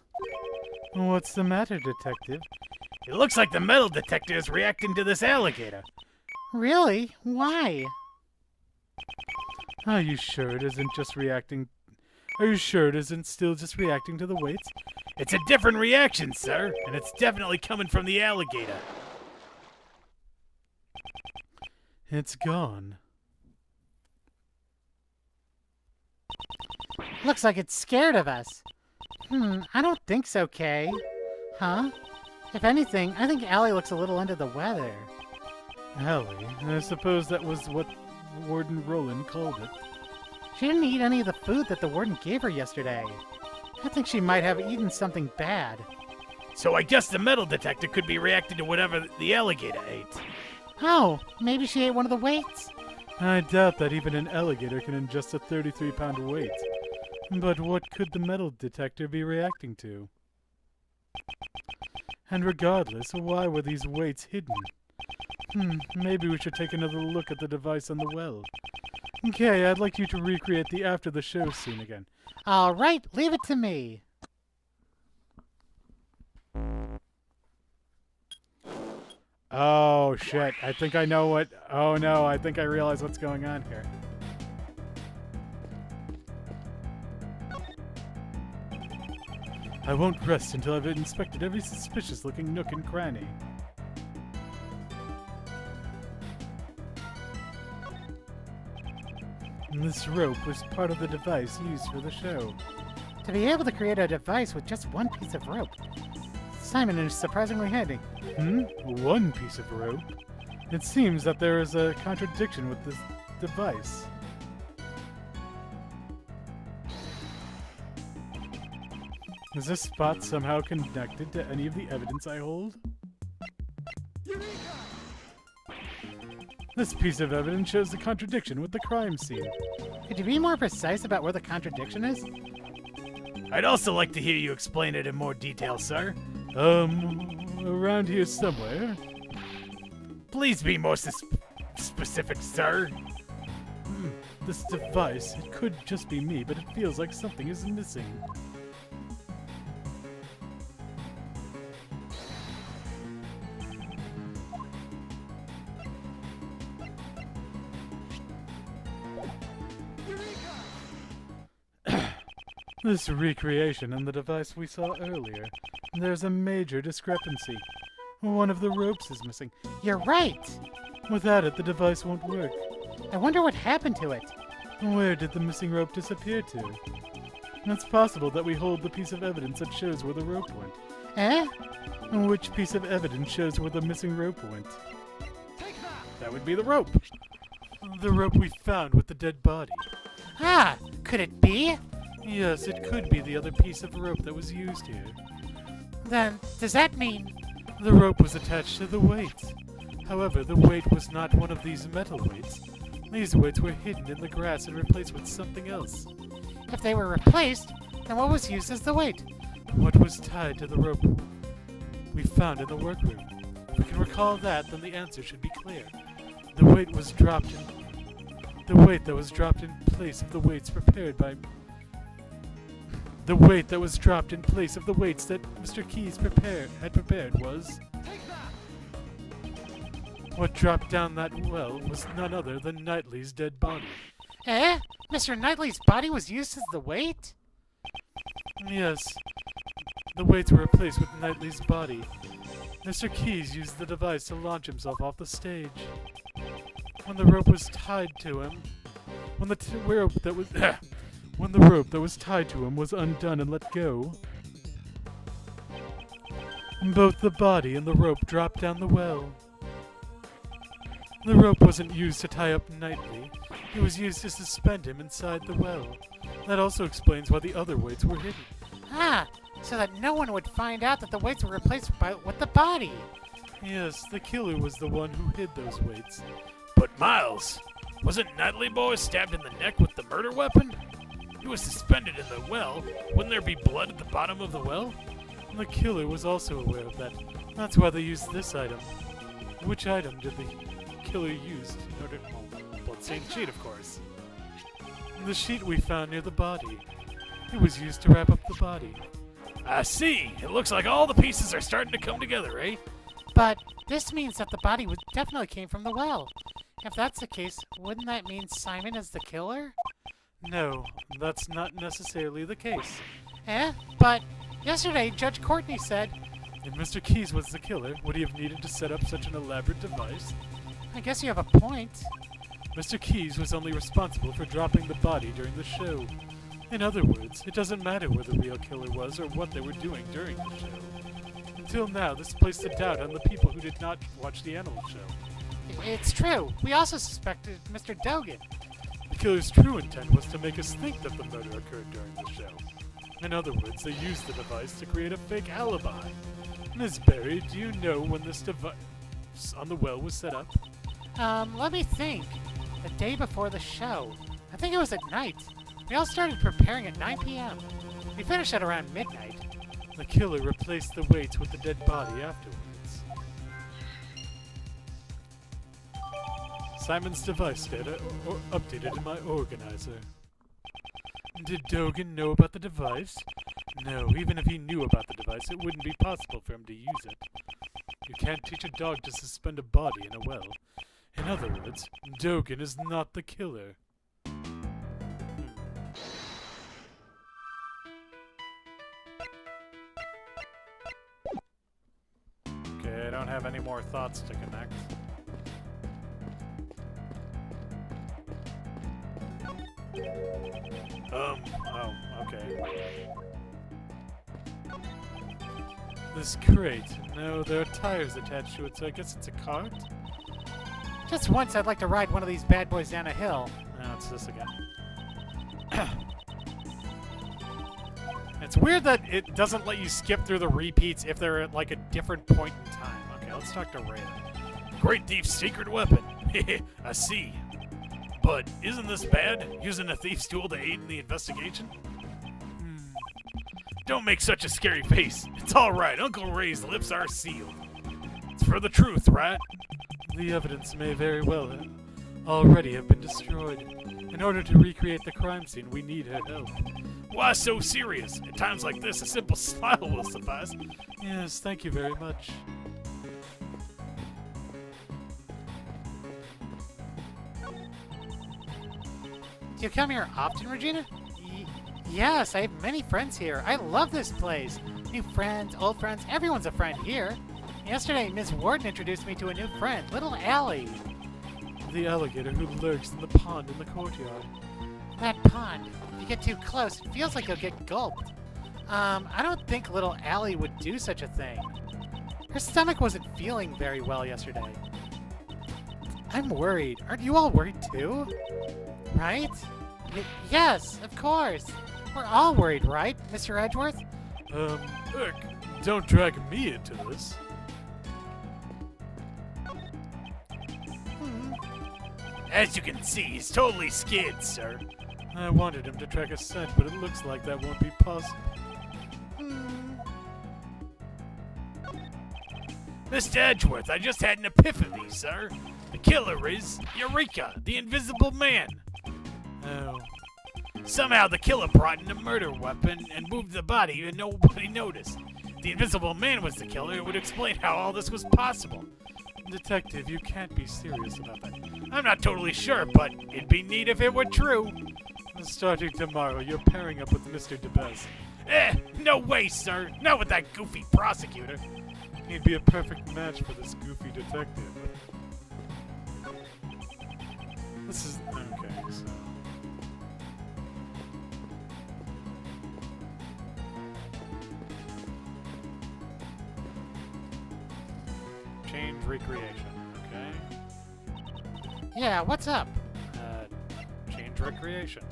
What's the matter, detective? It looks like the metal detector is reacting to this alligator. Really? Why? Are you sure it isn't just reacting? Are you sure it isn't still just reacting to the weights? It's a different reaction, sir, and it's definitely coming from the alligator. It's gone. Looks like it's scared of us. I don't think so, Kay. Huh? If anything, I think Allie looks a little under the weather. Allie, I suppose that was what Warden Roland called it. She didn't eat any of the food that the warden gave her yesterday. I think she might have eaten something bad. So I guess the metal detector could be reacting to whatever the alligator ate. Oh, maybe she ate one of the weights? I doubt that even an alligator can ingest a 33-pound weight. But what could the metal detector be reacting to? And regardless, why were these weights hidden? Maybe we should take another look at the device on the well. Okay, I'd like you to recreate the after the show scene again. All right, leave it to me. Oh, shit. I think I know what... Oh, no. I think I realize what's going on here. I won't rest until I've inspected every suspicious-looking nook and cranny. And this rope was part of the device used for the show. To be able to create a device with just one piece of rope. Simon is surprisingly handy. One piece of rope? It seems that there is a contradiction with this device. Is this spot somehow connected to any of the evidence I hold? This piece of evidence shows the contradiction with the crime scene. Could you be more precise about where the contradiction is? I'd also like to hear you explain it in more detail, sir. Around here somewhere. Please be more specific, sir. This device, it could just be me, but it feels like something is missing. This recreation and the device we saw earlier. There's a major discrepancy. One of the ropes is missing. You're right! Without it, the device won't work. I wonder what happened to it. Where did the missing rope disappear to? It's possible that we hold the piece of evidence that shows where the rope went. Eh? Which piece of evidence shows where the missing rope went? That would be the rope. The rope we found with the dead body. Ah, could it be? Yes, it could be the other piece of rope that was used here. Then, does that mean... The rope was attached to the weight. However, the weight was not one of these metal weights. These weights were hidden in the grass and replaced with something else. If they were replaced, then what was used as the weight? What was tied to the rope we found in the workroom? If we can recall that, then the answer should be clear. The weight that was dropped in place of the weights prepared by... The weight that was dropped in place of the weights that Mr. Keyes had prepared was... What dropped down that well was none other than Knightley's dead body. Eh? Mr. Knightley's body was used as the weight? Yes. The weights were replaced with Knightley's body. Mr. Keyes used the device to launch himself off the stage. When the rope was tied to him... When the rope that was tied to him was undone and let go, both the body and the rope dropped down the well. The rope wasn't used to tie up Knightley. It was used to suspend him inside the well. That also explains why the other weights were hidden. Ah, so that no one would find out that the weights were replaced with the body. Yes, the killer was the one who hid those weights. But Miles, wasn't Knightley boy stabbed in the neck with the murder weapon? He was suspended in the well. Wouldn't there be blood at the bottom of the well? The killer was also aware of that. That's why they used this item. Which item did the killer use in order... Bloodstained sheet, of course. The sheet we found near the body. It was used to wrap up the body. I see. It looks like all the pieces are starting to come together, eh? But this means that the body definitely came from the well. If that's the case, wouldn't that mean Simon is the killer? No, that's not necessarily the case. Eh? But yesterday, Judge Courtney said... If Mr. Keyes was the killer, would he have needed to set up such an elaborate device? I guess you have a point. Mr. Keyes was only responsible for dropping the body during the show. In other words, it doesn't matter where the real killer was or what they were doing during the show. Until now, this placed a doubt on the people who did not watch the animal show. It's true. We also suspected Mr. Dogan. The killer's true intent was to make us think that the murder occurred during the show. In other words, they used the device to create a fake alibi. Ms. Berry, do you know when this device on the well was set up? Let me think. The day before the show. I think it was at night. We all started preparing at 9 p.m. We finished at around midnight. The killer replaced the weights with the dead body afterwards. Simon's device data updated in my organizer. Did Dogan know about the device? No, even if he knew about the device, it wouldn't be possible for him to use it. You can't teach a dog to suspend a body in a well. In other words, Dogan is not the killer. Okay, I don't have any more thoughts to connect. Oh, okay. This crate. No, there are tires attached to it, so I guess it's a cart? Just once I'd like to ride one of these bad boys down a hill. Now it's this again. It's weird that it doesn't let you skip through the repeats if they're at like a different point in time. Okay, let's talk to Ray. Great thief's secret weapon. I see. But isn't this bad? Using a thief's tool to aid in the investigation? Don't make such a scary face. It's all right. Uncle Ray's lips are sealed. It's for the truth, right? The evidence may very well already have been destroyed. In order to recreate the crime scene, we need her help. Why so serious? At times like this, a simple smile will suffice. Yes, thank you very much. Do you come here often, Regina? Yes, I have many friends here. I love this place. New friends, old friends, everyone's a friend here. Yesterday, Miss Warden introduced me to a new friend, little Allie. The alligator who lurks in the pond in the courtyard. That pond. If you get too close, it feels like you'll get gulped. I don't think little Allie would do such a thing. Her stomach wasn't feeling very well yesterday. I'm worried. Aren't you all worried too? Right? Yes, of course. We're all worried, right, Mr. Edgeworth? Irk, don't drag me into this. As you can see, he's totally scared, sir. I wanted him to track a scent, but it looks like that won't be possible. Mr. Edgeworth, I just had an epiphany, sir. The killer is Eureka, the Invisible Man. Oh, Somehow the killer brought in a murder weapon and moved the body and nobody noticed. If the Invisible Man was the killer, it would explain how all this was possible. Detective, you can't be serious about that. I'm not totally sure, but it'd be neat if it were true. Starting tomorrow, you're pairing up with Mr. DeBez. No way, sir. Not with that goofy prosecutor. He'd be a perfect match for this goofy detective. This is... okay, so... Change recreation. Okay. Yeah, what's up? Change recreation.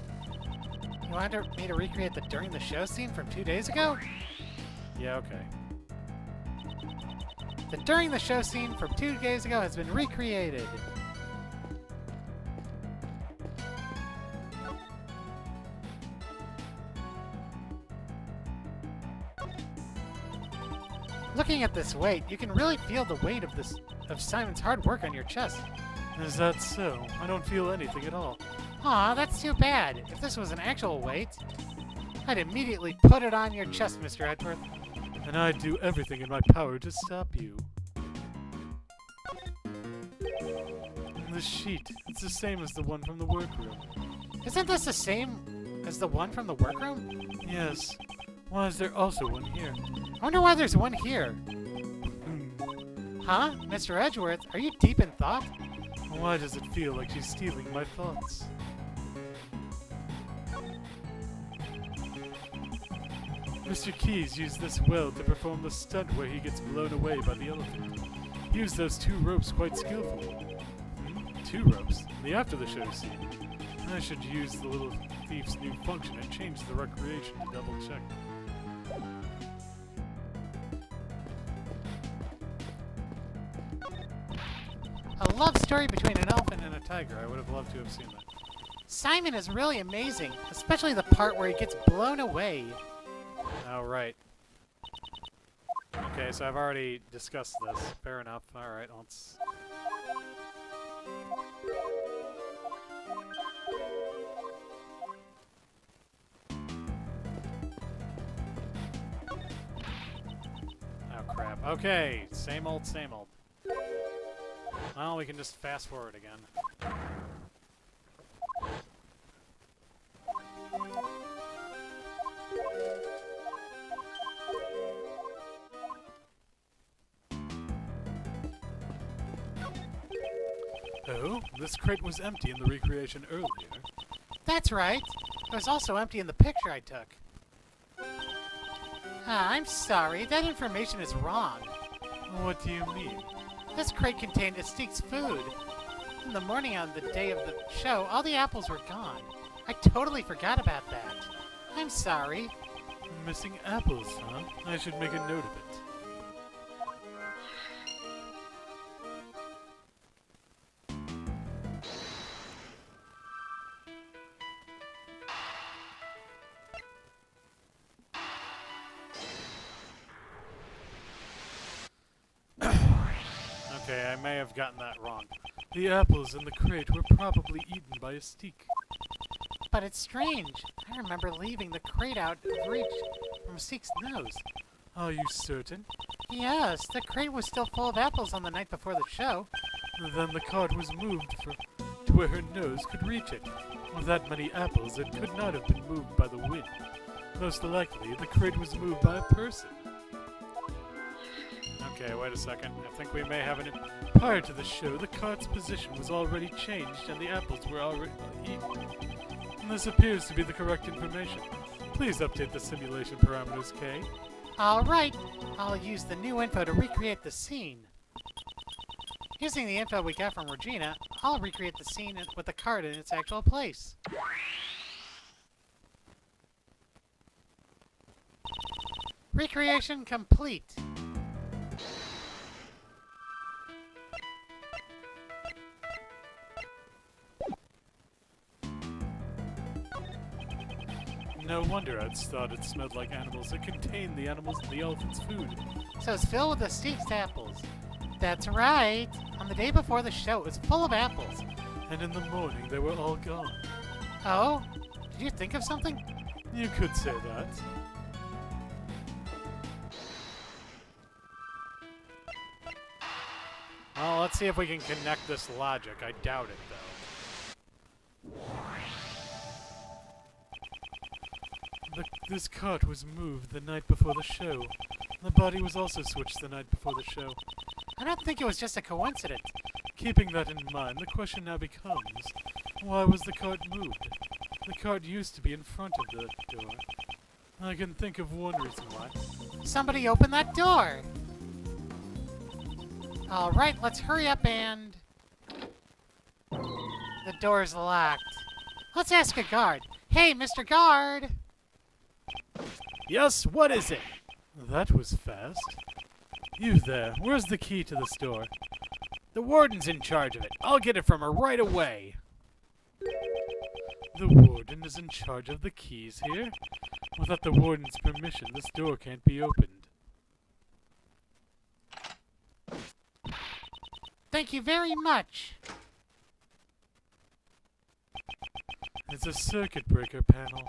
You wanted me to recreate the during the show scene from 2 days ago? Yeah, okay. The during the show scene from 2 days ago has been recreated. Looking at this weight, you can really feel the weight of Simon's hard work on your chest. Is that so? I don't feel anything at all. Aw, that's too bad. If this was an actual weight, I'd immediately put it on your chest, Mr. Edgeworth. And I'd do everything in my power to stop you. The sheet. It's the same as the one from the workroom. Isn't this the same as the one from the workroom? Yes. Why is there also one here? I wonder why there's one here. Huh? Mr. Edgeworth, are you deep in thought? Why does it feel like she's stealing my thoughts? Mr. Keyes used this well to perform the stunt where he gets blown away by the elephant. He used those 2 ropes quite skillfully. 2 ropes? The after the show scene. I should use the little thief's new function and change the recreation to double check. A love story between an elephant and a Tiger, I would have loved to have seen that. Simon is really amazing, especially the part where he gets blown away. Oh, right. Okay, so I've already discussed this. Fair enough. Alright, let's... Oh, crap. Okay, same old, same old. Well, we can just fast forward again. Oh, this crate was empty in the recreation earlier. That's right. It was also empty in the picture I took. I'm sorry. That information is wrong. What do you mean? This crate contained Astique's food. In the morning on the day of the show, all the apples were gone. I totally forgot about that. I'm sorry. Missing apples, huh? I should make a note of it. Okay, I may have gotten that wrong. The apples in the crate were probably eaten by Astique. But it's strange. I remember leaving the crate out of reach from Astique's nose. Are you certain? Yes, the crate was still full of apples on the night before the show. Then the cart was moved to where her nose could reach it. With that many apples, it could not have been moved by the wind. Most likely, the crate was moved by a person. Okay, wait a second. I think we may have an... Prior to the show, the cart's position was already changed and the apples were already eaten. And this appears to be the correct information. Please update the simulation parameters, Kay. Alright, I'll use the new info to recreate the scene. Using the info we got from Regina, I'll recreate the scene with the card in its actual place. Recreation complete. No wonder I'd thought it smelled like animals. It contained the elephant's food. So it's filled with the steeped apples. That's right. On the day before the show, it was full of apples. And in the morning, they were all gone. Oh? Did you think of something? You could say that. Well, let's see if we can connect this logic. I doubt it, though. This cart was moved the night before the show. The body was also switched the night before the show. I don't think it was just a coincidence. Keeping that in mind, the question now becomes, why was the cart moved? The cart used to be in front of the door. I can think of one reason why. Somebody open that door! Alright, let's hurry up and... The door's locked. Let's ask a guard. Hey, Mr. Guard! Yes, what is it? That was fast. You there, where's the key to this door? The warden's in charge of it. I'll get it from her right away. The warden is in charge of the keys here? Without the warden's permission, this door can't be opened. Thank you very much. It's a circuit breaker panel.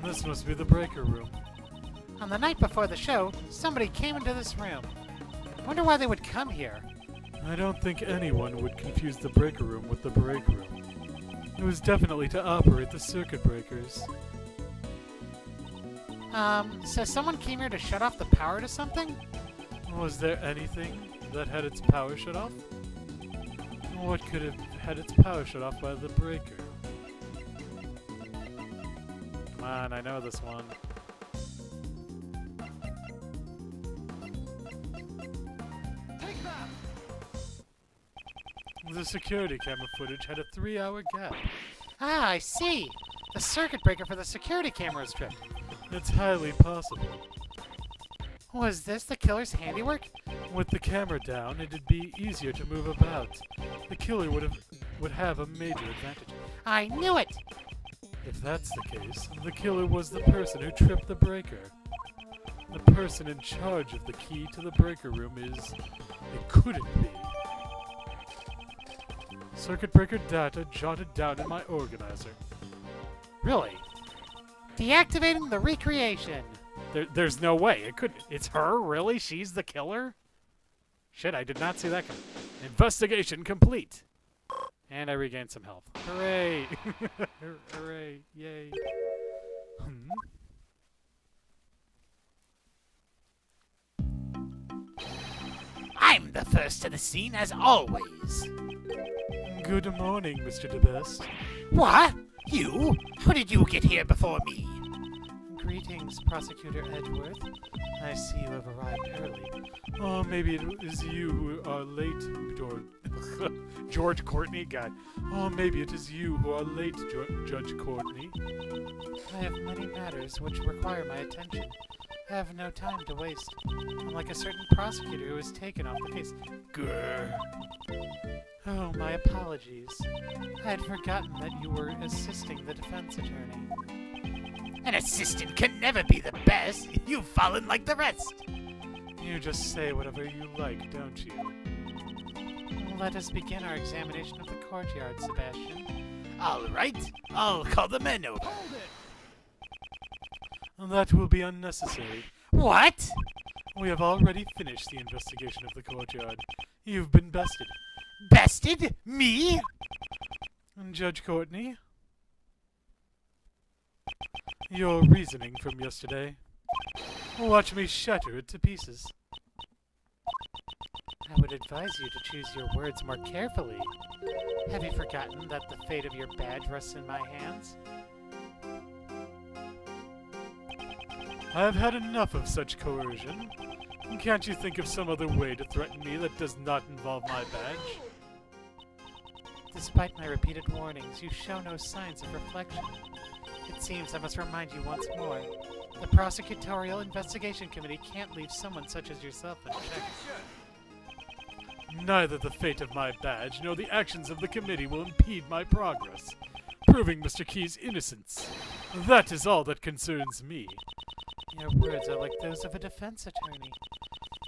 This must be the breaker room. On the night before the show, somebody came into this room. Wonder why they would come here. I don't think anyone would confuse the breaker room with the break room. It was definitely to operate the circuit breakers. So someone came here to shut off the power to something? Was there anything that had its power shut off? What could have had its power shut off by the breaker? Come on, I know this one. The security camera footage had a 3-hour gap. Ah, I see. The circuit breaker for the security cameras tripped. It's highly possible. Was this the killer's handiwork? With the camera down, it'd be easier to move about. The killer would have a major advantage. I knew it! If that's the case, the killer was the person who tripped the breaker. The person in charge of the key to the breaker room is... It couldn't be. Circuit breaker data jotted down in my organizer. Really? Deactivating the recreation. There's no way. It could. It's her? Really? She's the killer? Shit, I did not see that coming. Investigation complete. And I regained some health. Hooray! Hooray! Yay! I'm the first to the scene, as always. Good morning, Mr. DeBest. What? You? How did you get here before me? Greetings, Prosecutor Edgeworth. I see you have arrived early. Oh, maybe it is you who are late, George Courtney guy. Oh, maybe it is you who are late, Judge Courtney. I have many matters which require my attention. I have no time to waste. Unlike a certain prosecutor who has taken off the case. Grr. Oh, my apologies. I had forgotten that you were assisting the defense attorney. An assistant can never be the best. You've fallen like the rest. You just say whatever you like, don't you? Let us begin our examination of the courtyard, Sebastian. All right. I'll call the men over. That will be unnecessary. What? We have already finished the investigation of the courtyard. You've been bested. Bested? Me? Judge Courtney? Your reasoning from yesterday. Watch me shatter it to pieces. I would advise you to choose your words more carefully. Have you forgotten that the fate of your badge rests in my hands? I've had enough of such coercion. Can't you think of some other way to threaten me that does not involve my badge? Despite my repeated warnings, you show no signs of reflection. It seems I must remind you once more. The Prosecutorial Investigation Committee can't leave someone such as yourself unchecked. Neither the fate of my badge nor the actions of the committee will impede my progress, proving Mr. Key's innocence. That is all that concerns me. Your words are like those of a defense attorney.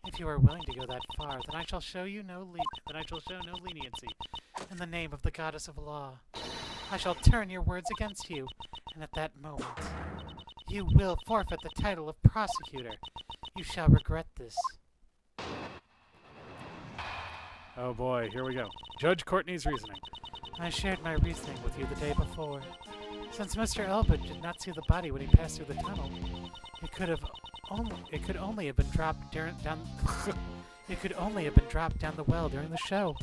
If you are willing to go that far, then I shall show no leniency in the name of the goddess of law. I shall turn your words against you, and at that moment, you will forfeit the title of prosecutor. You shall regret this. Oh boy, here we go. Judge Courtney's reasoning. I shared my reasoning with you the day before. Since Mr. Elbert did not see the body when he passed through the tunnel, it could only have been dropped down the well during the show.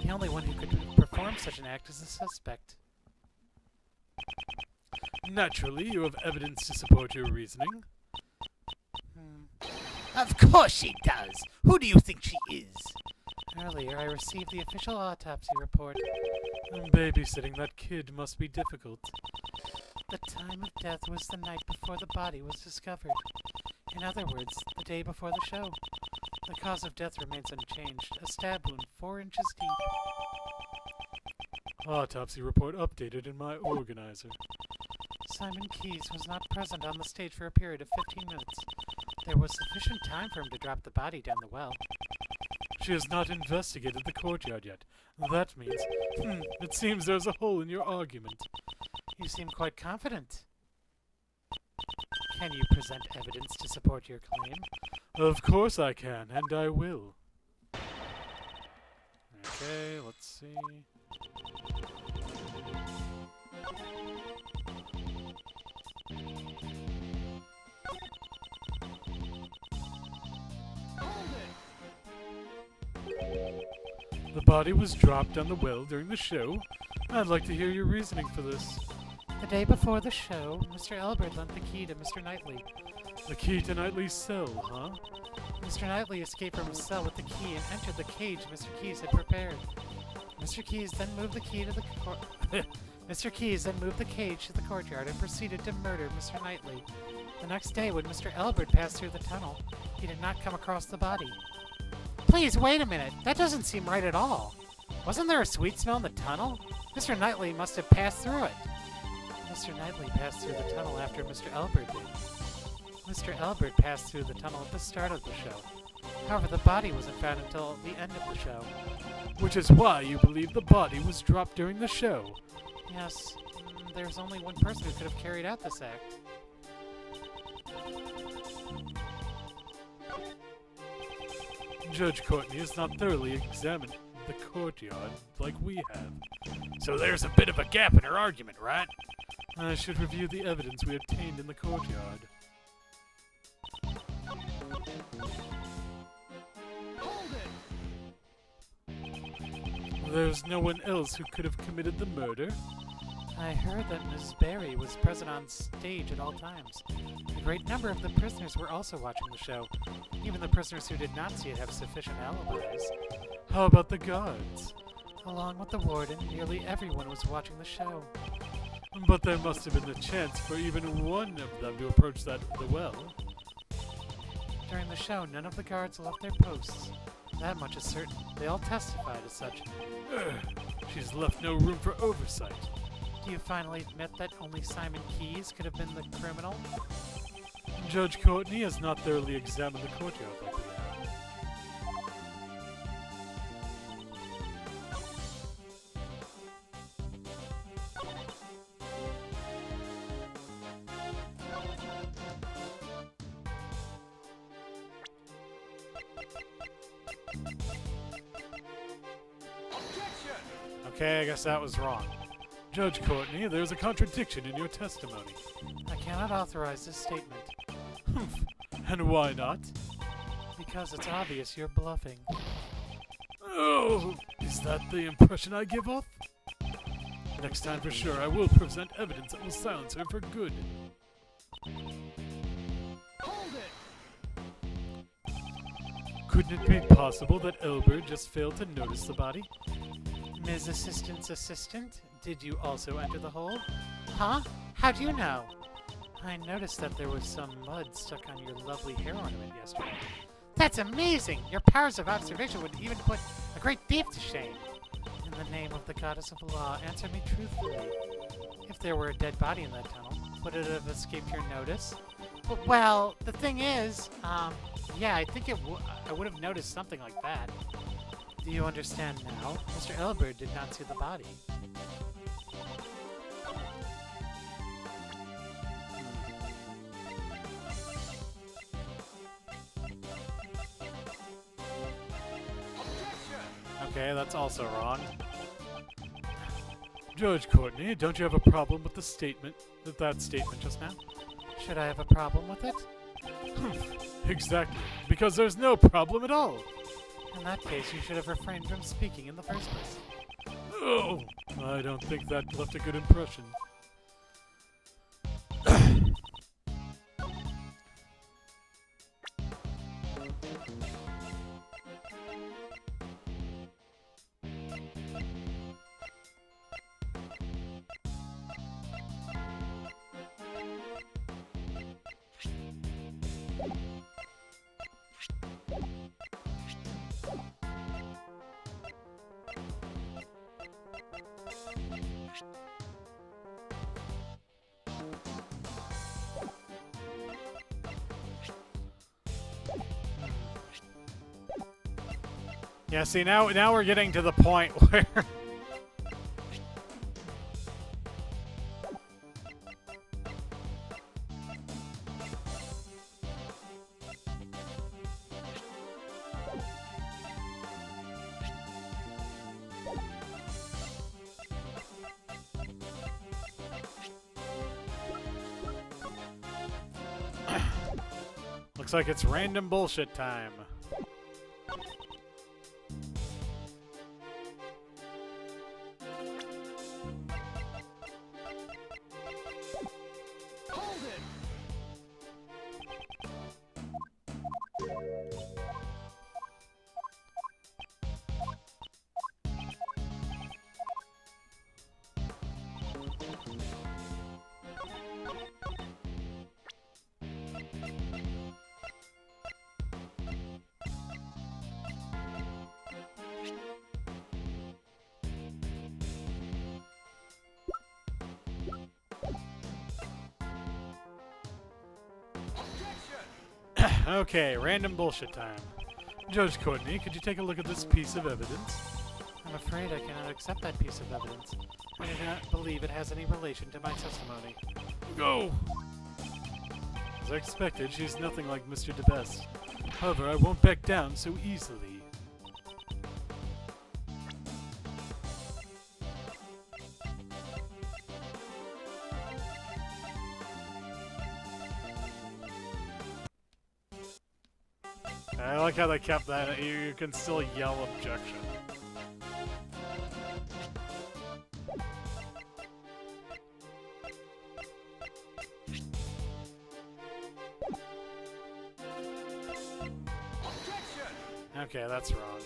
The only one who could perform such an act is the suspect. Naturally, you have evidence to support your reasoning. Of course she does. Who do you think she is? Earlier, I received the official autopsy report. Babysitting that kid must be difficult. The time of death was the night before the body was discovered. In other words, the day before the show. The cause of death remains unchanged. A stab wound 4 inches deep. Autopsy report updated in my organizer. Simon Keyes was not present on the stage for a period of 15 minutes. There was sufficient time for him to drop the body down the well. She has not investigated the courtyard yet. That means, it seems there's a hole in your argument. You seem quite confident. Can you present evidence to support your claim? Of course I can, and I will. Okay, let's see. The body was dropped down the well during the show. I'd like to hear your reasoning for this. The day before the show, Mr. Elbert lent the key to Mr. Knightley. The key to Knightley's cell, huh? Mr. Knightley escaped from his cell with the key and entered the cage Mr. Keyes had prepared. Mr. Keyes then moved the key to the Mr. Keyes then moved the cage to the courtyard and proceeded to murder Mr. Knightley. The next day, when Mr. Elbert passed through the tunnel, he did not come across the body. Please, wait a minute. That doesn't seem right at all. Wasn't there a sweet smell in the tunnel? Mr. Knightley must have passed through it. Mr. Knightley passed through the tunnel after Mr. Elbert did. Mr. Elbert passed through the tunnel at the start of the show. However, the body wasn't found until the end of the show. Which is why you believe the body was dropped during the show. Yes, there's only one person who could have carried out this act. Judge Courtney has not thoroughly examined the courtyard like we have. So there's a bit of a gap in her argument, right? I should review the evidence we obtained in the courtyard. There's no one else who could have committed the murder. I heard that Ms. Barry was present on stage at all times. A great number of the prisoners were also watching the show. Even the prisoners who did not see it have sufficient alibis. How about the guards? Along with the warden, nearly everyone was watching the show. But there must have been a chance for even one of them to approach the well. During the show, none of the guards left their posts. That much is certain. They all testified as such. She's left no room for oversight. Do you finally admit that only Simon Keyes could have been the criminal? Judge Courtney has not thoroughly examined the courtyard like we have. Okay, I guess that was wrong. Judge Courtney, there's a contradiction in your testimony. I cannot authorize this statement. And why not? Because it's obvious you're bluffing. Oh, is that the impression I give off? Next time for sure, I will present evidence that will silence her for good. Couldn't it be possible that Elbert just failed to notice the body? Ms. Assistant's assistant, did you also enter the hole? Huh? How do you know? I noticed that there was some mud stuck on your lovely hair ornament yesterday. That's amazing! Your powers of observation would even put a great thief to shame. In the name of the goddess of law, answer me truthfully. If there were a dead body in that tunnel, would it have escaped your notice? Well, the thing is, yeah, I think I would have noticed something like that. Do you understand now? Mr. Elbert did not see the body. Okay, that's also wrong. Judge Courtney, don't you have a problem with the statement, that statement just now? Should I have a problem with it? Exactly, because there's no problem at all. In that case, you should have refrained from speaking in the first place. Oh, I don't think that left a good impression. Yeah, see, now we're getting to the point where... Looks like it's random bullshit time. Okay, random bullshit time. Judge Courtney, could you take a look at this piece of evidence? I'm afraid I cannot accept that piece of evidence. I do not believe it has any relation to my testimony. Go! As I expected, she's nothing like Mr. DeBest. However, I won't back down so easily. I like how they kept that. You can still yell objection. Okay, that's wrong.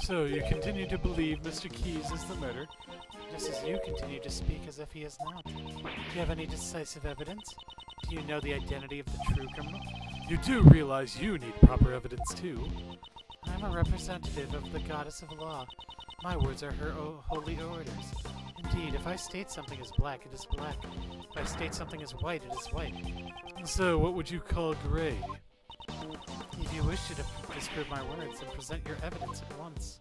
So, you continue to believe Mr. Keyes is the murderer? Just as you continue to speak as if he is not. Do you have any decisive evidence? Do you know the identity of the true criminal? You do realize you need proper evidence, too. I'm a representative of the goddess of law. My words are her holy orders. Indeed, if I state something is black, it is black. If I state something is white, it is white. So, what would you call gray? If you wish to disprove my words, then present your evidence at once.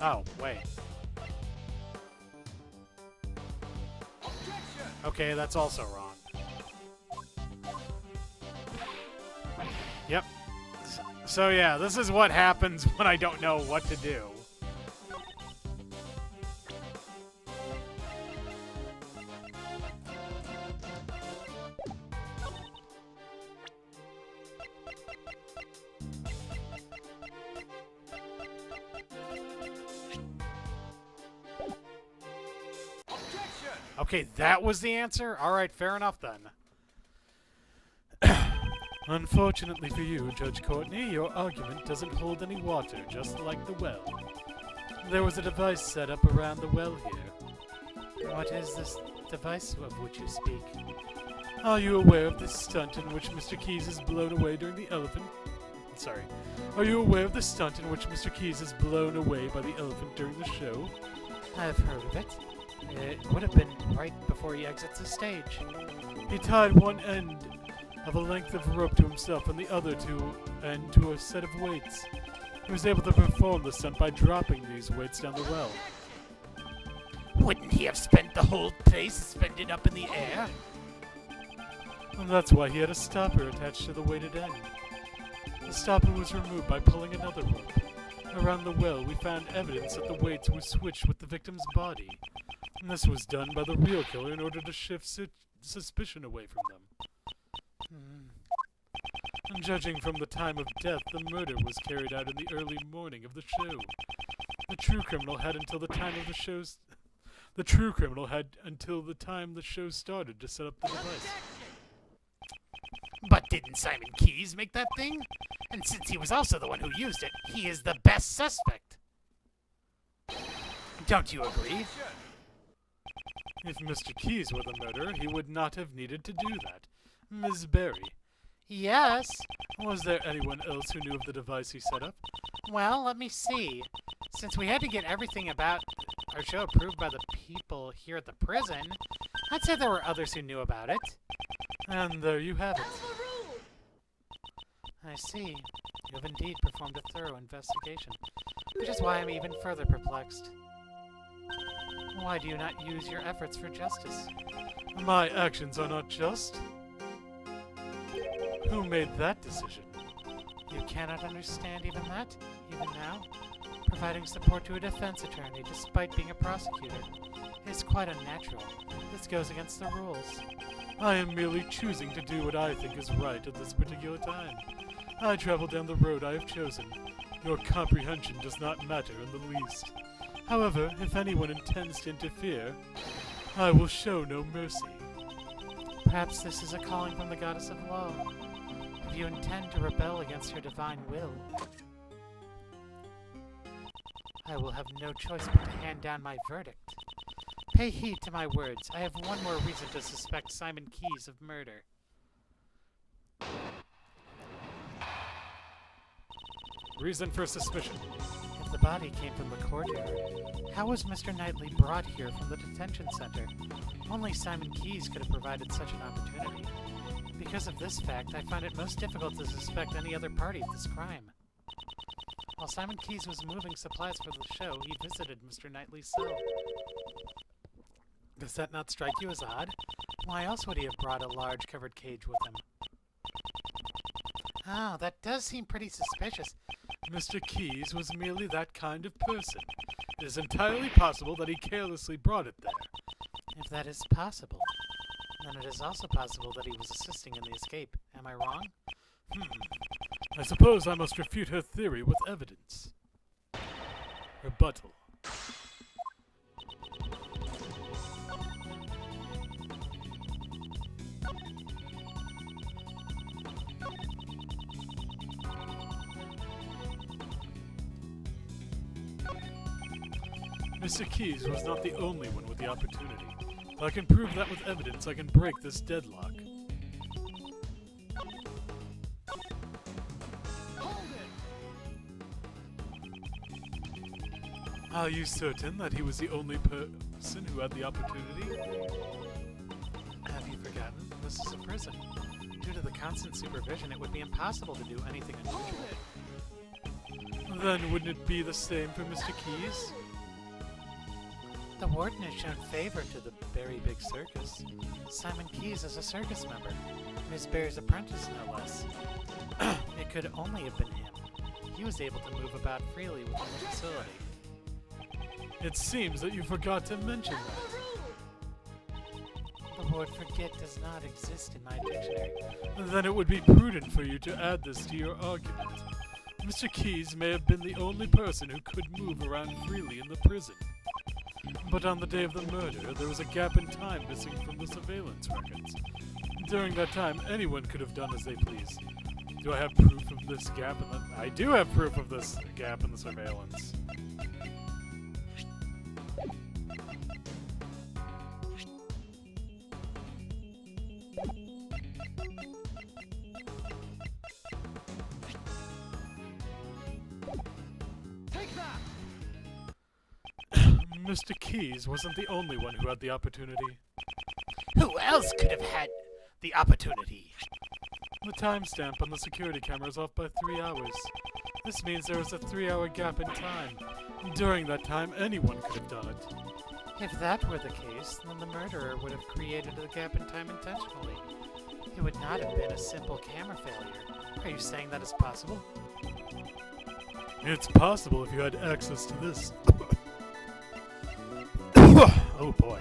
Oh, wait. Okay, that's also wrong. Yep. So yeah, this is what happens when I don't know what to do. Okay, that was the answer? Alright, fair enough then. Unfortunately for you, Judge Courtney, your argument doesn't hold any water, just like the well. There was a device set up around the well here. What is this device of which you speak? Are you aware of the stunt in which Mr. Keys is blown away during the elephant? Sorry. Are you aware of the stunt in which Mr. Keys is blown away by the elephant during the show? I've heard of it. It would have been right before he exits the stage. He tied one end of a length of rope to himself and the other to a set of weights. He was able to perform the stunt by dropping these weights down the well. Wouldn't he have spent the whole day suspended up in the air? And that's why he had a stopper attached to the weighted end. The stopper was removed by pulling another rope. Around the well, we found evidence that the weights were switched with the victim's body. And this was done by the real killer in order to shift suspicion away from them. And judging from the time of death, the murder was carried out in the early morning of the show. The true criminal had until the time the show started to set up the device. But didn't Simon Keys make that thing? And since he was also the one who used it, he is the best suspect. Don't you agree? If Mr. Keys were the murderer, he would not have needed to do that. Ms. Berry, Yes? was there anyone else who knew of the device he set up? Well, let me see. Since we had to get everything about our show approved by the people here at the prison, I'd say there were others who knew about it. And there you have it. I see. You have indeed performed a thorough investigation, which is why I'm even further perplexed. Why do you not use your efforts for justice? My actions are not just. Who made that decision? You cannot understand even that, even now? Providing support to a defense attorney despite being a prosecutor is quite unnatural. This goes against the rules. I am merely choosing to do what I think is right at this particular time. I travel down the road I have chosen. Your comprehension does not matter in the least. However, if anyone intends to interfere, I will show no mercy. Perhaps this is a calling from the goddess of law. If you intend to rebel against her divine will, I will have no choice but to hand down my verdict. Pay heed to my words. I have one more reason to suspect Simon Keys of murder. Reason for suspicion. If the body came from the courtyard, how was Mr. Knightley brought here from the detention center? Only Simon Keys could have provided such an opportunity. Because of this fact, I find it most difficult to suspect any other party of this crime. While Simon Keys was moving supplies for the show, he visited Mr. Knightley's cell. Does that not strike you as odd? Why else would he have brought a large covered cage with him? Oh, that does seem pretty suspicious. Mr. Keys was merely that kind of person. It is entirely possible that he carelessly brought it there. If that is possible, then it is also possible that he was assisting in the escape. Am I wrong? I suppose I must refute her theory with evidence. Rebuttal. Mr. Keys was not the only one with the opportunity. If I can prove that with evidence, I can break this deadlock. Are you certain that he was the only person who had the opportunity? Have you forgotten? This is a prison. Due to the constant supervision, it would be impossible to do anything unusual. Then wouldn't it be the same for Mr. Keys? The warden has shown favor to the Berry Big Circus. Simon Keys is a circus member. Miss Berry's apprentice, no less. It could only have been him. he was able to move about freely within the facility. It seems that you forgot to mention that. The word forget does not exist in my dictionary. Then it would be prudent for you to add this to your argument. Mr. Keyes may have been the only person who could move around freely in the prison. But on the day of the murder, there was a gap in time missing from the surveillance records. During that time, anyone could have done as they pleased. Do I have proof of this gap in the... I do have proof of this gap in the surveillance. Mr. Keyes wasn't the only one who had the opportunity. Who else could have had the opportunity? The timestamp on the security camera is off by 3 hours. This means there was a 3-hour gap in time. During that time, anyone could have done it. If that were the case, then the murderer would have created the gap in time intentionally. It would not have been a simple camera failure. Are you saying that is possible? It's possible if you had access to this. Oh boy.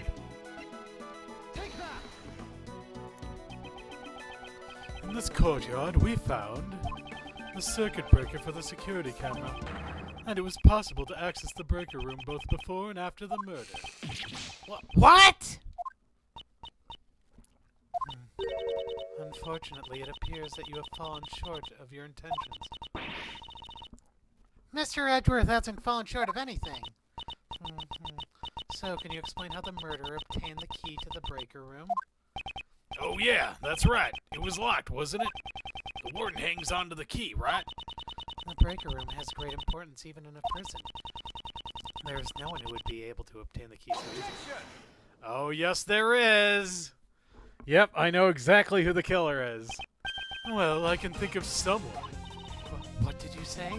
In this courtyard, we found the circuit breaker for the security camera, and it was possible to access the breaker room both before and after the murder. What? Unfortunately, it appears that you have fallen short of your intentions. Mr. Edgeworth hasn't fallen short of anything. So, can you explain how the murderer obtained the key to the breaker room? Oh yeah, that's right. It was locked, wasn't it? The warden hangs onto the key, right? The breaker room has great importance even in a prison. There is no one who would be able to obtain the key so easily. Oh yes, there is! Yep, I know exactly who the killer is. Well, I can think of someone. What did you say?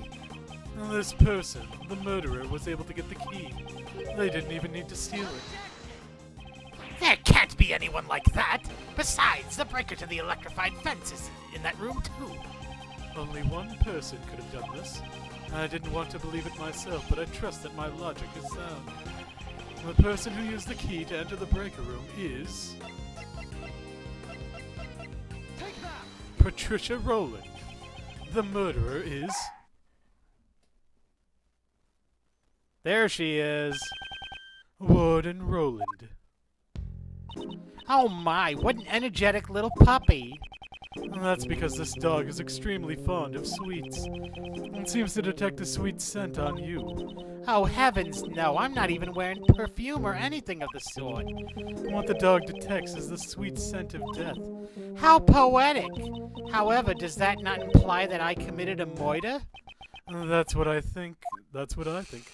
This person, the murderer, was able to get the key. They didn't even need to steal it. There can't be anyone like that. Besides, the breaker to the electrified fence is in that room too. Only one person could have done this. I didn't want to believe it myself, but I trust that my logic is sound. The person who used the key to enter the breaker room is... Patricia Rowland. The murderer is... There she is. Warden Rowland. Oh my, what an energetic little puppy. That's because this dog is extremely fond of sweets. It seems to detect a sweet scent on you. Oh heavens no, I'm not even wearing perfume or anything of the sort. What the dog detects is the sweet scent of death. How poetic. However, does that not imply that I committed a murder? That's what I think. That's what I think.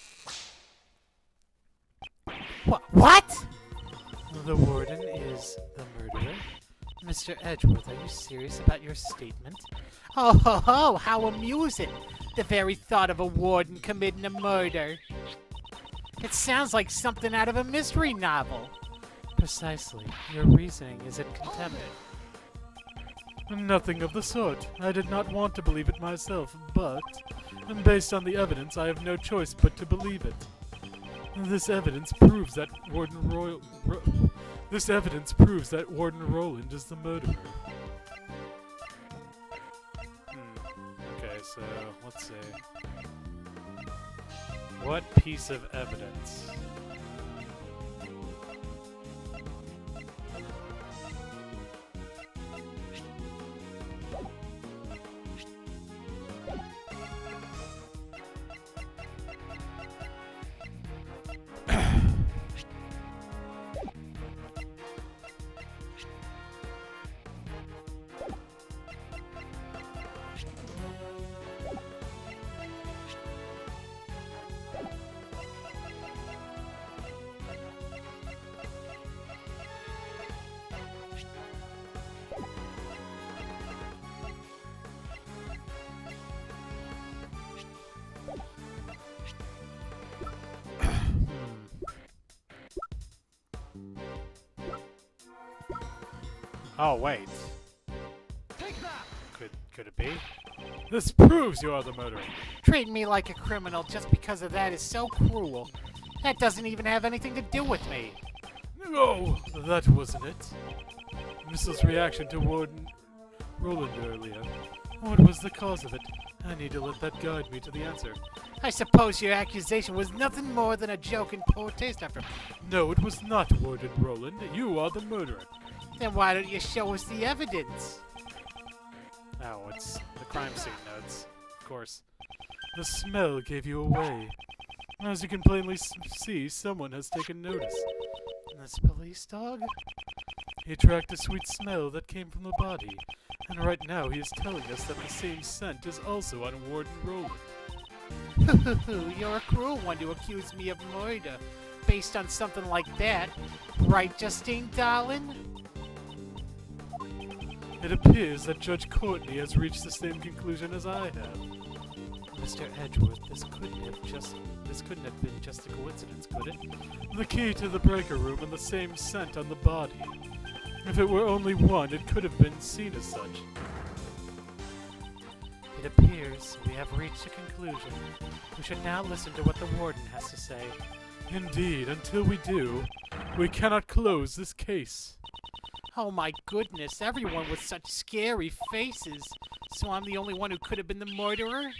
What? The warden is the murderer? Mr. Edgeworth, are you serious about your statement? Oh ho ho, how amusing. The very thought of a warden committing a murder. It sounds like something out of a mystery novel. Precisely. Your reasoning is in contempt. Nothing of the sort. I did not want to believe it myself, but, based on the evidence, I have no choice but to believe it. This evidence proves that Warden Rowland is the murderer. Okay, so let's see. What piece of evidence? Oh, wait. Could it be? This proves you are the murderer. Treating me like a criminal just because of that is so cruel. That doesn't even have anything to do with me. No, that wasn't it. Mrs. reaction to Warden Roland earlier. What was the cause of it? I need to let that guide me to the answer. I suppose your accusation was nothing more than a joke in poor taste after. No, it was not Warden Roland. You are the murderer. Then why don't you show us the evidence? Oh, it's the crime scene notes. Of course. The smell gave you away. As you can plainly see, someone has taken notice. This police dog? He tracked a sweet smell that came from the body. And right now he is telling us that the same scent is also on Warden Roland. You're a cruel one to accuse me of murder based on something like that. Right, Justine, darling? It appears that Judge Courtney has reached the same conclusion as I have. Mr. Edgeworth, this couldn't have been just a coincidence, could it? The key to the breaker room and the same scent on the body. If it were only one, it could have been seen as such. It appears we have reached a conclusion. We should now listen to what the warden has to say. Indeed, until we do, we cannot close this case. Oh my goodness, everyone with such scary faces. So I'm the only one who could have been the murderer?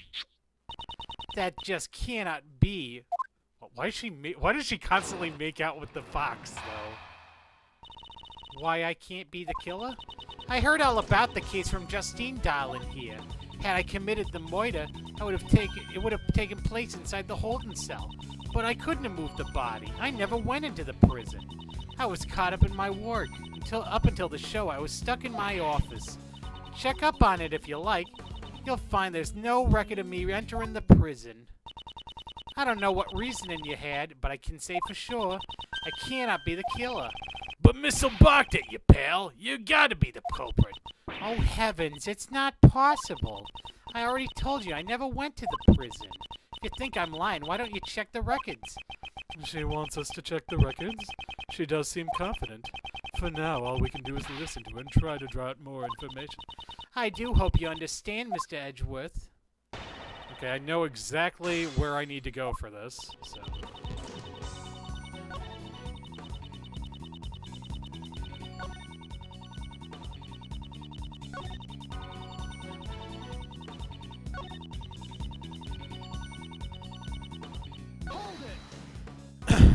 That just cannot be. Why does she constantly make out with the fox, though? Why I can't be the killer? I heard all about the case from Justine darling here. Had I committed the murder, it would have taken place inside the holding cell. But I couldn't have moved the body. I never went into the prison. I was caught up in my work. Up until the show, I was stuck in my office. Check up on it if you like. You'll find there's no record of me entering the prison. I don't know what reasoning you had, but I can say for sure, I cannot be the killer. But Missile balked at you, pal. You gotta be the culprit. Oh heavens, it's not possible. I already told you I never went to the prison. If you think I'm lying, why don't you check the records? She wants us to check the records. She does seem confident. For now, all we can do is listen to her and try to draw out more information. I do hope you understand, Mr. Edgeworth. Okay, I know exactly where I need to go for this, so...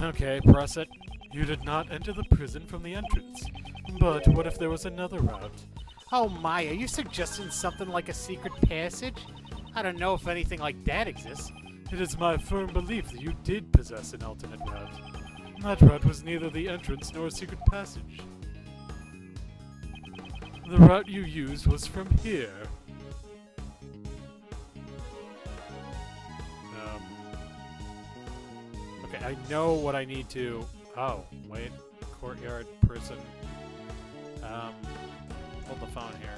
Okay, press it. You did not enter the prison from the entrance. But what if there was another route? Oh my, are you suggesting something like a secret passage? I don't know if anything like that exists. It is my firm belief that you did possess an alternate route. That route was neither the entrance nor a secret passage. The route you used was from here. Okay, I know what I need to... Oh, wait. Courtyard, prison. Hold the phone here.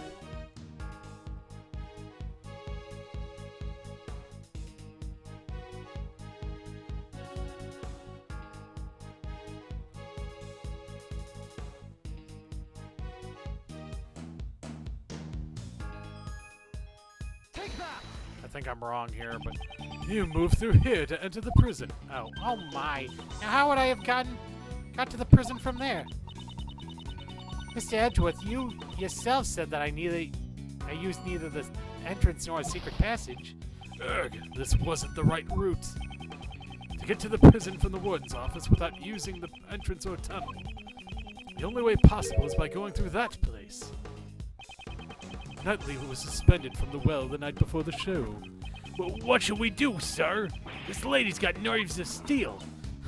I think I'm wrong here, but you moved through here to enter the prison. Oh. Oh my. Now how would I have got to the prison from there? Mr. Edgeworth, you yourself said that I used neither the entrance nor a secret passage. Ugh, this wasn't the right route. To get to the prison from the warden's office without using the entrance or tunnel. The only way possible is by going through that place. Knightley was suspended from the well the night before the show. Well, what should we do, sir? This lady's got nerves of steel.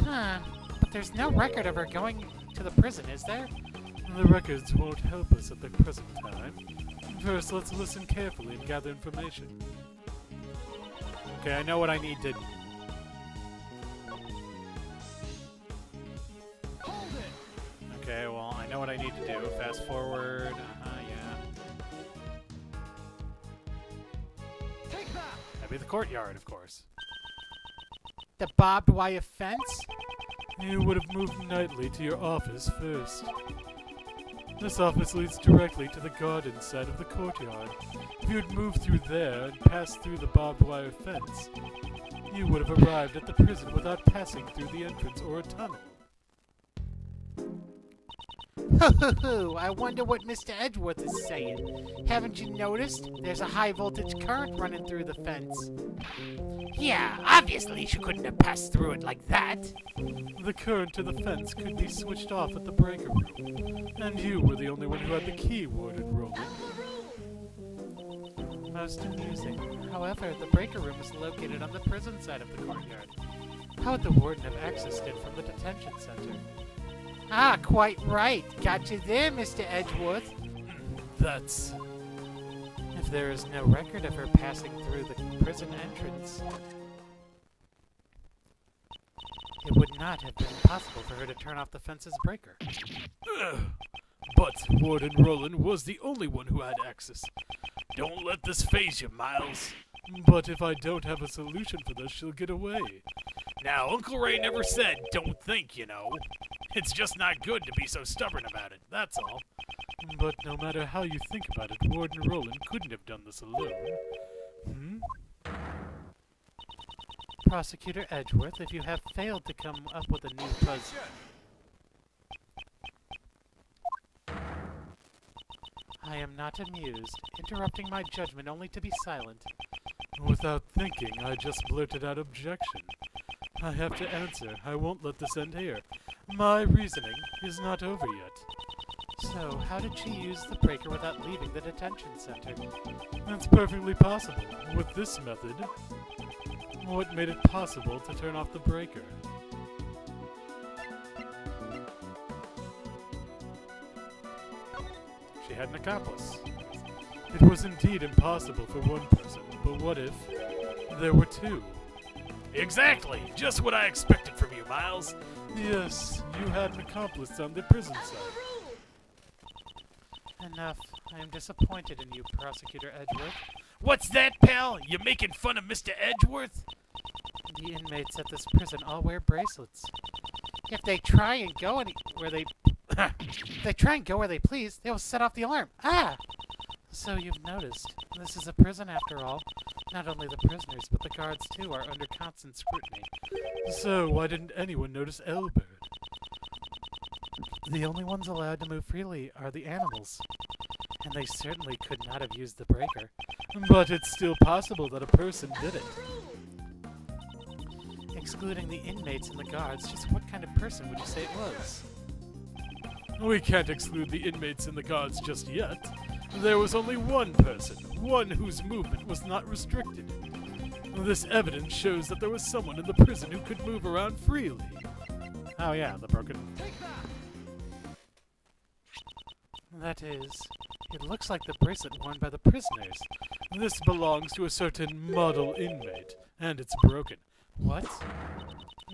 Huh. But there's no record of her going to the prison, is there? The records won't help us at the present time. First, let's listen carefully and gather information. Okay, I know what I need to... Okay, well, I know what I need to do. Fast forward. Yeah. That'd be the courtyard, of course. The barbed wire fence? You would have moved Knightley to your office first. This office leads directly to the garden side of the courtyard. If you had moved through there and passed through the barbed wire fence, you would have arrived at the prison without passing through the entrance or a tunnel. Hoo-hoo-hoo! I wonder what Mr. Edgeworth is saying. Haven't you noticed? There's a high voltage current running through the fence. Yeah, obviously she couldn't have passed through it like that. The current to the fence could be switched off at the breaker room, and you were the only one who had the key, Warden Roland. Most amusing. However, the breaker room is located on the prison side of the courtyard. How would the warden have accessed it from the detention center? Ah, quite right. Got you there, Mr. Edgeworth. That's... If there is no record of her passing through the prison entrance, it would not have been possible for her to turn off the fence's breaker. But Warden Roland was the only one who had access. Don't let this faze you, Miles. But if I don't have a solution for this, she'll get away. Now, Uncle Ray never said don't think, you know. It's just not good to be so stubborn about it, that's all. But no matter how you think about it, Warden Roland couldn't have done this alone. Prosecutor Edgeworth, if you have failed to come up with a new puzzle... I am not amused, interrupting my judgment only to be silent. Without thinking, I just blurted out objection. I have to answer. I won't let this end here. My reasoning is not over yet. So, how did she use the breaker without leaving the detention center? That's perfectly possible. With this method, what made it possible to turn off the breaker? She had an accomplice. It was indeed impossible for one person, but what if there were two? Exactly! Just what I expected from you, Miles. Yes, you had an accomplice on the prison side. Enough. I am disappointed in you, Prosecutor Edgeworth. What's that, pal? You making fun of Mr. Edgeworth? The inmates at this prison all wear bracelets. If they try and go where they please, they will set off the alarm. Ah! So you've noticed. This is a prison after all. Not only the prisoners, but the guards too are under constant scrutiny. So why didn't anyone notice Elbert? The only ones allowed to move freely are the animals. And they certainly could not have used the breaker. But it's still possible that a person did it. Excluding the inmates and the guards, just what kind of person would you say it was? We can't exclude the inmates and the guards just yet. There was only one person, one whose movement was not restricted. This evidence shows that there was someone in the prison who could move around freely. Oh yeah, the broken... That is, it looks like the bracelet worn by the prisoners. This belongs to a certain model inmate, and it's broken. What?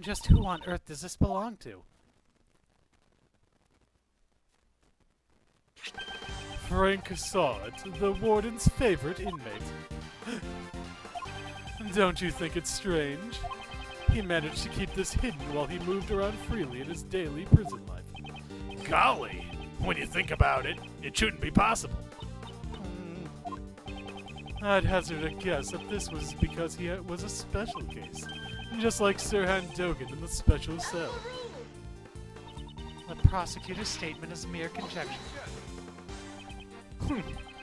Just who on earth does this belong to? Frank Sod, the warden's favorite inmate. Don't you think it's strange? He managed to keep this hidden while he moved around freely in his daily prison life. Golly! When you think about it, it shouldn't be possible. I'd hazard a guess that this was because he was a special case, just like Sirhan Dogan in the special cell. The prosecutor's statement is mere conjecture.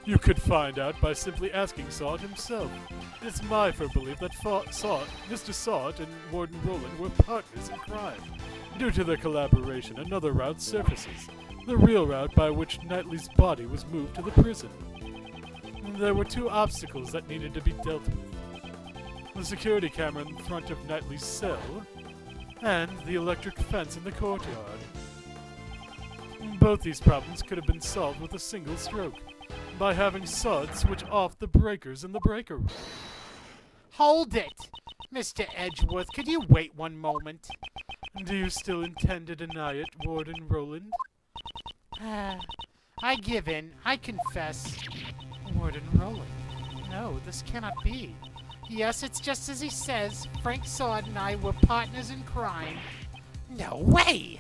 You could find out by simply asking Sod himself. It's my firm belief that Mr. Sod and Warden Roland were partners in crime. Due to their collaboration, another route surfaces. The real route by which Knightley's body was moved to the prison. There were two obstacles that needed to be dealt with. The security camera in front of Knightley's cell, and the electric fence in the courtyard. Both these problems could have been solved with a single stroke, by having Sod switch off the breakers in the breaker room. Hold it! Mr. Edgeworth, could you wait one moment? Do you still intend to deny it, Warden Roland? I give in. I confess. Warden Roland. No, this cannot be. Yes, it's just as he says. Frank Sod and I were partners in crime. No way!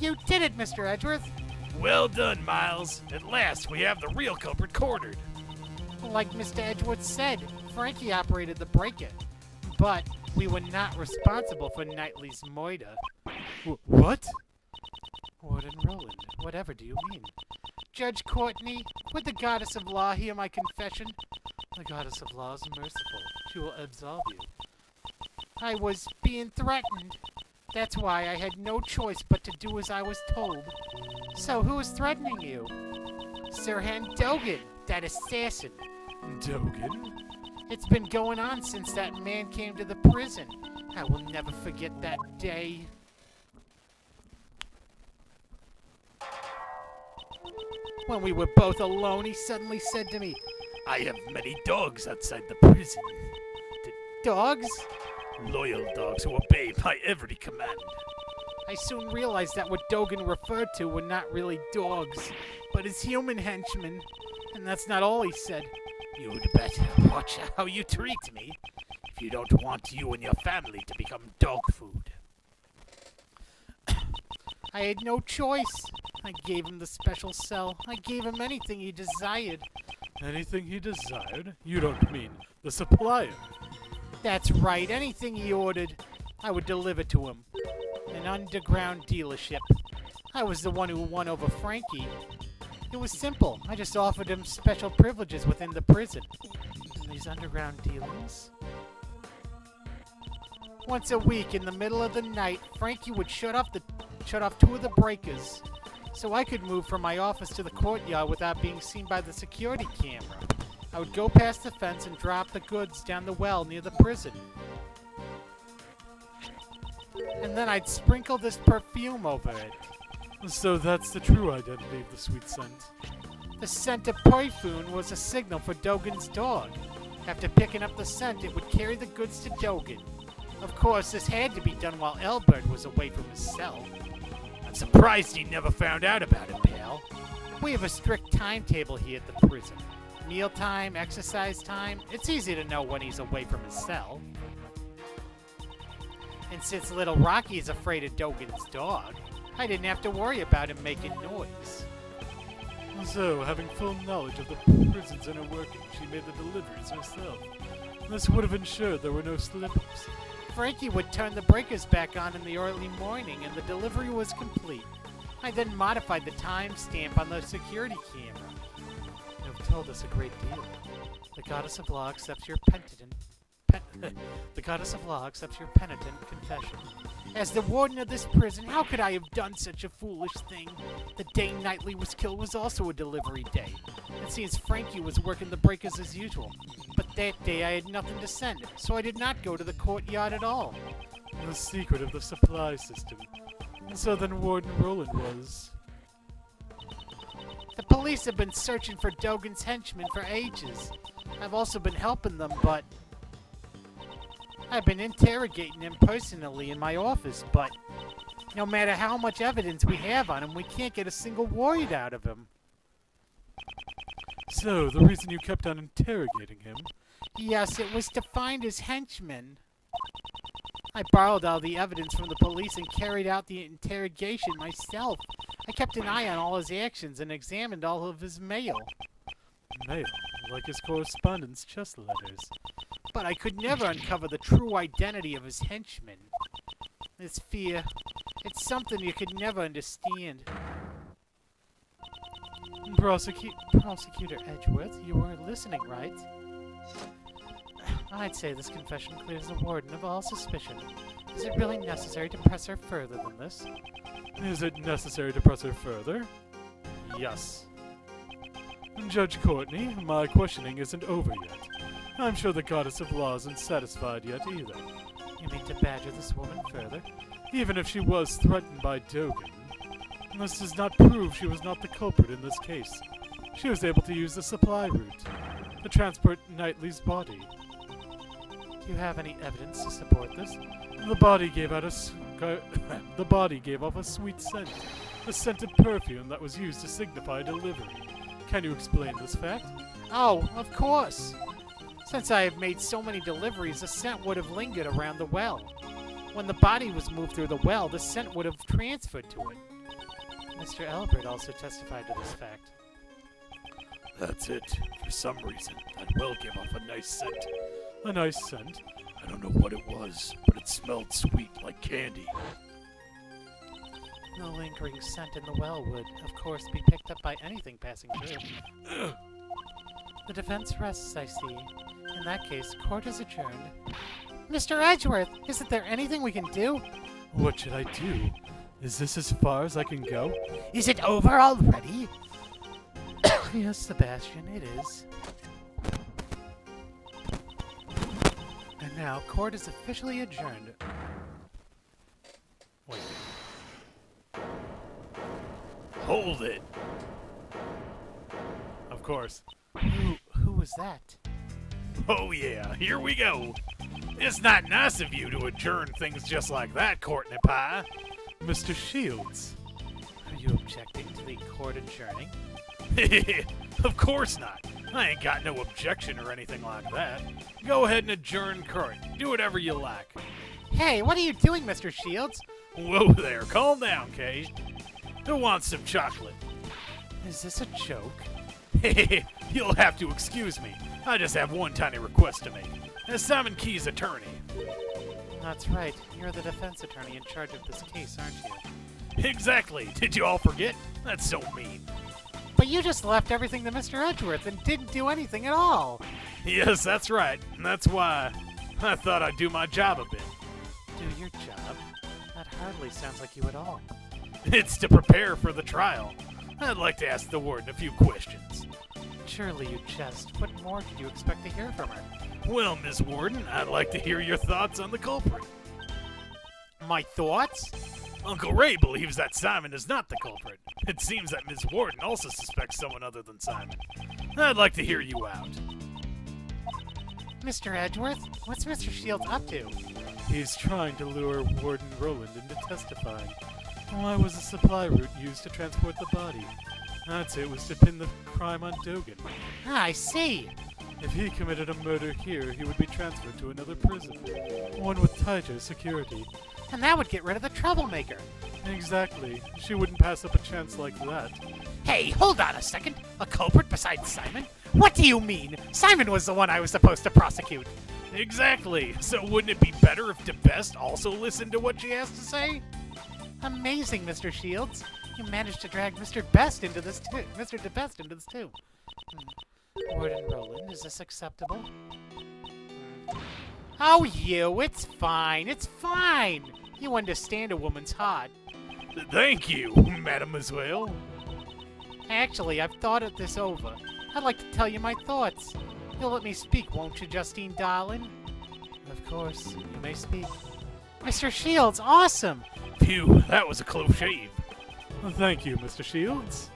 You did it, Mr. Edgeworth. Well done, Miles. At last, we have the real culprit cornered. Like Mr. Edgeworth said, Frankie operated the breaker, but we were not responsible for Knightley's murder. What? Warden Roland, whatever do you mean? Judge Courtney, would the goddess of law hear my confession? The goddess of law is merciful. She will absolve you. I was being threatened. That's why I had no choice but to do as I was told. So who is threatening you? Sirhan Dogan, that assassin. Dogan? It's been going on since that man came to the prison. I will never forget that day. When we were both alone, he suddenly said to me, I have many dogs outside the prison. "Dogs?" Loyal dogs who obey my every command. I soon realized that what Dogan referred to were not really dogs, but his human henchmen. And that's not all he said. You'd better watch how you treat me if you don't want you and your family to become dog food. I had no choice. I gave him the special cell. I gave him anything he desired. Anything he desired? You don't mean the supplier. That's right. Anything he ordered, I would deliver to him. An underground dealership. I was the one who won over Frankie. It was simple. I just offered him special privileges within the prison. And these underground dealings? Once a week, in the middle of the night, Frankie would shut off 2 of the breakers, so I could move from my office to the courtyard without being seen by the security camera. I would go past the fence and drop the goods down the well near the prison. And then I'd sprinkle this perfume over it. So that's the true identity of the sweet scent. The scent of perfume was a signal for Dogan's dog. After picking up the scent, it would carry the goods to Dogan. Of course, this had to be done while Elbert was away from his cell. I'm surprised he never found out about it, pal. We have a strict timetable here at the prison. Mealtime, exercise time, it's easy to know when he's away from his cell. And since little Rocky is afraid of Dogan's dog, I didn't have to worry about him making noise. So, having full knowledge of the prison's inner working, she made the deliveries herself. This would have ensured there were no slip-ups. Frankie would turn the breakers back on in the early morning and the delivery was complete. I then modified the timestamp on the security camera. You have told us a great deal. The goddess of law accepts your the goddess of law accepts your penitent confession. As the warden of this prison, how could I have done such a foolish thing? The day Knightley was killed was also a delivery day. It seems Frankie was working the breakers as usual. But that day I had nothing to send, so I did not go to the courtyard at all. The secret of the supply system. And so then Warden Roland was... The police have been searching for Dogan's henchmen for ages. I've also been helping them, but... I've been interrogating him personally in my office, but no matter how much evidence we have on him, we can't get a single word out of him. So, the reason you kept on interrogating him? Yes, it was to find his henchmen. I borrowed all the evidence from the police and carried out the interrogation myself. I kept an eye on all his actions and examined all of his mail. Mail? Like his correspondence chest letters. But I could never uncover the true identity of his henchmen. This fear, it's something you could never understand. Prosecutor Edgeworth, you were listening, right? I'd say this confession clears the warden of all suspicion. Is it really necessary to press her further than this? Is it necessary to press her further? Yes. Judge Courtney, my questioning isn't over yet. I'm sure the goddess of law isn't satisfied yet either. You mean to badger this woman further? Even if she was threatened by Dogan. This does not prove she was not the culprit in this case. She was able to use the supply route to transport Knightley's body. Do you have any evidence to support this? The body gave off a sweet scent, a scented perfume that was used to signify delivery. Can you explain this fact? Oh, of course. Since I have made so many deliveries, the scent would have lingered around the well. When the body was moved through the well, the scent would have transferred to it. Mr. Albert also testified to this fact. That's it. For some reason, that well gave off a nice scent. A nice scent. I don't know what it was, but it smelled sweet like candy. The lingering scent in the well would, of course, be picked up by anything passing through. Ugh. The defense rests, I see. In that case, court is adjourned. Mr. Edgeworth, isn't there anything we can do? What should I do? Is this as far as I can go? Is it over already? Yes, Sebastian, it is. And now, court is officially adjourned. Wait. Hold it. Of course. Who was that? Oh yeah, here we go. It's not nice of you to adjourn things just like that, Courtney Pie. Mr. Shields. Are you objecting to the court adjourning? Of course not. I ain't got no objection or anything like that. Go ahead and adjourn court. Do whatever you like. Hey, what are you doing, Mr. Shields? Whoa there, calm down, Kay. Who wants some chocolate? Is this a joke? You'll have to excuse me. I just have one tiny request to make. As Simon Key's attorney. That's right. You're the defense attorney in charge of this case, aren't you? Exactly. Did you all forget? That's so mean. But you just left everything to Mr. Edgeworth and didn't do anything at all. Yes, that's right. And that's why I thought I'd do my job a bit. Do your job? That hardly sounds like you at all. It's to prepare for the trial. I'd like to ask the warden a few questions. Surely you jest. What more could you expect to hear from her? Well, Miss Warden, I'd like to hear your thoughts on the culprit. My thoughts? Uncle Ray believes that Simon is not the culprit. It seems that Miss Warden also suspects someone other than Simon. I'd like to hear you out. Mr. Edgeworth, what's Mr. Shields up to? He's trying to lure Warden Roland into testifying. Why was the supply route used to transport the body? I'd say it was to pin the crime on Dogan. Ah, I see. If he committed a murder here, he would be transferred to another prison, one with tighter security. And that would get rid of the troublemaker. Exactly. She wouldn't pass up a chance like that. Hey, hold on a second. A culprit besides Simon? What do you mean? Simon was the one I was supposed to prosecute. Exactly. So wouldn't it be better if DeBest also listened to what she has to say? Amazing, Mr. Shields. You managed to drag Mr. Best into this too. Mr. DeBest into this too. Warden Roland, is this acceptable? Oh, it's fine. It's fine. You understand a woman's heart. Thank you, mademoiselle. Actually, I've thought this over. I'd like to tell you my thoughts. You'll let me speak, won't you, Justine, darling? Of course, you may speak. Mr. Shields, awesome! Phew, that was a close shave. Thank you, Mr. Shields.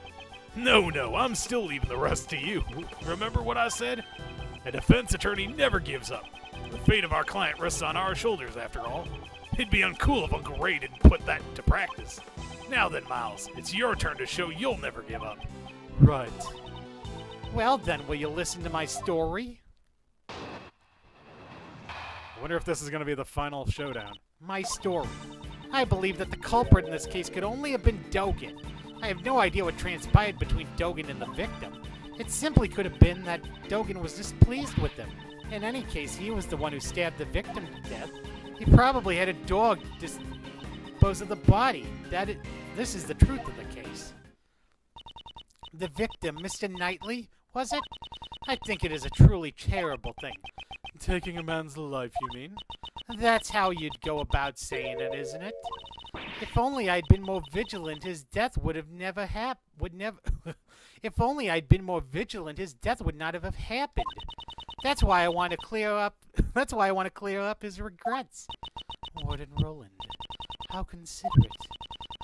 No, I'm still leaving the rest to you. Remember what I said? A defense attorney never gives up. The fate of our client rests on our shoulders, after all. It'd be uncool if Uncle Ray didn't put that into practice. Now then, Miles, it's your turn to show you'll never give up. Right. Well then, will you listen to my story? I wonder if this is going to be the final showdown. My story. I believe that the culprit in this case could only have been Dogan. I have no idea what transpired between Dogan and the victim. It simply could have been that Dogan was displeased with him. In any case, he was the one who stabbed the victim to death. He probably had a dog dispose of the body. This is the truth of the case. The victim, Mr. Knightley, was it? I think it is a truly terrible thing. Taking a man's life, you mean? That's how you'd go about saying it, isn't it? If only I'd been more vigilant, his death would never. If only I'd been more vigilant, his death would not have happened. That's why I want to clear up. That's why I want to clear up his regrets. Warden Roland, how considerate.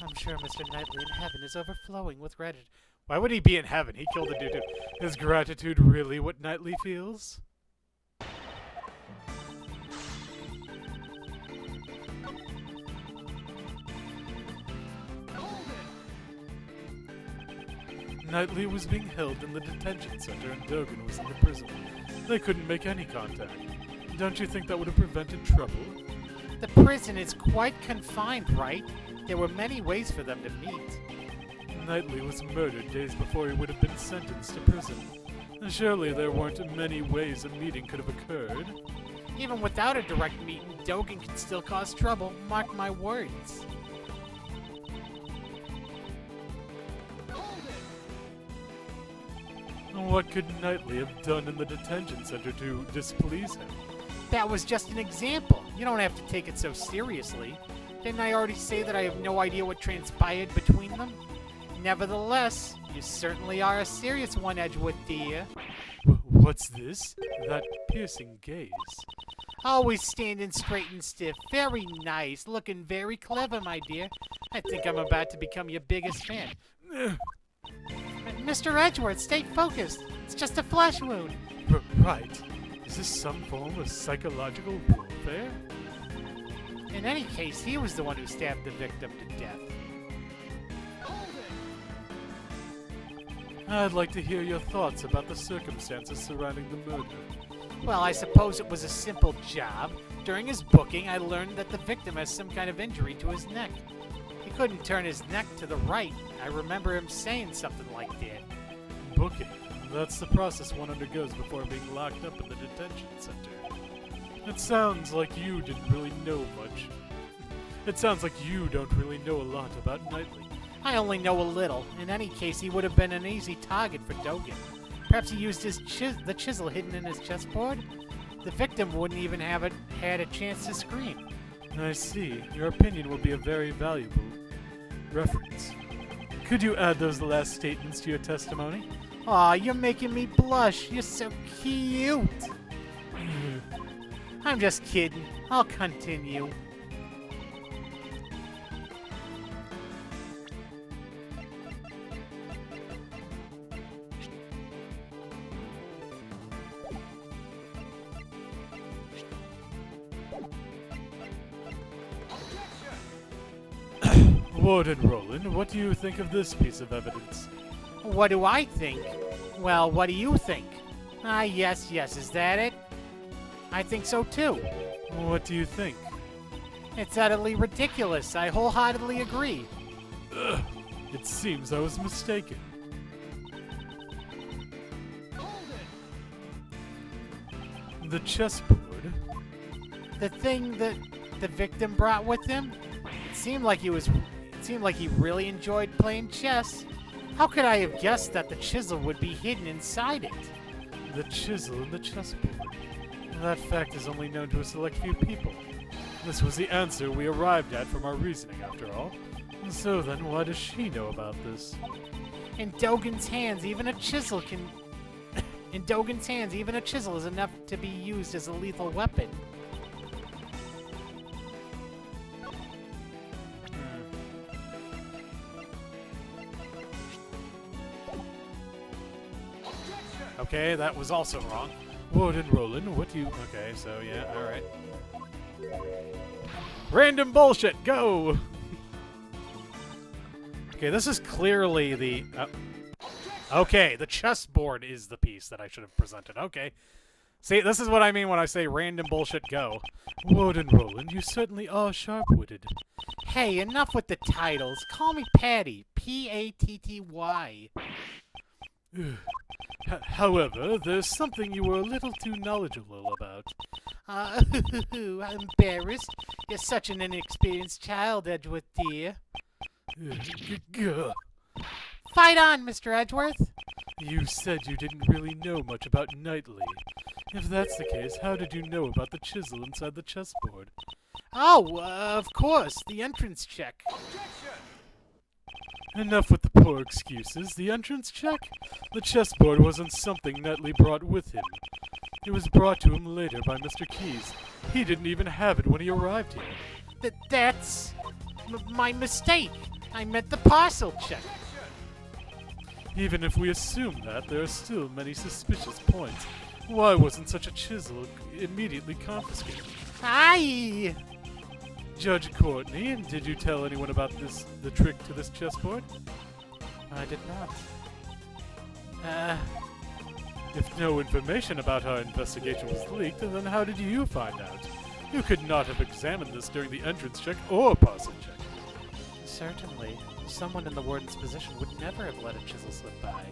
I'm sure Mr. Knightley in heaven is overflowing with gratitude. Why would he be in heaven? He killed the dude too. Is gratitude really what Knightley feels? Knightley was being held in the detention center and Dogan was in the prison. They couldn't make any contact. Don't you think that would have prevented trouble? The prison is quite confined, right? There were many ways for them to meet. Knightley was murdered days before he would have been sentenced to prison. Surely there weren't many ways a meeting could have occurred. Even without a direct meeting, Dogen can still cause trouble. Mark my words. What could Knightley have done in the detention center to displease him? That was just an example. You don't have to take it so seriously. Didn't I already say that I have no idea what transpired between them? Nevertheless, you certainly are a serious one, Edgewood, dear. What's this? That piercing gaze. Always standing straight and stiff. Very nice. Looking very clever, my dear. I think I'm about to become your biggest fan. Mr. Edgeworth, stay focused. It's just a flesh wound. Right. Is this some form of psychological warfare? In any case, he was the one who stabbed the victim to death. I'd like to hear your thoughts about the circumstances surrounding the murder. Well, I suppose it was a simple job. During his booking, I learned that the victim has some kind of injury to his neck. He couldn't turn his neck to the right. I remember him saying something like that. Booking. That's the process one undergoes before being locked up in the detention center. It sounds like you didn't really know much. It sounds like you don't really know a lot about Knightley. I only know a little. In any case, he would have been an easy target for Dogen. Perhaps he used the chisel hidden in his chessboard? The victim wouldn't even have had a chance to scream. I see. Your opinion will be a very valuable reference. Could you add those last statements to your testimony? Aw, you're making me blush. You're so cute. I'm just kidding. I'll continue. Warden Roland, what do you think of this piece of evidence? What do I think? Well, what do you think? Ah, yes, is that it? I think so too. What do you think? It's utterly ridiculous. I wholeheartedly agree. Ugh, it seems I was mistaken. The chessboard? The thing that the victim brought with him? It seemed like he really enjoyed playing chess. How could I have guessed that the chisel would be hidden inside it? The chisel in the chessboard. That fact is only known to a select few people. This was the answer we arrived at from our reasoning, after all. And so then, why does she know about this? In Dogen's hands, even a chisel can... In Dogen's hands, even a chisel is enough to be used as a lethal weapon. Okay, that was also wrong. Warden Roland, what do you... Okay, so yeah, alright. Random bullshit, go! Okay, this is clearly the... okay, the chessboard is the piece that I should have presented. Okay. See, this is what I mean when I say random bullshit, go. Warden Roland, you certainly are sharp-witted. Hey, enough with the titles. Call me Patty. P-A-T-T-Y. However, there's something you were a little too knowledgeable about. I'm embarrassed. You're such an inexperienced child, Edgeworth, dear. Fight on, Mr. Edgeworth. You said you didn't really know much about Knightley. If that's the case, how did you know about the chisel inside the chessboard? Oh, of course, the entrance check. Enough with the poor excuses. The entrance check? The chessboard wasn't something Knightley brought with him. It was brought to him later by Mr. Keyes. He didn't even have it when he arrived here. That's my mistake. I meant the parcel check. Even if we assume that, there are still many suspicious points. Why wasn't such a chisel immediately confiscated? Aye! Judge Courtney, and did you tell anyone about the trick to this chessboard? I did not. If no information about our investigation was leaked, then how did you find out? You could not have examined this during the entrance check or parcel check. Certainly. Someone in the warden's position would never have let a chisel slip by.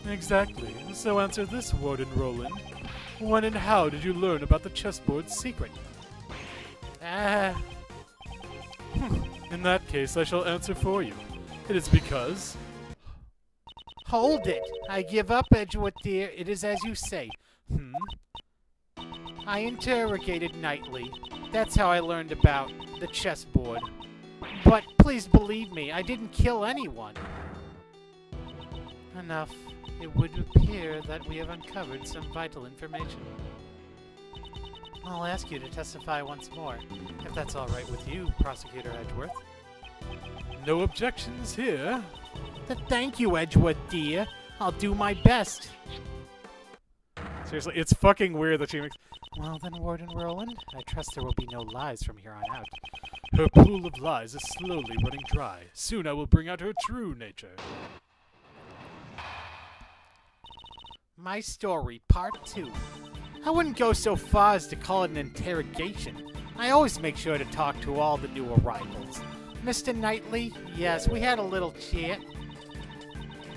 Exactly. So answer this, Warden Roland. When and how did you learn about the chessboard's secret? In that case, I shall answer for you. It is because... Hold it! I give up, Edgewood dear. It is as you say. I interrogated Knightley. That's how I learned about the chessboard. But please believe me, I didn't kill anyone. Enough. It would appear that we have uncovered some vital information. I'll ask you to testify once more, if that's all right with you, Prosecutor Edgeworth. No objections here. Thank you, Edgewood dear. I'll do my best. Seriously, it's fucking weird that she makes... Well then, Warden Roland, I trust there will be no lies from here on out. Her pool of lies is slowly running dry. Soon I will bring out her true nature. My story, part 2. I wouldn't go so far as to call it an interrogation. I always make sure to talk to all the new arrivals. Mr. Knightley, yes, we had a little chat.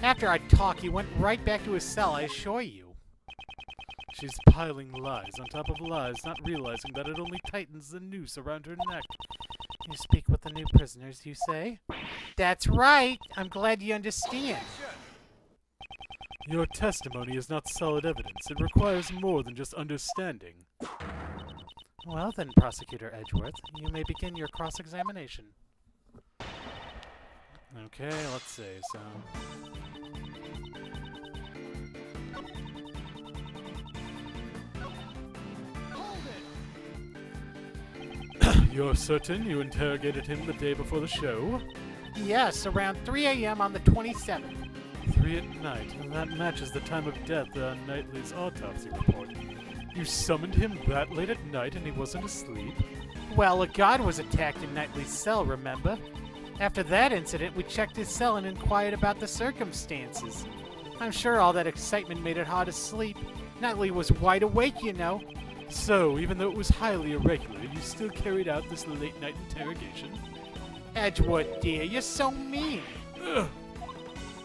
After I'd talk, he went right back to his cell, I assure you. She's piling lies on top of lies, not realizing that it only tightens the noose around her neck. You speak with the new prisoners, you say? That's right. I'm glad you understand. Your testimony is not solid evidence. It requires more than just understanding. Well then, Prosecutor Edgeworth, you may begin your cross-examination. Okay, let's see, so... You're certain you interrogated him the day before the show? Yes, around 3 a.m. on the 27th. 3 at night, and that matches the time of death on Knightley's autopsy report. You summoned him that late at night and he wasn't asleep? Well, a guard was attacked in Knightley's cell, remember? After that incident, we checked his cell and inquired about the circumstances. I'm sure all that excitement made it hard to sleep. Knightley was wide awake, you know. So, even though it was highly irregular, you still carried out this late-night interrogation? Edgewood, dear, you're so mean. Ugh.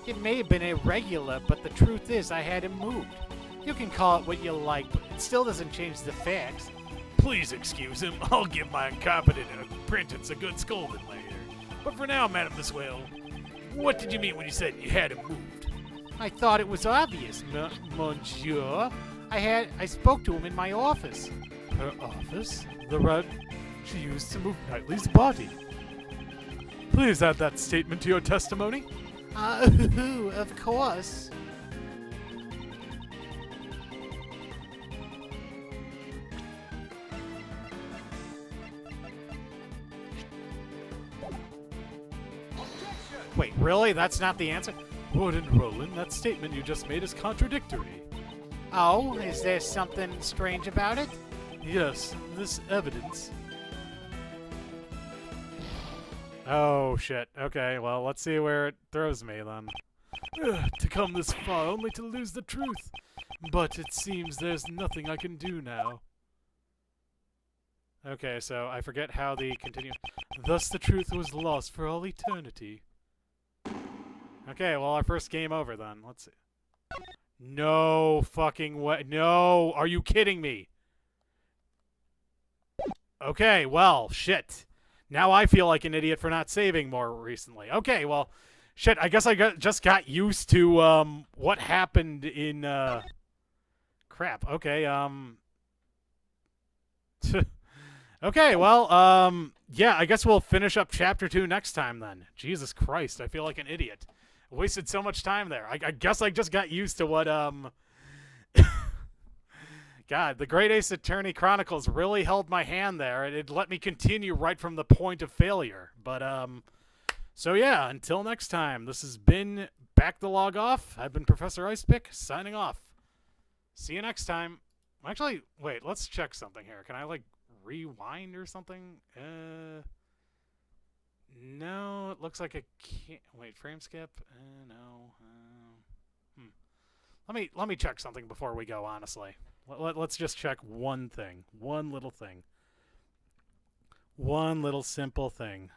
It may have been irregular, but the truth is I had him moved. You can call it what you like, but it still doesn't change the facts. Please excuse him. I'll give my incompetent apprentice a good scolding later. But for now, Madame de Swale, what did you mean when you said you had him moved? I thought it was obvious, monsieur. I spoke to him in my office. Her office? The rug she used to move Knightley's body. Please add that statement to your testimony. Of course. Wait, really? That's not the answer? Warden Roland, that statement you just made is contradictory. Oh, is there something strange about it? Yes, this evidence. Oh, shit. Okay, well, let's see where it throws me, then. To come this far only to lose the truth. But it seems there's nothing I can do now. Okay, so I forget how the continue... Thus the truth was lost for all eternity. Okay, well, our first game over, then. Let's see. No fucking way. No! Are you kidding me? Okay, well, shit. Now I feel like an idiot for not saving more recently. Okay, well, shit, I guess I just got used to, what happened in, crap. Okay, Okay, well, yeah, I guess we'll finish up Chapter 2 next time, then. Jesus Christ, I feel like an idiot. Wasted so much time there. I guess I just got used to what, God, the Great Ace Attorney Chronicles really held my hand there. It let me continue right from the point of failure. But, so yeah, until next time, this has been Back the Log Off. I've been Professor Icepick, signing off. See you next time. Actually, wait, let's check something here. Can I, like, rewind or something? No, it looks like I can't. Wait, frame skip? No. Let me check something before we go, honestly. Let's just check one thing. One little thing. One little simple thing.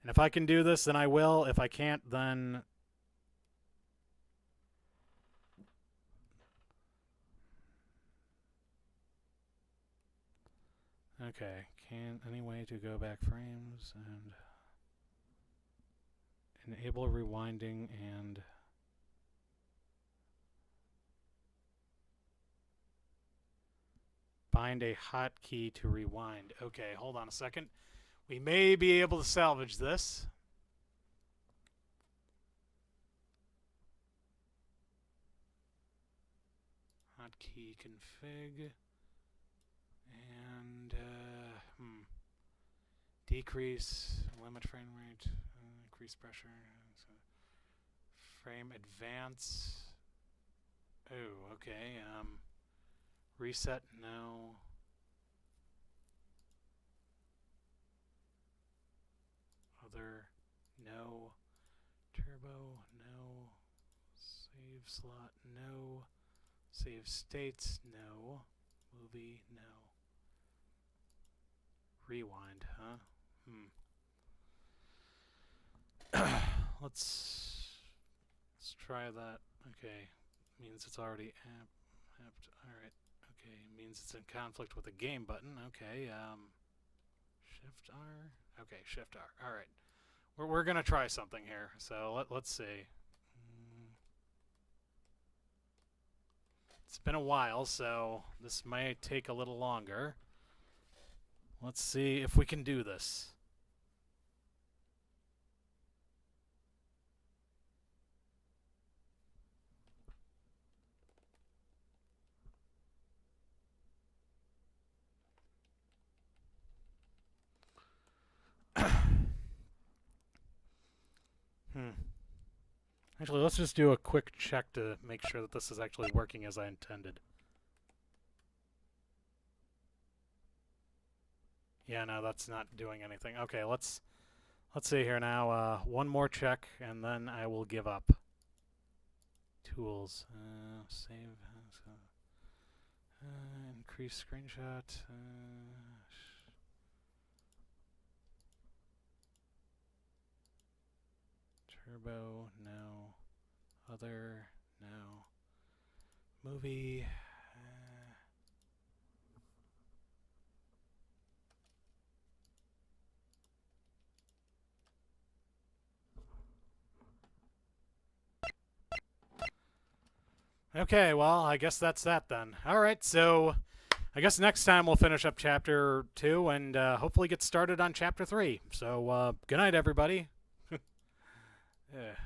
And if I can do this, then I will. If I can't, then... Okay, can any way to go back frames and enable rewinding and bind a hotkey to rewind. Okay, hold on a second. We may be able to salvage this. Hotkey config and decrease limit frame rate, increase pressure, frame advance. Oh, okay. Reset, no. Other, no. Turbo, no. Save slot, no. Save states, no. Movie, no. Rewind, huh? Let's try that. Okay, means it's already apt. All right. Okay, means it's in conflict with the game button. Okay. Shift R. Okay, Shift R. All right. We're gonna try something here. So let's see. It's been a while, so this may take a little longer. Let's see if we can do this. Actually, let's just do a quick check to make sure that this is actually working as I intended. Yeah, no, that's not doing anything. Okay, let's see here now. One more check, and then I will give up. Tools. Save. Increase screenshot. Turbo, no. Other, no. Movie. Okay, well, I guess that's that then. Alright, so I guess next time we'll finish up Chapter 2 and hopefully get started on Chapter 3. So, good night, everybody. Yeah.